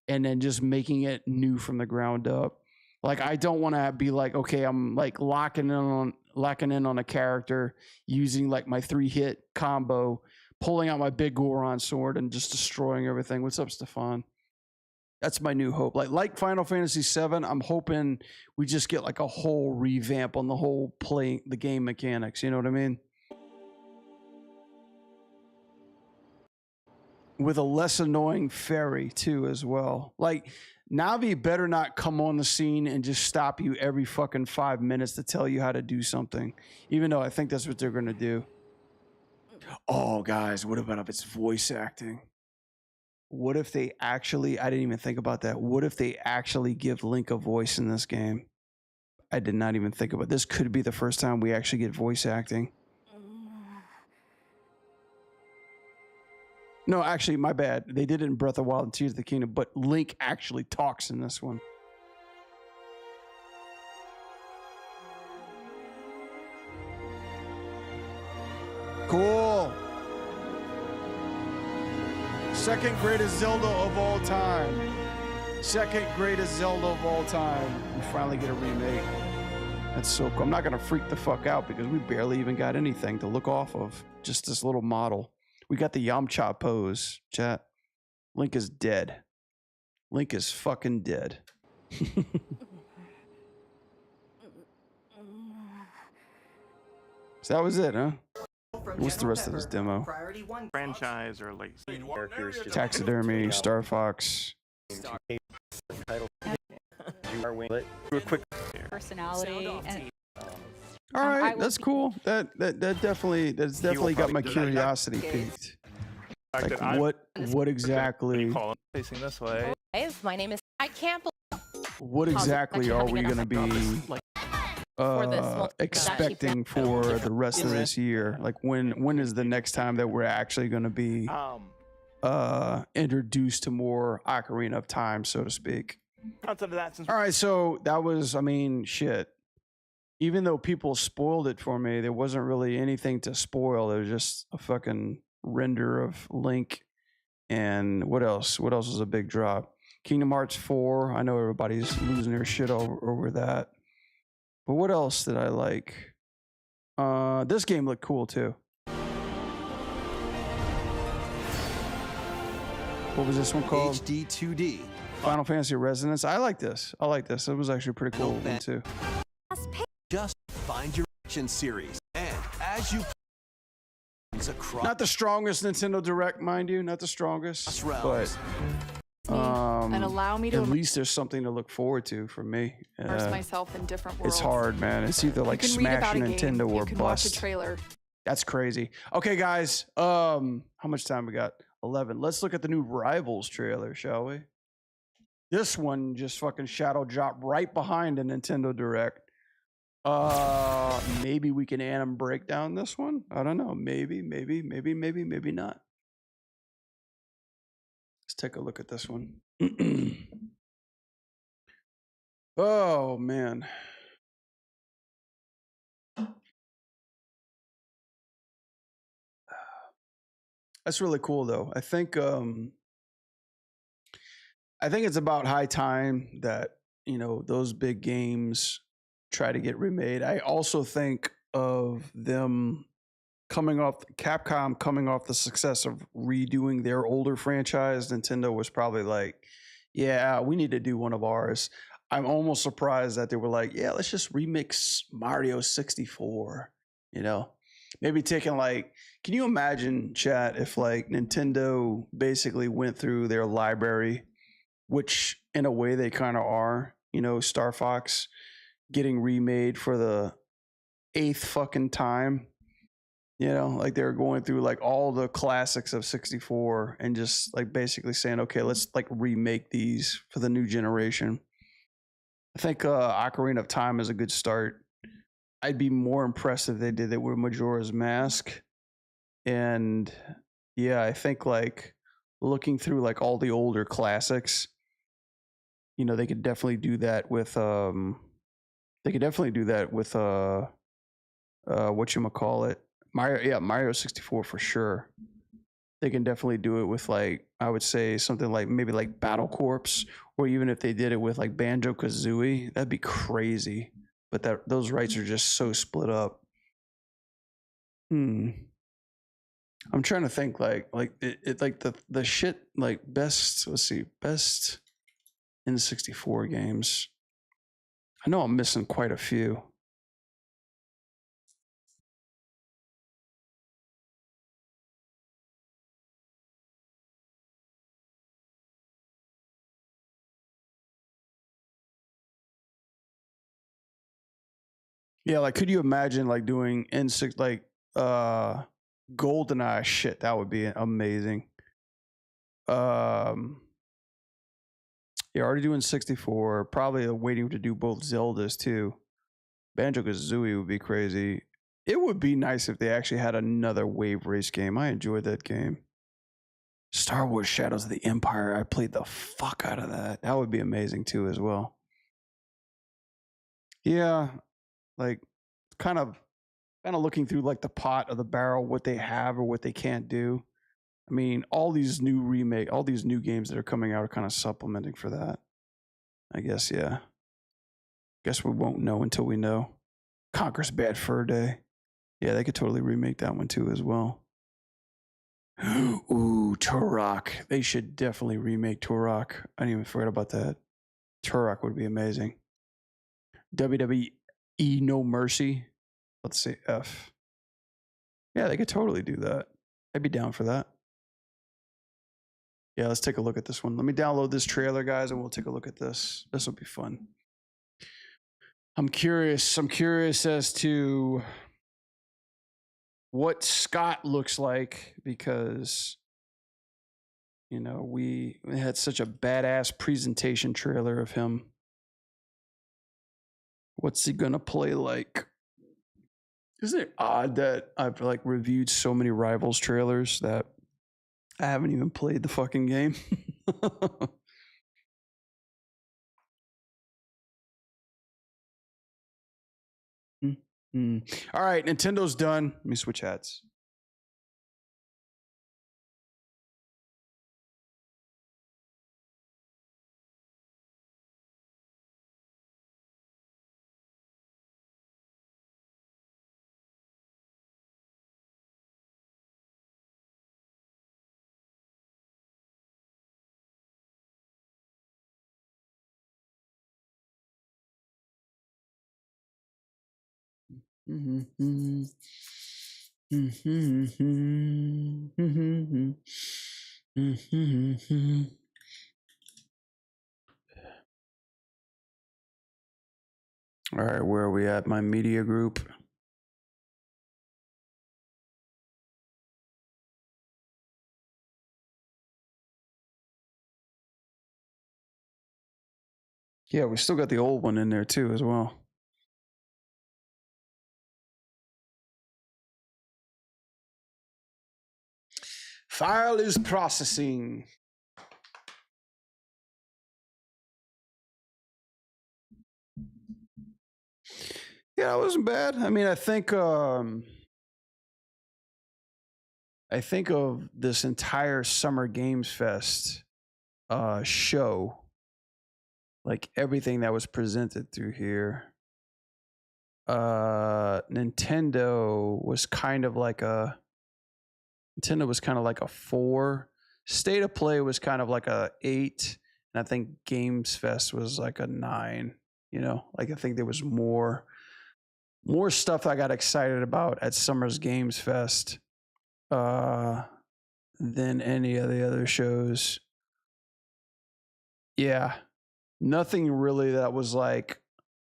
and then just making it new from the ground up. Like, I don't want to be like, okay, I'm like locking in on a character using like my 3-hit combo, pulling out my big Goron sword and just destroying everything. What's up, Stefan? That's my new hope. Like Final Fantasy VII, I'm hoping we just get like a whole revamp on the whole the game mechanics. You know what I mean? With a less annoying fairy too as well. Like, Navi better not come on the scene and just stop you every fucking 5 minutes to tell you how to do something, even though I think that's what they're going to do. Oh, guys, what about if it's voice acting? What if they actually, I didn't even think about that. What if they actually give Link a voice in this game? I did not even think about this. Could be the first time we actually get voice acting. No, actually, my bad. They did it in Breath of the Wild and Tears of the Kingdom, but Link actually talks in this one. Cool. Second greatest Zelda of all time. Second greatest Zelda of all time. We finally get a remake. That's so cool. I'm not going to freak the fuck out because we barely even got anything to look off of. Just this little model. We got the Yamcha pose, chat. Link is dead. Link is fucking dead. So that was it, huh? What's the rest of this demo? Franchise or like characters. Taxidermy, Star Fox. Personality. All right, that's cool. That's definitely got my curiosity piqued. Like, what exactly? Facing this way. My name is. I can't believe. What exactly are we gonna be expecting for the rest of this year? Like, when is the next time that we're actually gonna be introduced to more Ocarina of Time, so to speak? Outside of that, since all right, so that was, I mean, shit. Even though people spoiled it for me, there wasn't really anything to spoil. There was just a fucking render of Link. And what else? What else was a big drop? Kingdom Hearts 4. I know everybody's losing their shit over that. But what else did I like? This game looked cool too. What was this one called? HD 2D. Final Fantasy Resonance. I like this. I like this. It was actually a pretty cool one too. Just find your action series, and as you not the strongest Nintendo Direct, mind you, not the strongest, but and allow me to at least there's something to look forward to for me. Immerse myself in different worlds. It's hard, man. It's either like smash Nintendo or you can bust. Watch a trailer. That's crazy. Okay, guys. How much time we got? 11. Let's look at the new Rivals trailer, shall we? This one just fucking shadow dropped right behind a Nintendo Direct. Maybe we can anim break down this one. I don't know. Maybe not. Let's take a look at this one. Oh man. That's really cool though. I think it's about high time that, you know, those big games try to get remade. I also think of them Capcom coming off the success of redoing their older franchise. Nintendo was probably like, yeah, we need to do one of ours. I'm almost surprised that they were like, yeah, let's just remix Mario 64, you know? Maybe taking like, can you imagine, chat, if like Nintendo basically went through their library, which in a way they kind of are, you know, Star Fox getting remade for the 8th fucking time, you know, like they're going through like all the classics of 64 and just like basically saying, okay, let's like remake these for the new generation. I think Ocarina of Time is a good start. I'd be more impressed if they did it with Majora's Mask. And yeah, I think like looking through like all the older classics, you know, they could definitely do that with whatchamacallit, Mario 64 for sure. They can definitely do it with like, I would say something like maybe like Battle Corps, or even if they did it with like Banjo Kazooie, that'd be crazy. But those rights are just so split up. I'm trying to think like it like the shit like best, let's see, best N64 games. I know I'm missing quite a few. Yeah, like could you imagine like doing N6 like GoldenEye shit? That would be amazing. Yeah, already doing 64. Probably waiting to do both Zeldas too. Banjo Kazooie would be crazy. It would be nice if they actually had another wave race game. I enjoyed that game. Star Wars Shadows of the Empire. I played the fuck out of that. That would be amazing too as well. Yeah, like kind of looking through like the pot of the barrel, what they have or what they can't do. I mean, all these new games that are coming out are kind of supplementing for that. I guess, yeah. Guess we won't know until we know. Conker's Bad Fur Day. Yeah, they could totally remake that one too as well. Ooh, Turok. They should definitely remake Turok. I didn't even forget about that. Turok would be amazing. WWE No Mercy. Let's say F. Yeah, they could totally do that. I'd be down for that. Yeah, let's take a look at this one. Let me download this trailer, guys, and we'll take a look at this. This will be fun. I'm curious as to what Scott looks like, because you know we had such a badass presentation trailer of him. What's he gonna play like? Isn't it odd that I've like reviewed so many Rivals trailers that I haven't even played the fucking game? All right, Nintendo's done. Let me switch hats. All right, where are we at? My media group. Yeah, we still got the old one in there too as well. File is processing. Yeah, it wasn't bad. I mean, I think of this entire Summer Games Fest show, like everything that was presented through here. Nintendo was kind of like a 4. State of Play was kind of like a 8, and I think Games Fest was like a 9. You know, like I think there was more stuff I got excited about at Summer's Games Fest than any of the other shows. Yeah, nothing really that was like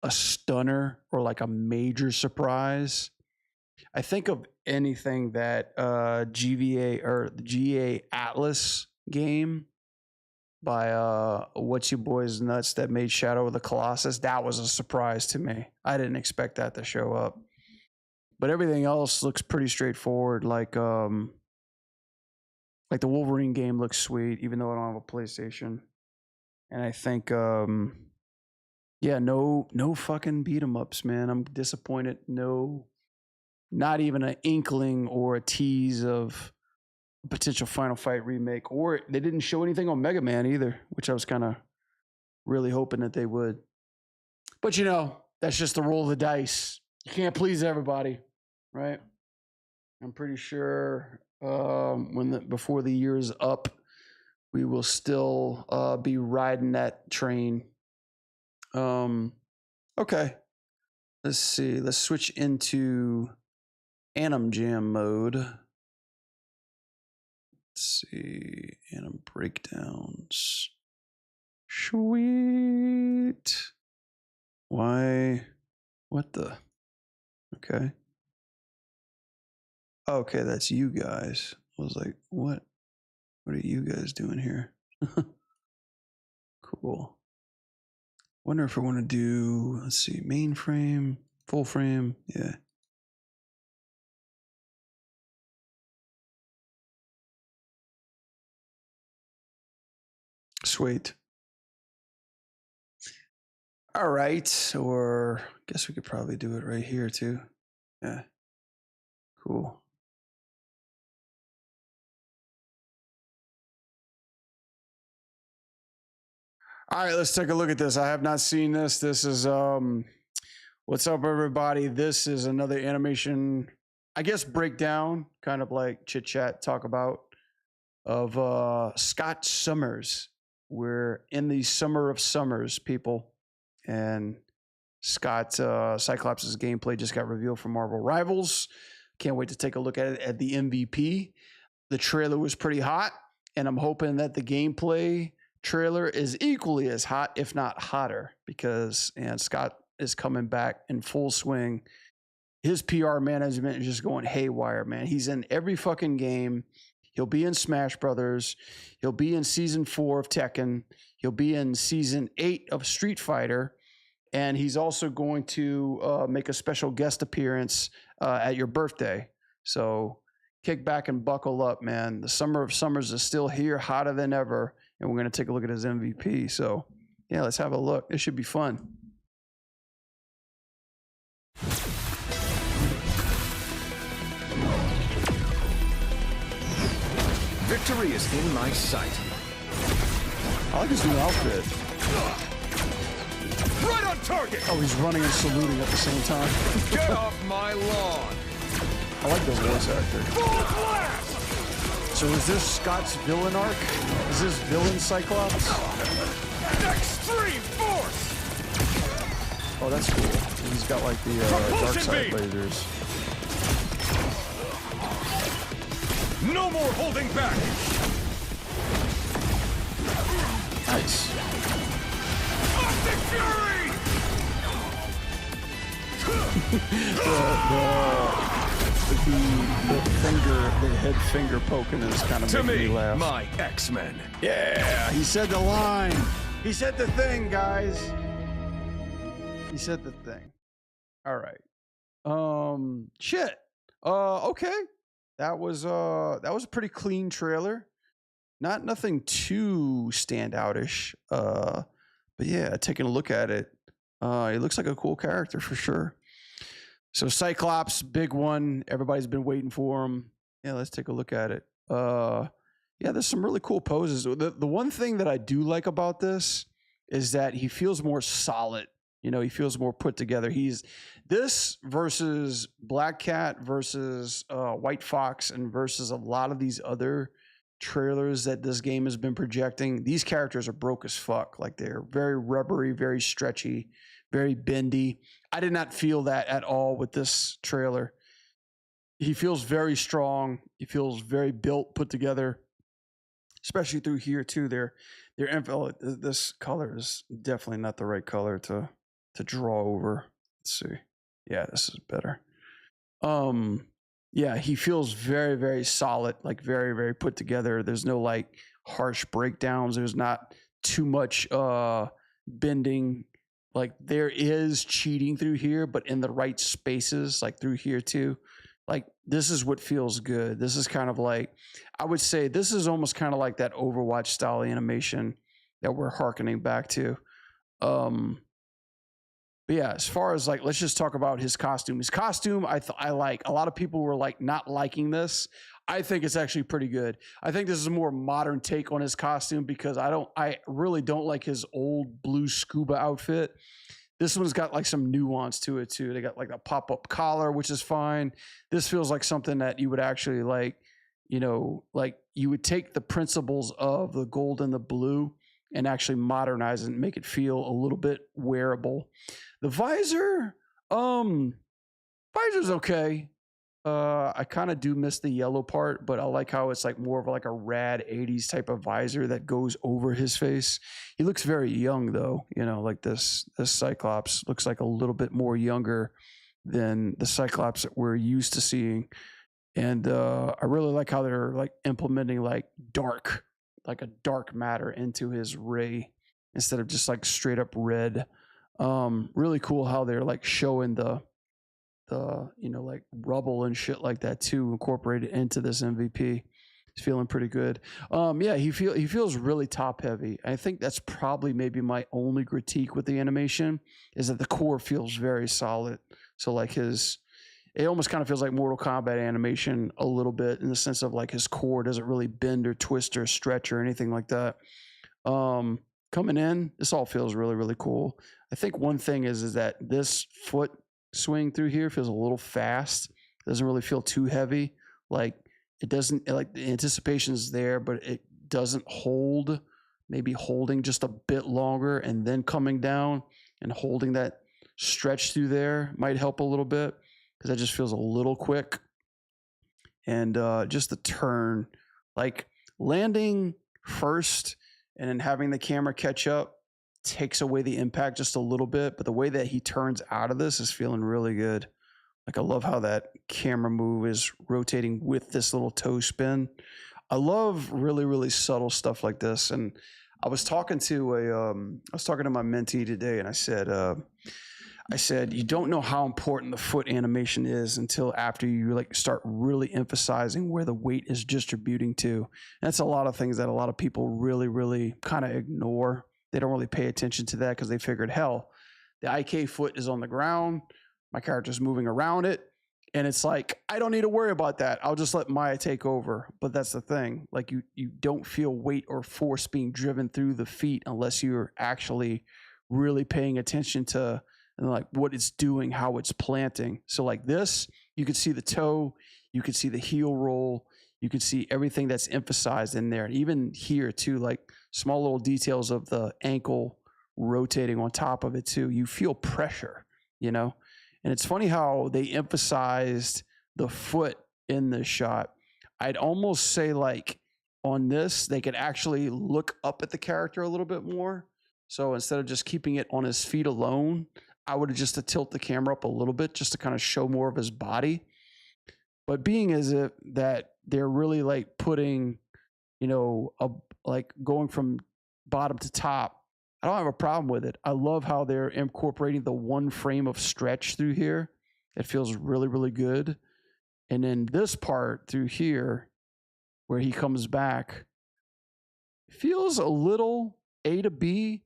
a stunner or like a major surprise. I think of anything that GVA or the GA Atlas game by What's You Boys Nuts that made Shadow of the Colossus. That was a surprise to me. I didn't expect that to show up. But everything else looks pretty straightforward. Like the Wolverine game looks sweet, even though I don't have a PlayStation. And I think yeah, no fucking beat 'em ups, man. I'm disappointed. No, not even an inkling or a tease of a potential Final Fight remake. Or they didn't show anything on Mega Man either, which I was kind of really hoping that they would. But you know, that's just the roll of the dice. You can't please everybody, right? I'm pretty sure before the year's up, we will still be riding that train. Okay. Let's see. Let's switch into Anim Jam mode. Let's see. Anim breakdowns. Sweet. Why? What the? Okay. Okay, that's you guys. I was like, what? What are you guys doing here? Cool. Wonder if I want to do, let's see, mainframe, full frame. Yeah. Sweet. All right. Or I guess we could probably do it right here too. Yeah. Cool. All right, let's take a look at this. I have not seen this. This is what's up, everybody? This is another animation, I guess, breakdown, kind of like chit chat, talk about, of Scott Summers. We're in the summer of summers, people, and Scott Cyclops' gameplay just got revealed from Marvel Rivals. Can't wait to take a look at it at the MVP. The trailer was pretty hot, and I'm hoping that the gameplay trailer is equally as hot, if not hotter, because Scott is coming back in full swing. His PR management is just going haywire, man. He's in every fucking game. He'll be in Smash Brothers. He'll be in season 4 of Tekken. He'll be in season 8 of Street Fighter. And he's also going to make a special guest appearance at your birthday. So kick back and buckle up, man. The summer of summers is still here, hotter than ever. And we're going to take a look at his MVP. So, yeah, let's have a look. It should be fun. Victory is in my sight. I like his new outfit. Right on target! Oh, he's running and saluting at the same time. Get off my lawn! I like the voice actor. Full blast! So is this Scott's villain arc? Is this villain Cyclops? Extreme force! Oh, that's cool. He's got like the dark side lasers. No more holding back! Nice. Optic Fury! the head finger poking is kind of making me laugh. My X-Men. Yeah, he said the line. He said the thing, guys. He said the thing. All right. Shit. Okay. That was a pretty clean trailer. Nothing too standoutish. But yeah, taking a look at it, it looks like a cool character for sure. So Cyclops, big one. Everybody's been waiting for him. Yeah, let's take a look at it. Yeah, there's some really cool poses. The one thing that I do like about this is that he feels more solid. You know, he feels more put together. He's this versus Black Cat versus White Fox and versus a lot of these other trailers that this game has been projecting. These characters are broke as fuck. Like they're very rubbery, very stretchy, very bendy. I did not feel that at all with this trailer. He feels very strong. He feels very built, put together, especially through here too. This color is definitely not the right color to draw over. Let's see. Yeah, this is better. Yeah, he feels very, very solid, like very, very put together. There's no like harsh breakdowns. There's not too much bending. Like there is cheating through here, but in the right spaces, like through here too. Like this is what feels good. This is kind of like, I would say this is almost kind of like that Overwatch style animation that we're hearkening back to. But yeah, as far as like, let's just talk about his costume. His costume, I like. A lot of people were like not liking this. I think it's actually pretty good. I think this is a more modern take on his costume because I really don't like his old blue scuba outfit. This one's got like some nuance to it too. They got like a pop-up collar, which is fine. This feels like something that you would actually like, you know, like you would take the principles of the gold and the blue and actually modernize it and make it feel a little bit wearable. The visor, visor's okay. I kind of do miss the yellow part, but I like how it's like more of like a rad 80s type of visor that goes over his face. He looks very young though, you know, like this Cyclops looks like a little bit more younger than the Cyclops that we're used to seeing. And I really like how they're like implementing like dark matter into his ray instead of just like straight up red. Really cool how they're like showing the you know, like rubble and shit like that too, incorporated into this MVP. He's feeling pretty good. Yeah, he feels really top heavy. I think that's probably maybe my only critique with the animation is that the core feels very solid. So like it almost kind of feels like Mortal Kombat animation a little bit in the sense of like his core doesn't really bend or twist or stretch or anything like that. Coming in, this all feels really, really cool. I think one thing is that this foot swing through here feels a little fast. It doesn't really feel too heavy. Like it doesn't, like the anticipation is there, but it doesn't hold. Maybe holding just a bit longer and then coming down and holding that stretch through there might help a little bit because that just feels a little quick. And just the turn, like landing first and then having the camera catch up takes away the impact just a little bit, but the way that he turns out of this is feeling really good. Like I love how that camera move is rotating with this little toe spin. I love really, really subtle stuff like this. And I was talking to my mentee today, and I said, you don't know how important the foot animation is until after you like start really emphasizing where the weight is distributing to. And that's a lot of things that a lot of people really, really kind of ignore. They don't really pay attention to that because they figured, hell, the IK foot is on the ground. My character's moving around it. And it's like, I don't need to worry about that. I'll just let Maya take over. But that's the thing. Like you don't feel weight or force being driven through the feet unless you're actually really paying attention to like what it's doing, how it's planting. So like this, you could see the toe, you could see the heel roll, you could see everything that's emphasized in there. And even here too, like small little details of the ankle rotating on top of it too. You feel pressure, you know? And it's funny how they emphasized the foot in this shot. I'd almost say like on this, they could actually look up at the character a little bit more. So instead of just keeping it on his feet alone, I would have just to tilt the camera up a little bit just to kind of show more of his body. But being as if that they're really like putting, you know, like going from bottom to top, I don't have a problem with it. I love how they're incorporating the one frame of stretch through here. It feels really, really good. And then this part through here where he comes back feels a little A to B.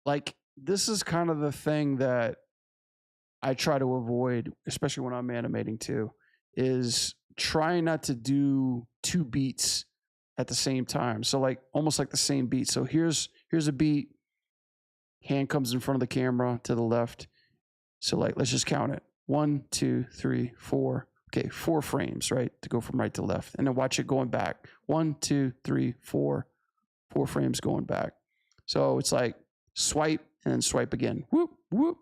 Like this is kind of the thing that I try to avoid, especially when I'm animating too, is trying not to do two beats at the same time. So like almost like the same beat. So here's a beat. Hand comes in front of the camera to the left. So like, let's just count it. 1, 2, 3, 4. Okay, 4 frames, right? To go from right to left. And then watch it going back. 1, 2, 3, 4. 4 frames going back. So it's like swipe and then swipe again. Whoop, whoop.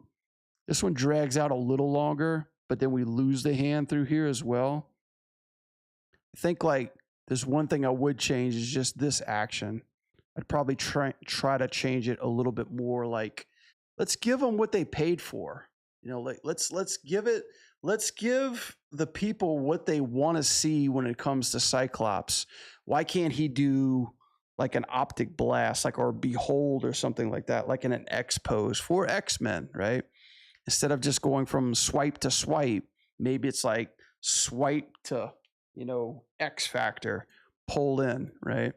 This one drags out a little longer, but then we lose the hand through here as well. I think like there's one thing I would change is just this action. I'd probably try to change it a little bit more. Like, let's give them what they paid for. You know, like let's give the people what they want to see when it comes to Cyclops. Why can't he do like an optic blast, like, or behold or something like that, like in an X pose for X-Men, right? Instead of just going from swipe to swipe, maybe it's like swipe to, you know, X factor, pull in, right?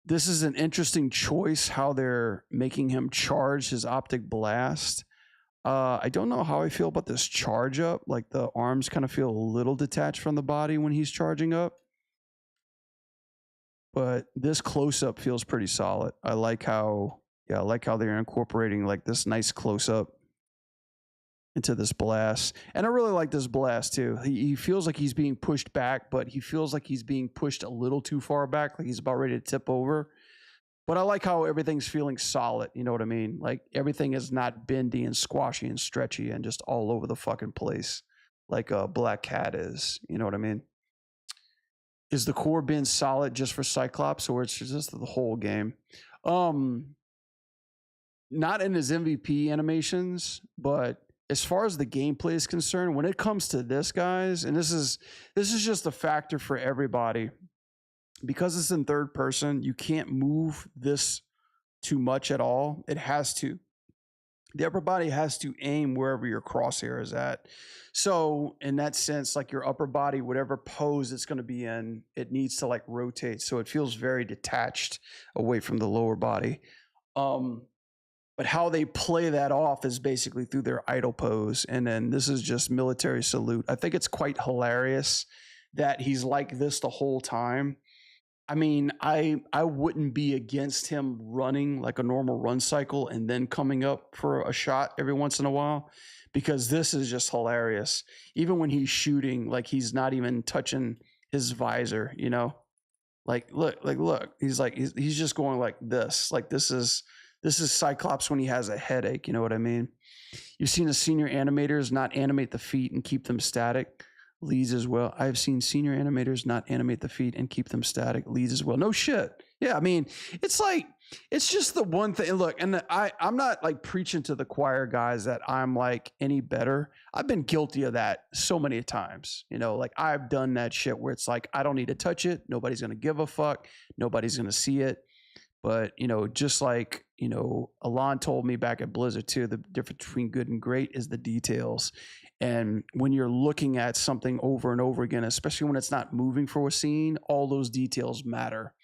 This is an interesting choice how they're making him charge his optic blast. I don't know how I feel about this charge up. Like the arms kind of feel a little detached from the body when he's charging up. But this close up feels pretty solid. I like how they're incorporating like this nice close up into this blast. And I really like this blast too. He feels like he's being pushed back, but he feels like he's being pushed a little too far back, like he's about ready to tip over. But I like how everything's feeling solid. You know what I mean? Like everything is not bendy and squashy and stretchy and just all over the fucking place like a Black Cat is. You know what I mean? Is the core being solid just for Cyclops, or it's just the whole game? Not in his MVP animations, but as far as the gameplay is concerned, when it comes to this, guys, and this is just a factor for everybody, because it's in third person, you can't move this too much at all. It has to. The upper body has to aim wherever your crosshair is at. So in that sense, like your upper body, whatever pose it's going to be in, it needs to like rotate. So it feels very detached away from the lower body. But how they play that off is basically through their idle pose. And then this is just military salute. I think it's quite hilarious that he's like this the whole time. I mean, I wouldn't be against him running like a normal run cycle and then coming up for a shot every once in a while, because this is just hilarious. Even when he's shooting, like he's not even touching his visor, you know? Like, look, he's just going like this. Like this is Cyclops when he has a headache, you know what I mean? You've seen the senior animators not animate the feet and keep them static. Leads as well. I've seen senior animators not animate the feet and keep them static. Leads as well. No shit. Yeah, I mean, it's like, it's just the one thing. Look, and I'm not like preaching to the choir, guys, that I'm like any better. I've been guilty of that so many times. You know, like I've done that shit where it's like, I don't need to touch it. Nobody's going to give a fuck. Nobody's going to see it. But, you know, just like, you know, Alon told me back at Blizzard too, the difference between good and great is the details. And when you're looking at something over and over again, especially when it's not moving for a scene, all those details matter.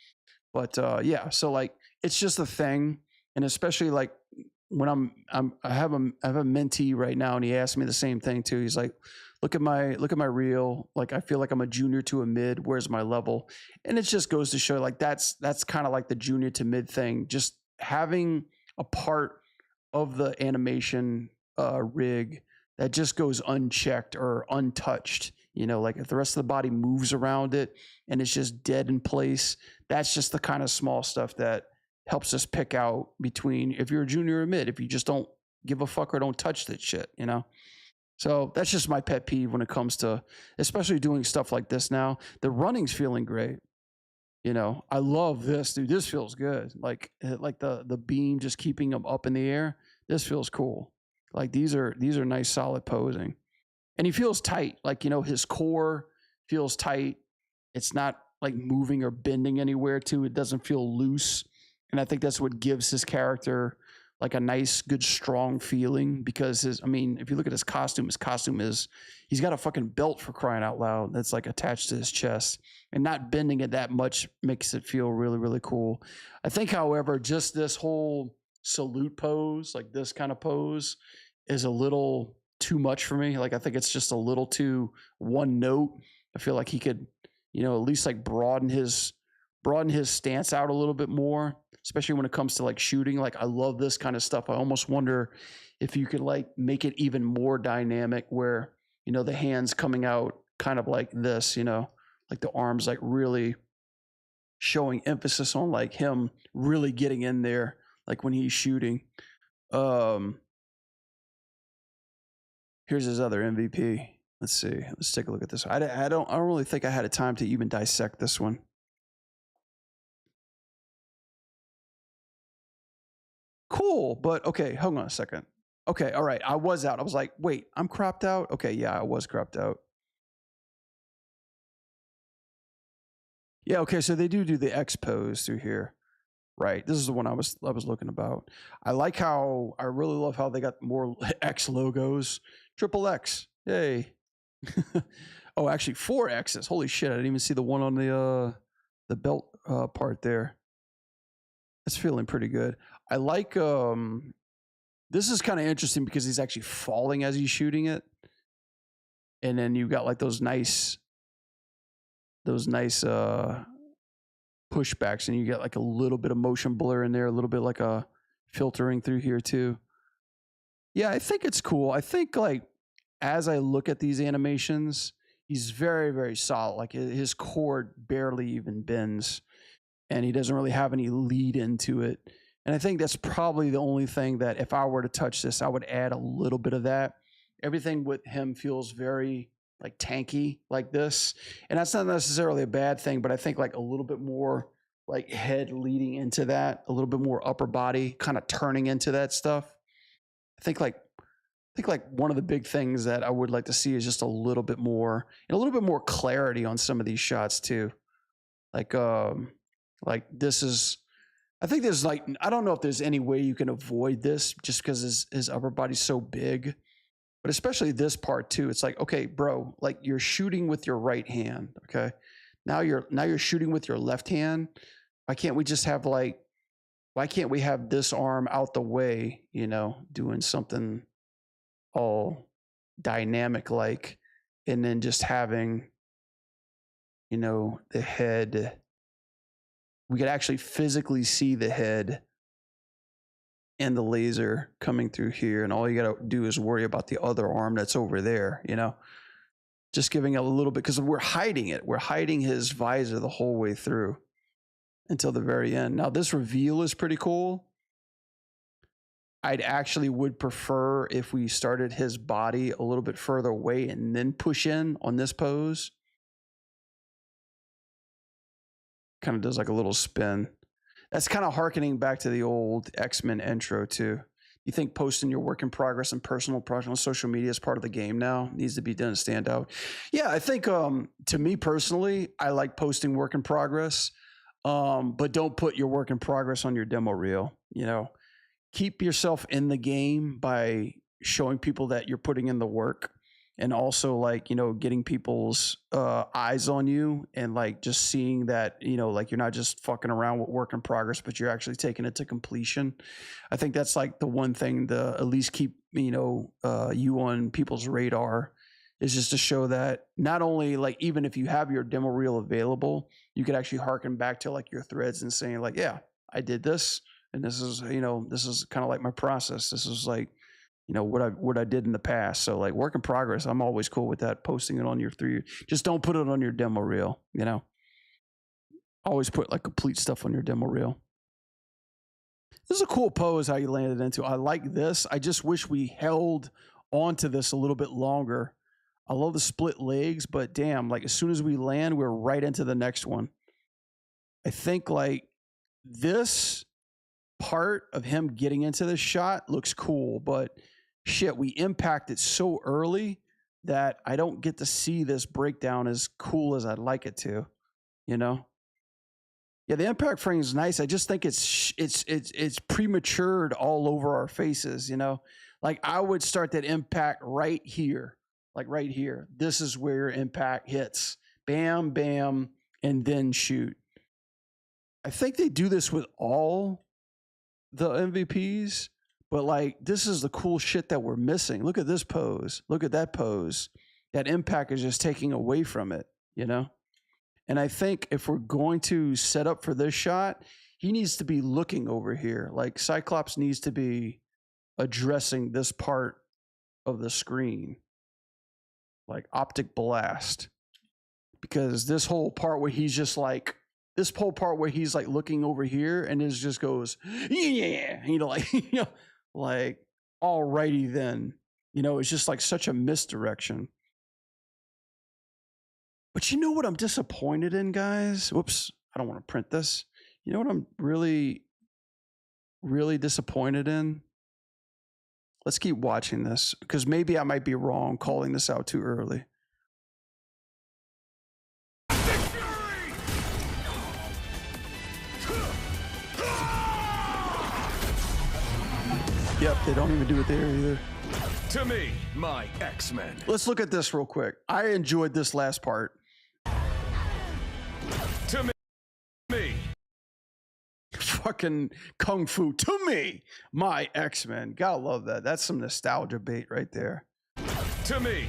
But yeah, so like it's just a thing. And especially like when I have a mentee right now, and he asked me the same thing too. He's like, look at my reel. Like I feel like I'm a junior to a mid. Where's my level? And it just goes to show like that's kind of like the junior to mid thing. Just having a part of the animation rig that just goes unchecked or untouched, you know, like if the rest of the body moves around it and it's just dead in place, that's just the kind of small stuff that helps us pick out between if you're a junior or mid, if you just don't give a fuck or don't touch that shit, you know? So that's just my pet peeve when it comes to, especially doing stuff like this now. The running's feeling great. You know, I love this, dude. This feels good. Like the beam just keeping them up in the air. This feels cool. Like these are nice, solid posing. And he feels tight. Like, you know, his core feels tight. It's not like moving or bending anywhere too. It doesn't feel loose. And I think that's what gives his character like a nice, good, strong feeling, because if you look at his costume is, he's got a fucking belt, for crying out loud, that's like attached to his chest, and not bending it that much makes it feel really, really cool. I think, however, just this whole salute pose, like this kind of pose, is a little too much for me. Like, I think it's just a little too one note. I feel like he could, you know, at least like broaden his stance out a little bit more, especially when it comes to like shooting. Like, I love this kind of stuff. I almost wonder if you could like make it even more dynamic where, you know, the hands coming out kind of like this, you know, like the arms like really showing emphasis on like him really getting in there, like when he's shooting. Here's his other MVP. Let's see. Let's take a look at this. I don't really think I had a time to even dissect this one. Cool, but okay, hold on a second. Okay, all right, I was out. I was like, wait, I'm cropped out? Okay, yeah, I was cropped out. Yeah, okay, so they do the X pose through here. Right. This is the one I was looking about. I really love how they got more X logos. Triple X. Yay. Oh, actually 4 X's. Holy shit. I didn't even see the one on the belt part there. It's feeling pretty good. I like this is kind of interesting because he's actually falling as he's shooting it. And then you got like those nice pushbacks, and you get like a little bit of motion blur in there, a little bit like a filtering through here too. Yeah, I think it's cool. I think like as I look at these animations, he's very, very solid. Like his cord barely even bends, and he doesn't really have any lead into it. And I think that's probably the only thing that if I were to touch this, I would add a little bit of that. Everything with him feels very like tanky like this. And that's not necessarily a bad thing, but I think like a little bit more like head leading into that, a little bit more upper body kind of turning into that stuff. I think like one of the big things that I would like to see is just a little bit more clarity on some of these shots too. Like this is, I think there's like, I don't know if there's any way you can avoid this just because his upper body's so big. But especially this part too, it's like, okay, bro, like you're shooting with your right hand, okay? Now you're shooting with your left hand. Why can't we have this arm out the way, doing something all dynamic like, and then just having, the head. We could actually physically see the head and the laser coming through here, and all you got to do is worry about the other arm that's over there, just giving a little bit, because we're hiding it. We're hiding his visor the whole way through until the very end. Now this reveal is pretty cool. I'd actually would prefer if we started his body a little bit further away and then push in on this pose. Kind of does like a little spin. That's kind of hearkening back to the old X-Men intro too. You think posting your work in progress and personal project on social media is part of the game now? Needs to be done to stand out. Yeah, I think to me personally, I like posting work in progress, but don't put your work in progress on your demo reel. Keep yourself in the game by showing people that you're putting in the work, and also like, getting people's eyes on you, and like just seeing that, like you're not just fucking around with work in progress, but you're actually taking it to completion. I think that's like the one thing to at least keep, you on people's radar, is just to show that not only like, even if you have your demo reel available, you could actually harken back to like your threads and saying like, yeah, I did this. And this is, this is kind of like my process. This is like, what I did in the past. So like work in progress, I'm always cool with that. Posting it on your just don't put it on your demo reel, Always put like complete stuff on your demo reel. This is a cool pose how you landed into. I like this. I just wish we held onto this a little bit longer. I love the split legs, but damn, like as soon as we land, we're right into the next one. I think like this part of him getting into this shot looks cool, but shit, we impact it so early that I don't get to see this breakdown as cool as I'd like it to, Yeah, the impact frame is nice. I just think it's prematured all over our faces, Like I would start that impact right here, like right here. This is where your impact hits. Bam, bam, and then shoot. I think they do this with all the MVPs, but like this is the cool shit that we're missing. Look at this pose. Look at that pose. That impact is just taking away from it, And I think if we're going to set up for this shot, he needs to be looking over here. Like Cyclops needs to be addressing this part of the screen, like optic blast, because this whole part where he's just like, looking over here and it just goes, yeah, like, alrighty then, it's just like such a misdirection. But you know what I'm disappointed in, guys? Whoops, I don't want to print this. You know what I'm really, really disappointed in? Let's keep watching this, because maybe I might be wrong calling this out too early. Yep, they don't even do it there either. To me, my X-Men. Let's look at this real quick. I enjoyed this last part. To me. Fucking kung fu. To me, my X-Men. Gotta love that. That's some nostalgia bait right there. To me.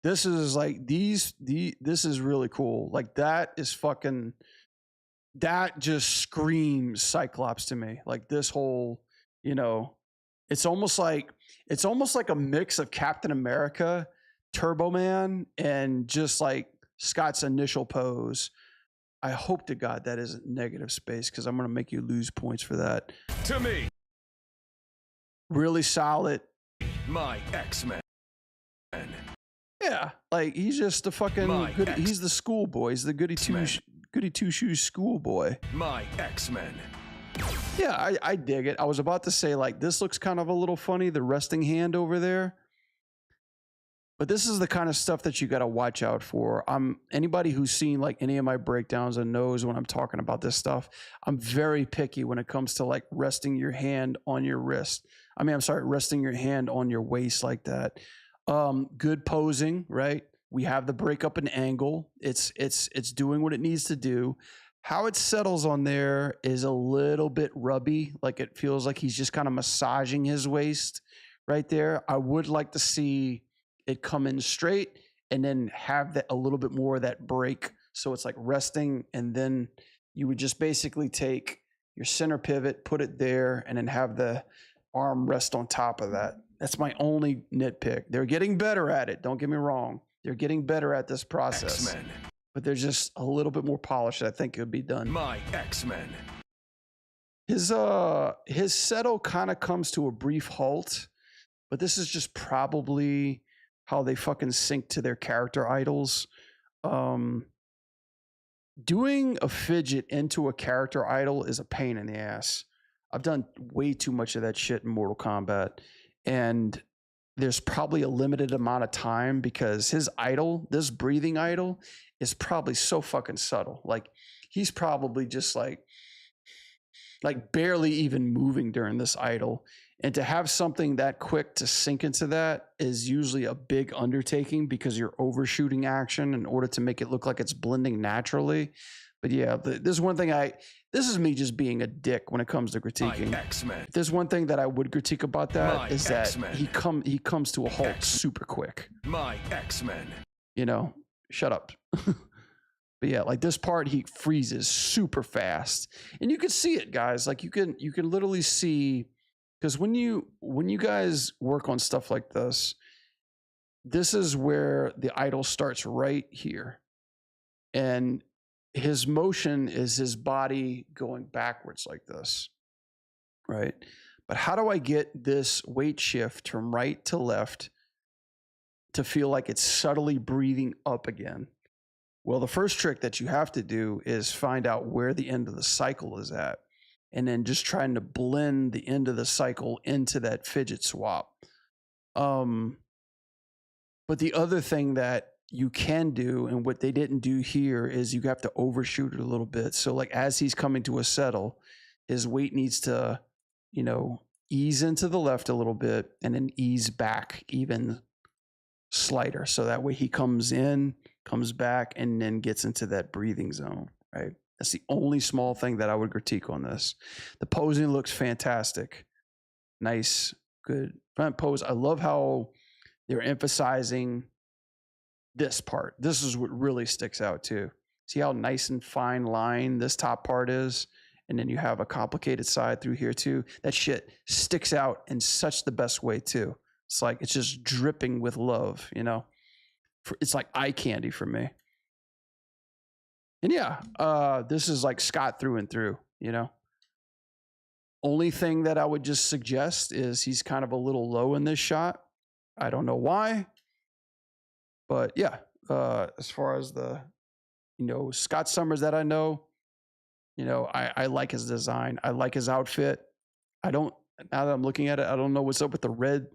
This is like this is really cool. Like that is fucking, that just screams Cyclops to me. Like this whole, you know, it's almost like a mix of Captain America, Turbo Man, and just like Scott's initial pose. I hope to God that isn't negative space, because I'm going to make you lose points for that. To me. Really solid. My X-Men. Yeah, like he's just the fucking good, he's the schoolboy. He's the goody two shoes schoolboy. My X-Men. Yeah, I dig it. I was about to say, like, this looks kind of a little funny, the resting hand over there. But this is the kind of stuff that you got to watch out for. Anybody who's seen like any of my breakdowns and knows when I'm talking about this stuff, I'm very picky when it comes to like resting your hand on your wrist. Resting your hand on your waist like that. Good posing, right? We have the breakup and angle. It's doing what it needs to do. How it settles on there is a little bit rubby. Like it feels like he's just kind of massaging his waist right there. I would like to see it come in straight and then have that a little bit more of that break. So it's like resting, and then you would just basically take your center pivot, put it there, and then have the arm rest on top of that. That's my only nitpick. They're getting better at it. Don't get me wrong. They're getting better at this process. X-Men. But there's just a little bit more polish I think could be done. My X-Men. His settle kind of comes to a brief halt, but this is just probably how they fucking sync to their character idols. Doing a fidget into a character idol is a pain in the ass. I've done way too much of that shit in Mortal Kombat, and there's probably a limited amount of time because his idol, this breathing idol, is probably so fucking subtle. Like he's probably just like barely even moving during this idol. And to have something that quick to sink into that is usually a big undertaking because you're overshooting action in order to make it look like it's blending naturally. But yeah, this is one thing this is me just being a dick when it comes to critiquing. X-Men. There's one thing that I would critique about that is that X-Men. he comes to a halt super quick. My X-Men. You know, shut up. But yeah, like this part, he freezes super fast, and you can see it, guys. Like you can literally see, because when you guys work on stuff like this, this is where the idol starts right here, and his motion is his body going backwards like this, right? But how do I get this weight shift from right to left to feel like it's subtly breathing up again? Well, the first trick that you have to do is find out where the end of the cycle is at, and then just trying to blend the end of the cycle into that fidget swap. But the other thing that you can do, and what they didn't do here, is you have to overshoot it a little bit. So like as he's coming to a settle, his weight needs to, you know, ease into the left a little bit and then ease back even slighter. So that way he comes in, comes back, and then gets into that breathing zone, right? That's the only small thing that I would critique on this. The posing looks fantastic. Nice, good front pose. I love how they're emphasizing this part. This is what really sticks out too. See how nice and fine line this top part is? And then you have a complicated side through here too. That shit sticks out in such the best way too. It's like, it's just dripping with love, you know? It's like eye candy for me. And yeah, this is like Scott through and through, you know? Only thing that I would just suggest is he's kind of a little low in this shot. I don't know why. But yeah, as far as the, you know, Scott Summers that I know, you know, I like his design. I like his outfit. Now that I'm looking at it, I don't know what's up with the red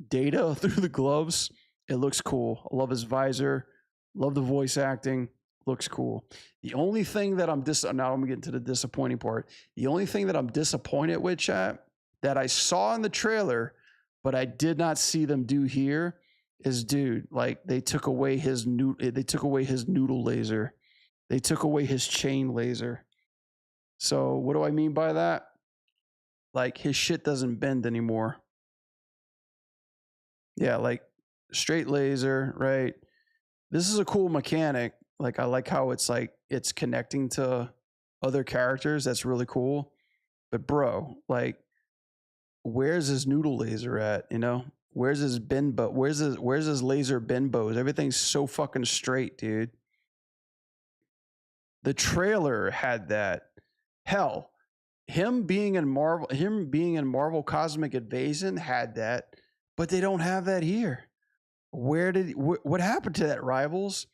data through the gloves. It looks cool. I love his visor. Love the voice acting. Looks cool. The only thing that now I'm getting to the disappointing part. The only thing that I'm disappointed with, chat, that I saw in the trailer, but I did not see them do here is, dude, like they took away his noodle laser. They took away his chain laser. So what do I mean by that? Like his shit doesn't bend anymore. Yeah, like straight laser, right? This is a cool mechanic. Like I like how it's like it's connecting to other characters. That's really cool. But bro, like where's his noodle laser at? You know? Where's his bend bow? Where's his laser bend bows? Everything's so fucking straight, dude. The trailer had that. Hell, him being in Marvel Cosmic Invasion had that, but they don't have that here. What happened to that, Rivals?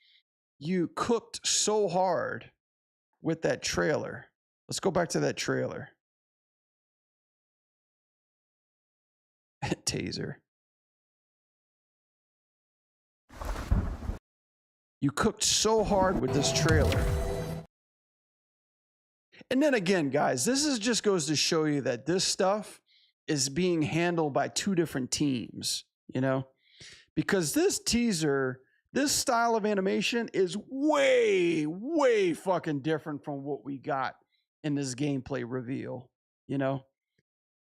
You cooked so hard with that trailer. Let's go back to that trailer. Taser. You cooked so hard with this trailer. And then again, guys, this is just goes to show you that this stuff is being handled by two different teams, you know? Because this teaser, this style of animation is way, way fucking different from what we got in this gameplay reveal, you know?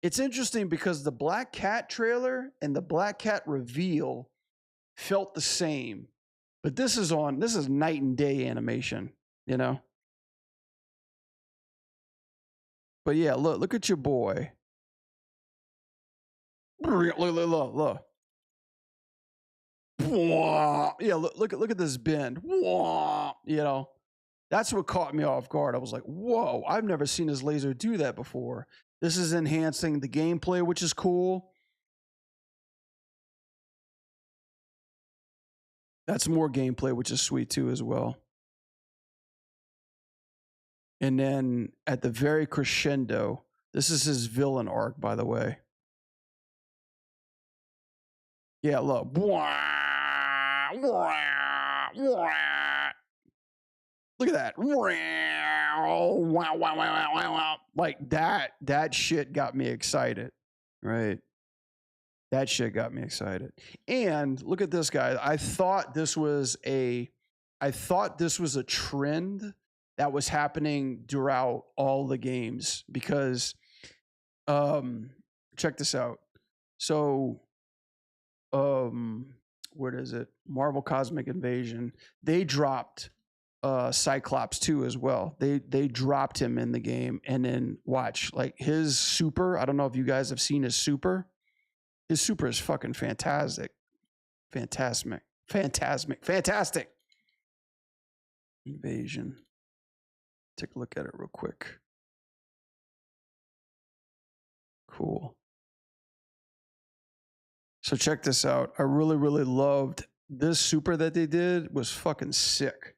It's interesting because the Black Cat trailer and the Black Cat reveal felt the same. But this is night and day animation, you know? But yeah, look at your boy. Look. Yeah, look at this bend. You know, that's what caught me off guard. I was like, whoa, I've never seen this laser do that before. This is enhancing the gameplay, which is cool. That's more gameplay, which is sweet too as well. And then at the very crescendo, this is his villain arc, by the way. Yeah, look. Look at that. Like that shit got me excited, right? That shit got me excited. And look at this, guy. I thought this was a trend that was happening throughout all the games because check this out. So what is it? Marvel Cosmic Invasion. They dropped Cyclops 2 as well. They dropped him in the game, and then watch, like his super, I don't know if you guys have seen his super. His super is fucking fantastic. Fantastic. Invasion. Take a look at it real quick. Cool. So check this out. I really, really loved this super that they did. Was fucking sick.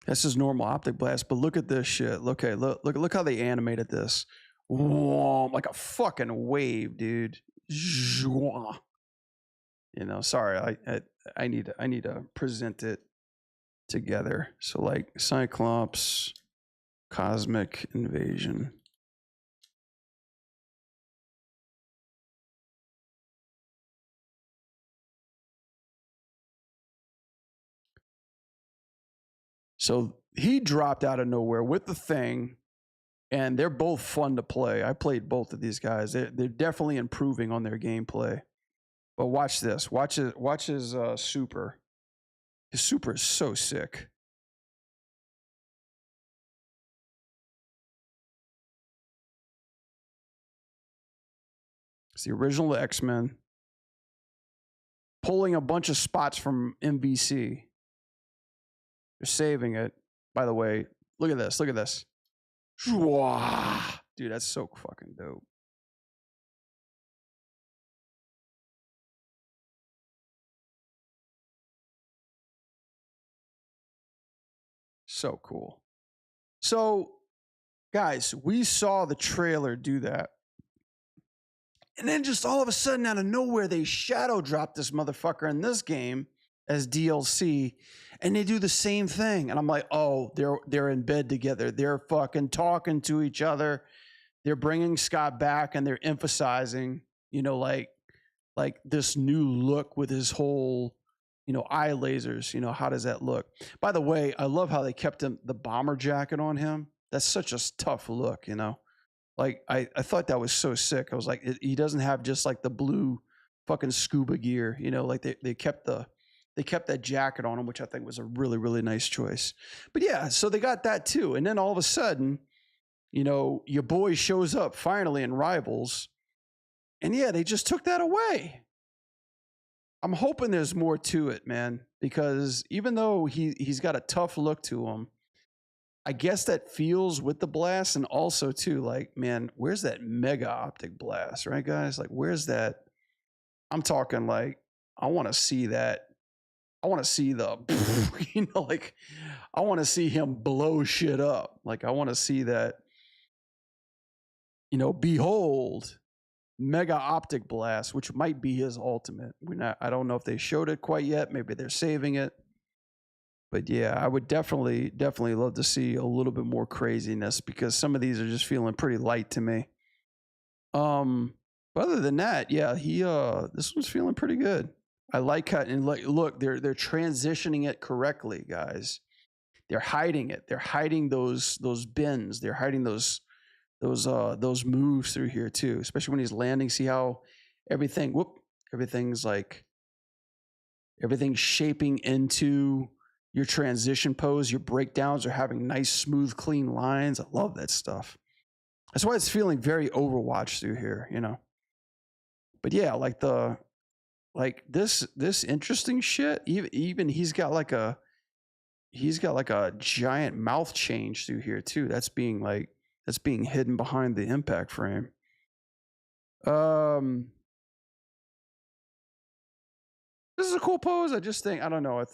This is normal optic blast, but look at this shit. Okay, look how they animated this. Whoa, like a fucking wave, dude. You know, sorry, I need to present it together. So like Cyclops, Cosmic Invasion. So he dropped out of nowhere with the thing, and they're both fun to play. I played both of these guys. They're definitely improving on their gameplay. But watch this. Watch his super. His super is so sick. It's the original X-Men. Pulling a bunch of spots from MVC. They're saving it. By the way, look at this. Look at this. Dude, that's so fucking dope. So cool. So, guys, we saw the trailer do that. And then just all of a sudden, out of nowhere, they shadow dropped this motherfucker in this game. as DLC, and they do the same thing. And I'm like, oh, they're in bed together. They're fucking talking to each other. They're bringing Scott back, and they're emphasizing, you know, like this new look with his whole, you know, eye lasers. You know, how does that look? By the way, I love how they kept the bomber jacket on him. That's such a tough look, you know. Like I thought that was so sick. I was like, he doesn't have just like the blue fucking scuba gear, you know. Like they kept that jacket on him, which I think was a really, really nice choice. But yeah, so they got that too. And then all of a sudden, you know, your boy shows up finally in Rivals. And yeah, they just took that away. I'm hoping there's more to it, man, because even though he's got a tough look to him, I guess that feels with the blast. And also too, like, man, where's that mega optic blast, right, guys? Like, where's that? I'm talking like, I want to see that. I want to see the, you know, like, I want to see him blow shit up. Like, I want to see that, you know, behold, mega optic blast, which might be his ultimate. I don't know if they showed it quite yet. Maybe they're saving it. But yeah, I would definitely love to see a little bit more craziness, because some of these are just feeling pretty light to me. But other than that, yeah, this one's feeling pretty good. I like how, and like, look, they're transitioning it correctly, guys. They're hiding it. They're hiding those bins. They're hiding those moves through here too, especially when he's landing. See how everything's shaping into your transition pose. Your breakdowns are having nice, smooth, clean lines. I love that stuff. That's why it's feeling very Overwatch through here, you know. But yeah, like this interesting shit. Even he's got like a giant mouth change through here too. That's being hidden behind the impact frame. This is a cool pose. I just think, I don't know.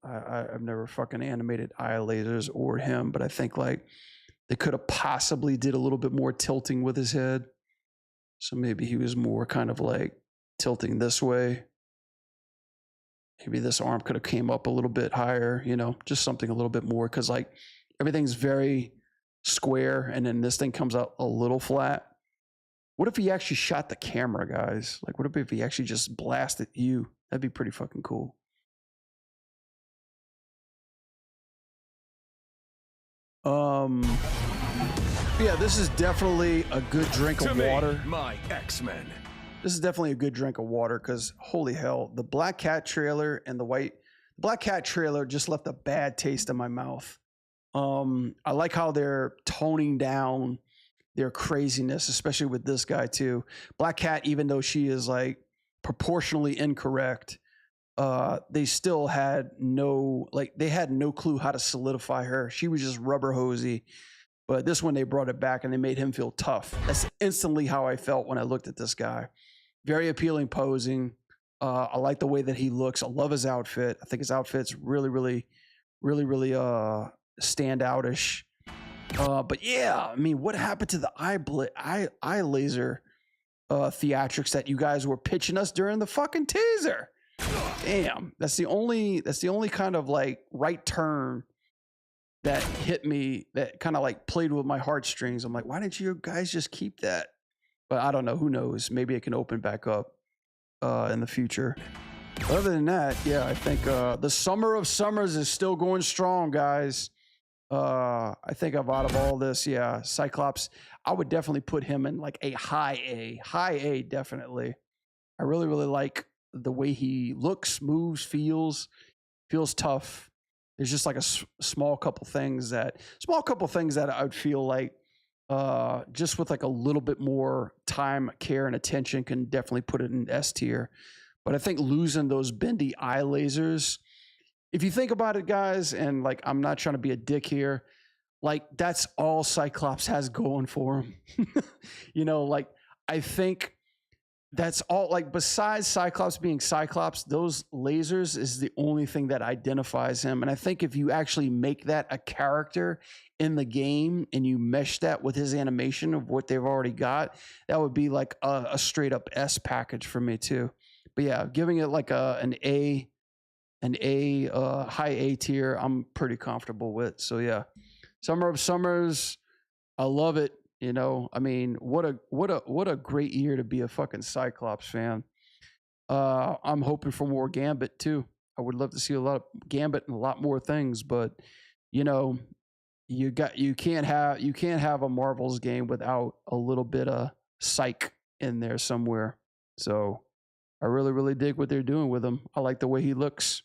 I've never fucking animated eye lasers or him, but I think like they could have possibly did a little bit more tilting with his head. So maybe he was more kind of like tilting this way. Maybe this arm could have came up a little bit higher, you know, just something a little bit more. Cause like everything's very square, and then this thing comes out a little flat. What if he actually shot the camera, guys? Like, what if he actually just blasted you? That'd be pretty fucking cool. Yeah, this is definitely a good drink of water. My X-Men. This is definitely a good drink of water, because holy hell, the Black Cat trailer and the Black Cat trailer just left a bad taste in my mouth. I like how they're toning down their craziness, especially with this guy too. Black Cat, even though she is like proportionally incorrect, they still had no clue how to solidify her. She was just rubber hosey. But this one, they brought it back and they made him feel tough. That's instantly how I felt when I looked at this guy. Very appealing posing. I like the way that he looks. I love his outfit. I think his outfit's really standoutish. But yeah, I mean, what happened to the eye laser theatrics that you guys were pitching us during the fucking teaser? Damn, that's the only kind of like right turn that hit me, that kind of like played with my heartstrings. I'm like, why didn't you guys just keep that? But I don't know. Who knows? Maybe it can open back up in the future. Other than that, yeah, I think the Summer of Summers is still going strong, guys. I think out of all this, yeah, Cyclops, I would definitely put him in like a high A, definitely. I really like the way he looks, moves, feels tough. There's just like a small couple things that I would feel like just with like a little bit more time, care, and attention can definitely put it in S tier. But I think losing those bendy eye lasers, if you think about it, guys, and like, I'm not trying to be a dick here, like that's all Cyclops has going for him. You know, like I think that's all, like besides Cyclops being Cyclops, those lasers is the only thing that identifies him. And I think if you actually make that a character in the game and you mesh that with his animation of what they've already got, that would be like a straight up S package for me too. But yeah, giving it like an A an A, high A tier, I'm pretty comfortable with. So yeah, Summer of Summers, I love it. You know, I mean, what a great year to be a fucking Cyclops fan. I'm hoping for more Gambit too. I would love to see a lot of Gambit and a lot more things, but you know, you can't have a Marvel's game without a little bit of psych in there somewhere. So I really dig what they're doing with him. I like the way he looks.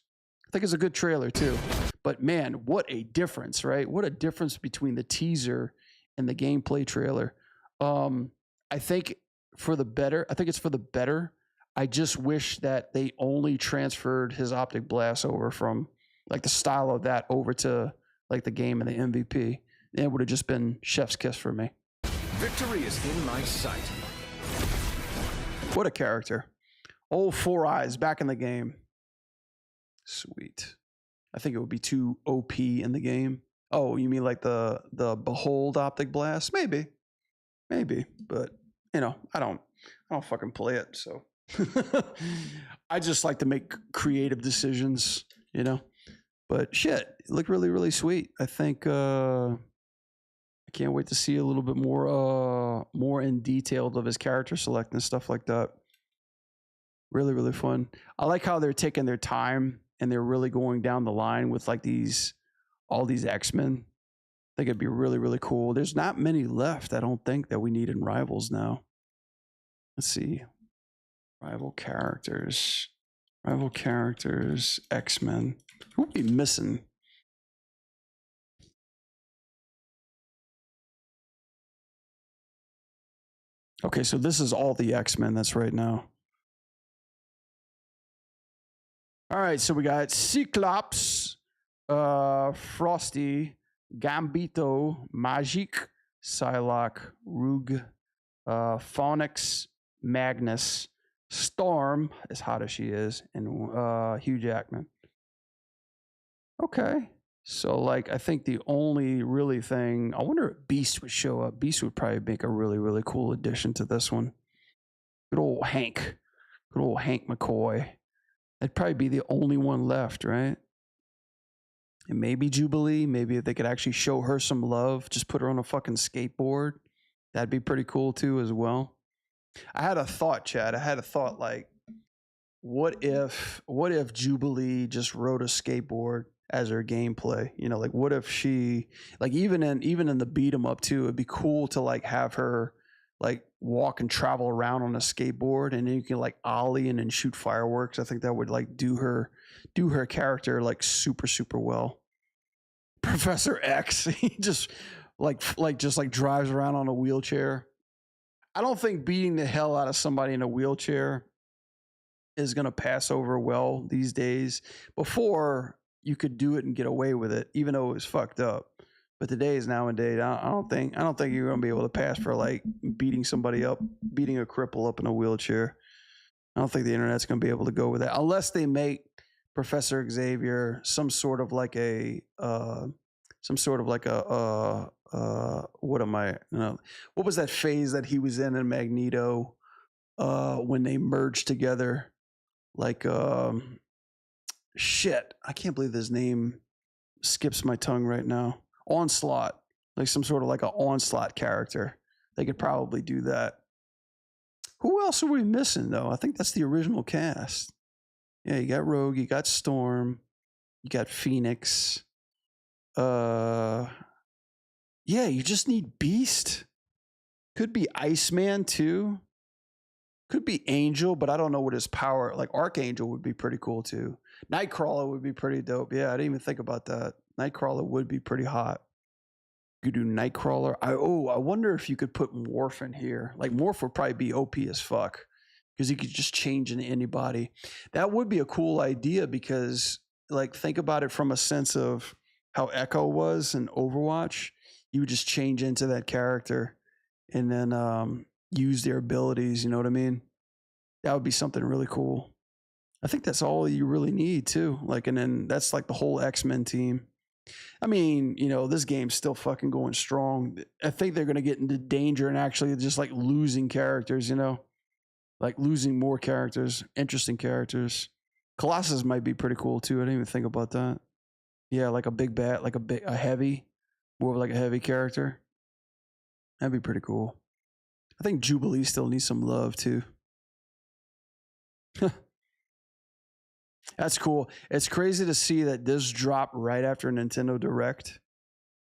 I think it's a good trailer too. But man, what a difference, right? What a difference between the teaser and the gameplay trailer. I think for the better. I think it's for the better. I just wish that they only transferred his optic blast over from like the style of that over to like the game and the MVP. It would have just been chef's kiss for me. Victory is in my sight. What a character. Old Four Eyes back in the game. Sweet. I think it would be too OP in the game. Oh, you mean like the Behold optic blast? Maybe. But you know, I don't fucking play it, so I just like to make creative decisions, you know. But shit, it looked really sweet. I think I can't wait to see a little bit more in detail of his character select and stuff like that. Really fun. I like how they're taking their time and they're really going down the line with like all these X-Men. I think it'd be really cool. There's not many left, I don't think, that we need in Rivals now. Let's see. Rival characters, X-Men. Who'd be missing? Okay, so this is all the X-Men that's right now. All right, so we got Cyclops, Frosty, Gambito, Magic, Psylocke, Rogue, Phoenix, Magnus, Storm, as hot as she is, and Hugh Jackman. Okay. So, like, I think the only really thing, I wonder if Beast would show up. Beast would probably make a really cool addition to this one. Good old Hank McCoy. That'd probably be the only one left, right? And maybe Jubilee. Maybe if they could actually show her some love, just put her on a fucking skateboard. That'd be pretty cool too, as well. I had a thought, Chad. Like, what if Jubilee just rode a skateboard as her gameplay? You know, like what if she, like, even in the beat 'em up too, it'd be cool to like have her like walk and travel around on a skateboard, and then you can like ollie and then shoot fireworks. I think that would like do her character like super well. Professor X, he just drives around on a wheelchair. I don't think beating the hell out of somebody in a wheelchair is going to pass over well these days. Before, you could do it and get away with it, even though it was fucked up. But today's nowadays, I don't think you're going to be able to pass for like beating somebody up, beating a cripple up in a wheelchair. I don't think the internet's going to be able to go with that unless they make Professor Xavier some sort of like a what was that phase that he was in Magneto when they merged together? Like shit, I can't believe his name skips my tongue right now. Onslaught, like some sort of like an Onslaught character. They could probably do that. Who else are we missing though? I think that's the original cast. Yeah, you got Rogue, you got Storm, you got Phoenix. Yeah, you just need Beast. Could be Iceman too. Could be Angel, but I don't know what his power. Like Archangel would be pretty cool too. Nightcrawler would be pretty dope. Yeah, I didn't even think about that. Nightcrawler would be pretty hot. You could do Nightcrawler. I wonder if you could put Morph in here. Like Morph would probably be OP as fuck because he could just change into anybody. That would be a cool idea because, like, think about it from a sense of how Echo was in Overwatch. You would just change into that character and then use their abilities. You know what I mean? That would be something really cool. I think that's all you really need too. Like, and then that's like the whole X-Men team. I mean, you know, this game's still fucking going strong. I think they're going to get into danger and actually just like losing characters, you know, like losing more characters, interesting characters. Colossus might be pretty cool too. I didn't even think about that. Yeah, like a big bat, like a heavy, more of like a heavy character. That'd be pretty cool. I think Jubilee still needs some love too. That's cool. It's crazy to see that this dropped right after Nintendo Direct.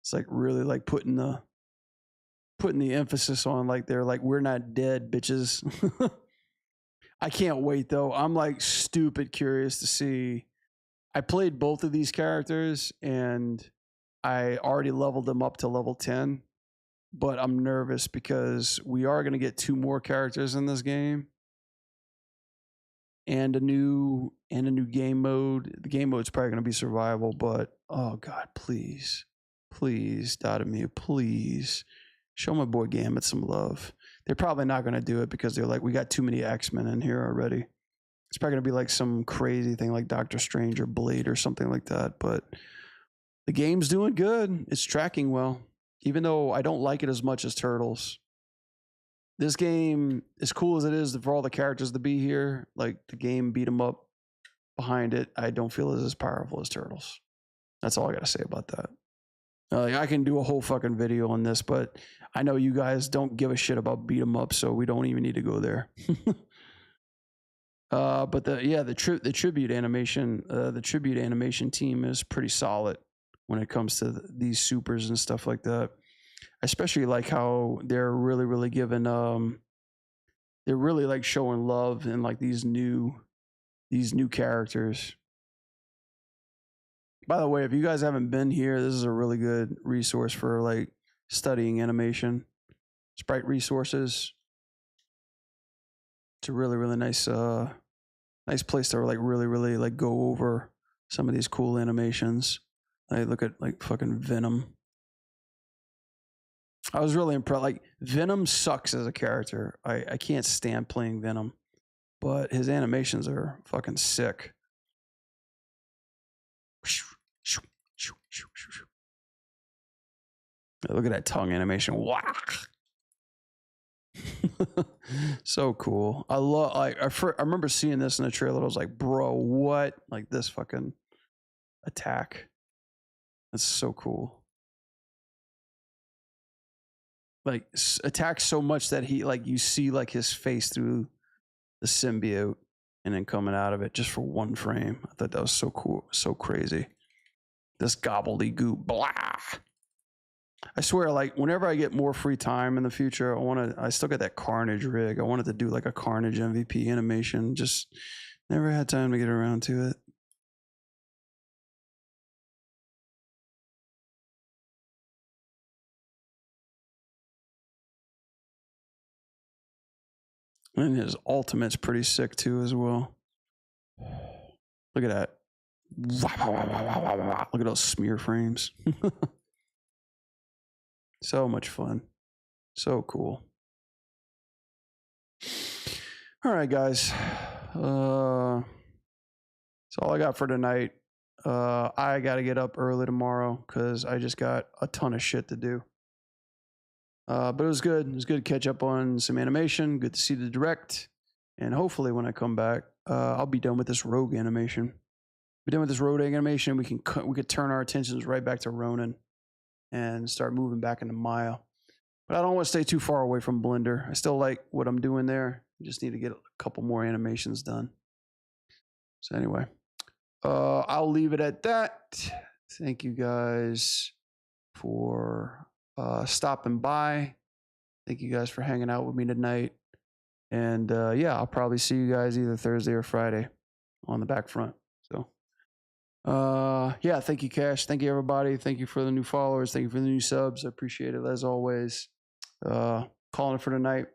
It's like really like putting the emphasis on like they're like, we're not dead, bitches. I can't wait though. I'm like stupid curious to see. I played both of these characters and I already leveled them up to level 10, but I'm nervous because we are going to get 2 more characters in this game and a new game mode. The game mode's probably going to be survival, but oh God, please, Datamir, please show my boy Gambit some love. They're probably not going to do it because they're like, we got too many X-Men in here already. It's probably going to be like some crazy thing like Doctor Strange or Blade or something like that. But the game's doing good. It's tracking well, even though I don't like it as much as Turtles. This game, as cool as it is for all the characters to be here, like the game beat 'em up behind it, I don't feel it's as powerful as Turtles. That's all I got to say about that. I can do a whole fucking video on this, but I know you guys don't give a shit about beat 'em up, so we don't even need to go there. But the tribute animation team is pretty solid when it comes to these supers and stuff like that. I especially like how they're really giving they're really like showing love in like these new characters. By the way, if you guys haven't been here, this is a really good resource for like studying animation. Sprite Resources. It's a really nice nice place to like really like go over some of these cool animations. I look at like fucking Venom. I was really impressed. Like Venom sucks as a character. I can't stand playing Venom, but his animations are fucking sick. Look at that tongue animation. Wow. So cool. I love. I remember seeing this in the trailer. I was like, bro, what? Like this fucking attack. That's so cool. Like attacks so much that he like you see like his face through the symbiote and then coming out of it just for 1 frame. I thought that was so cool, so crazy. This gobbledygook, blah. I swear, like whenever I get more free time in the future, I still got that Carnage rig. I wanted to do like a Carnage MVP animation. Just never had time to get around to it. And his ultimate's pretty sick too as well. Look at that. Look at those smear frames. So much fun. So cool. All right, guys. That's all I got for tonight. I got to get up early tomorrow because I just got a ton of shit to do. But it was good. It was good to catch up on some animation. Good to see the direct. And hopefully when I come back, I'll be done with this Rogue animation. Be done with this Rogue animation. We could turn our attentions right back to Ronin and start moving back into Maya. But I don't want to stay too far away from Blender. I still like what I'm doing there. I just need to get a couple more animations done. So anyway, I'll leave it at that. Thank you guys for stopping by. Thank you guys for hanging out with me tonight. And yeah, I'll probably see you guys either Thursday or Friday on the back front. So yeah, thank you, Cash. Thank you, everybody. Thank you for the new followers. Thank you for the new subs. I appreciate it as always. Calling it for tonight.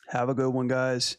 Have a good one, guys.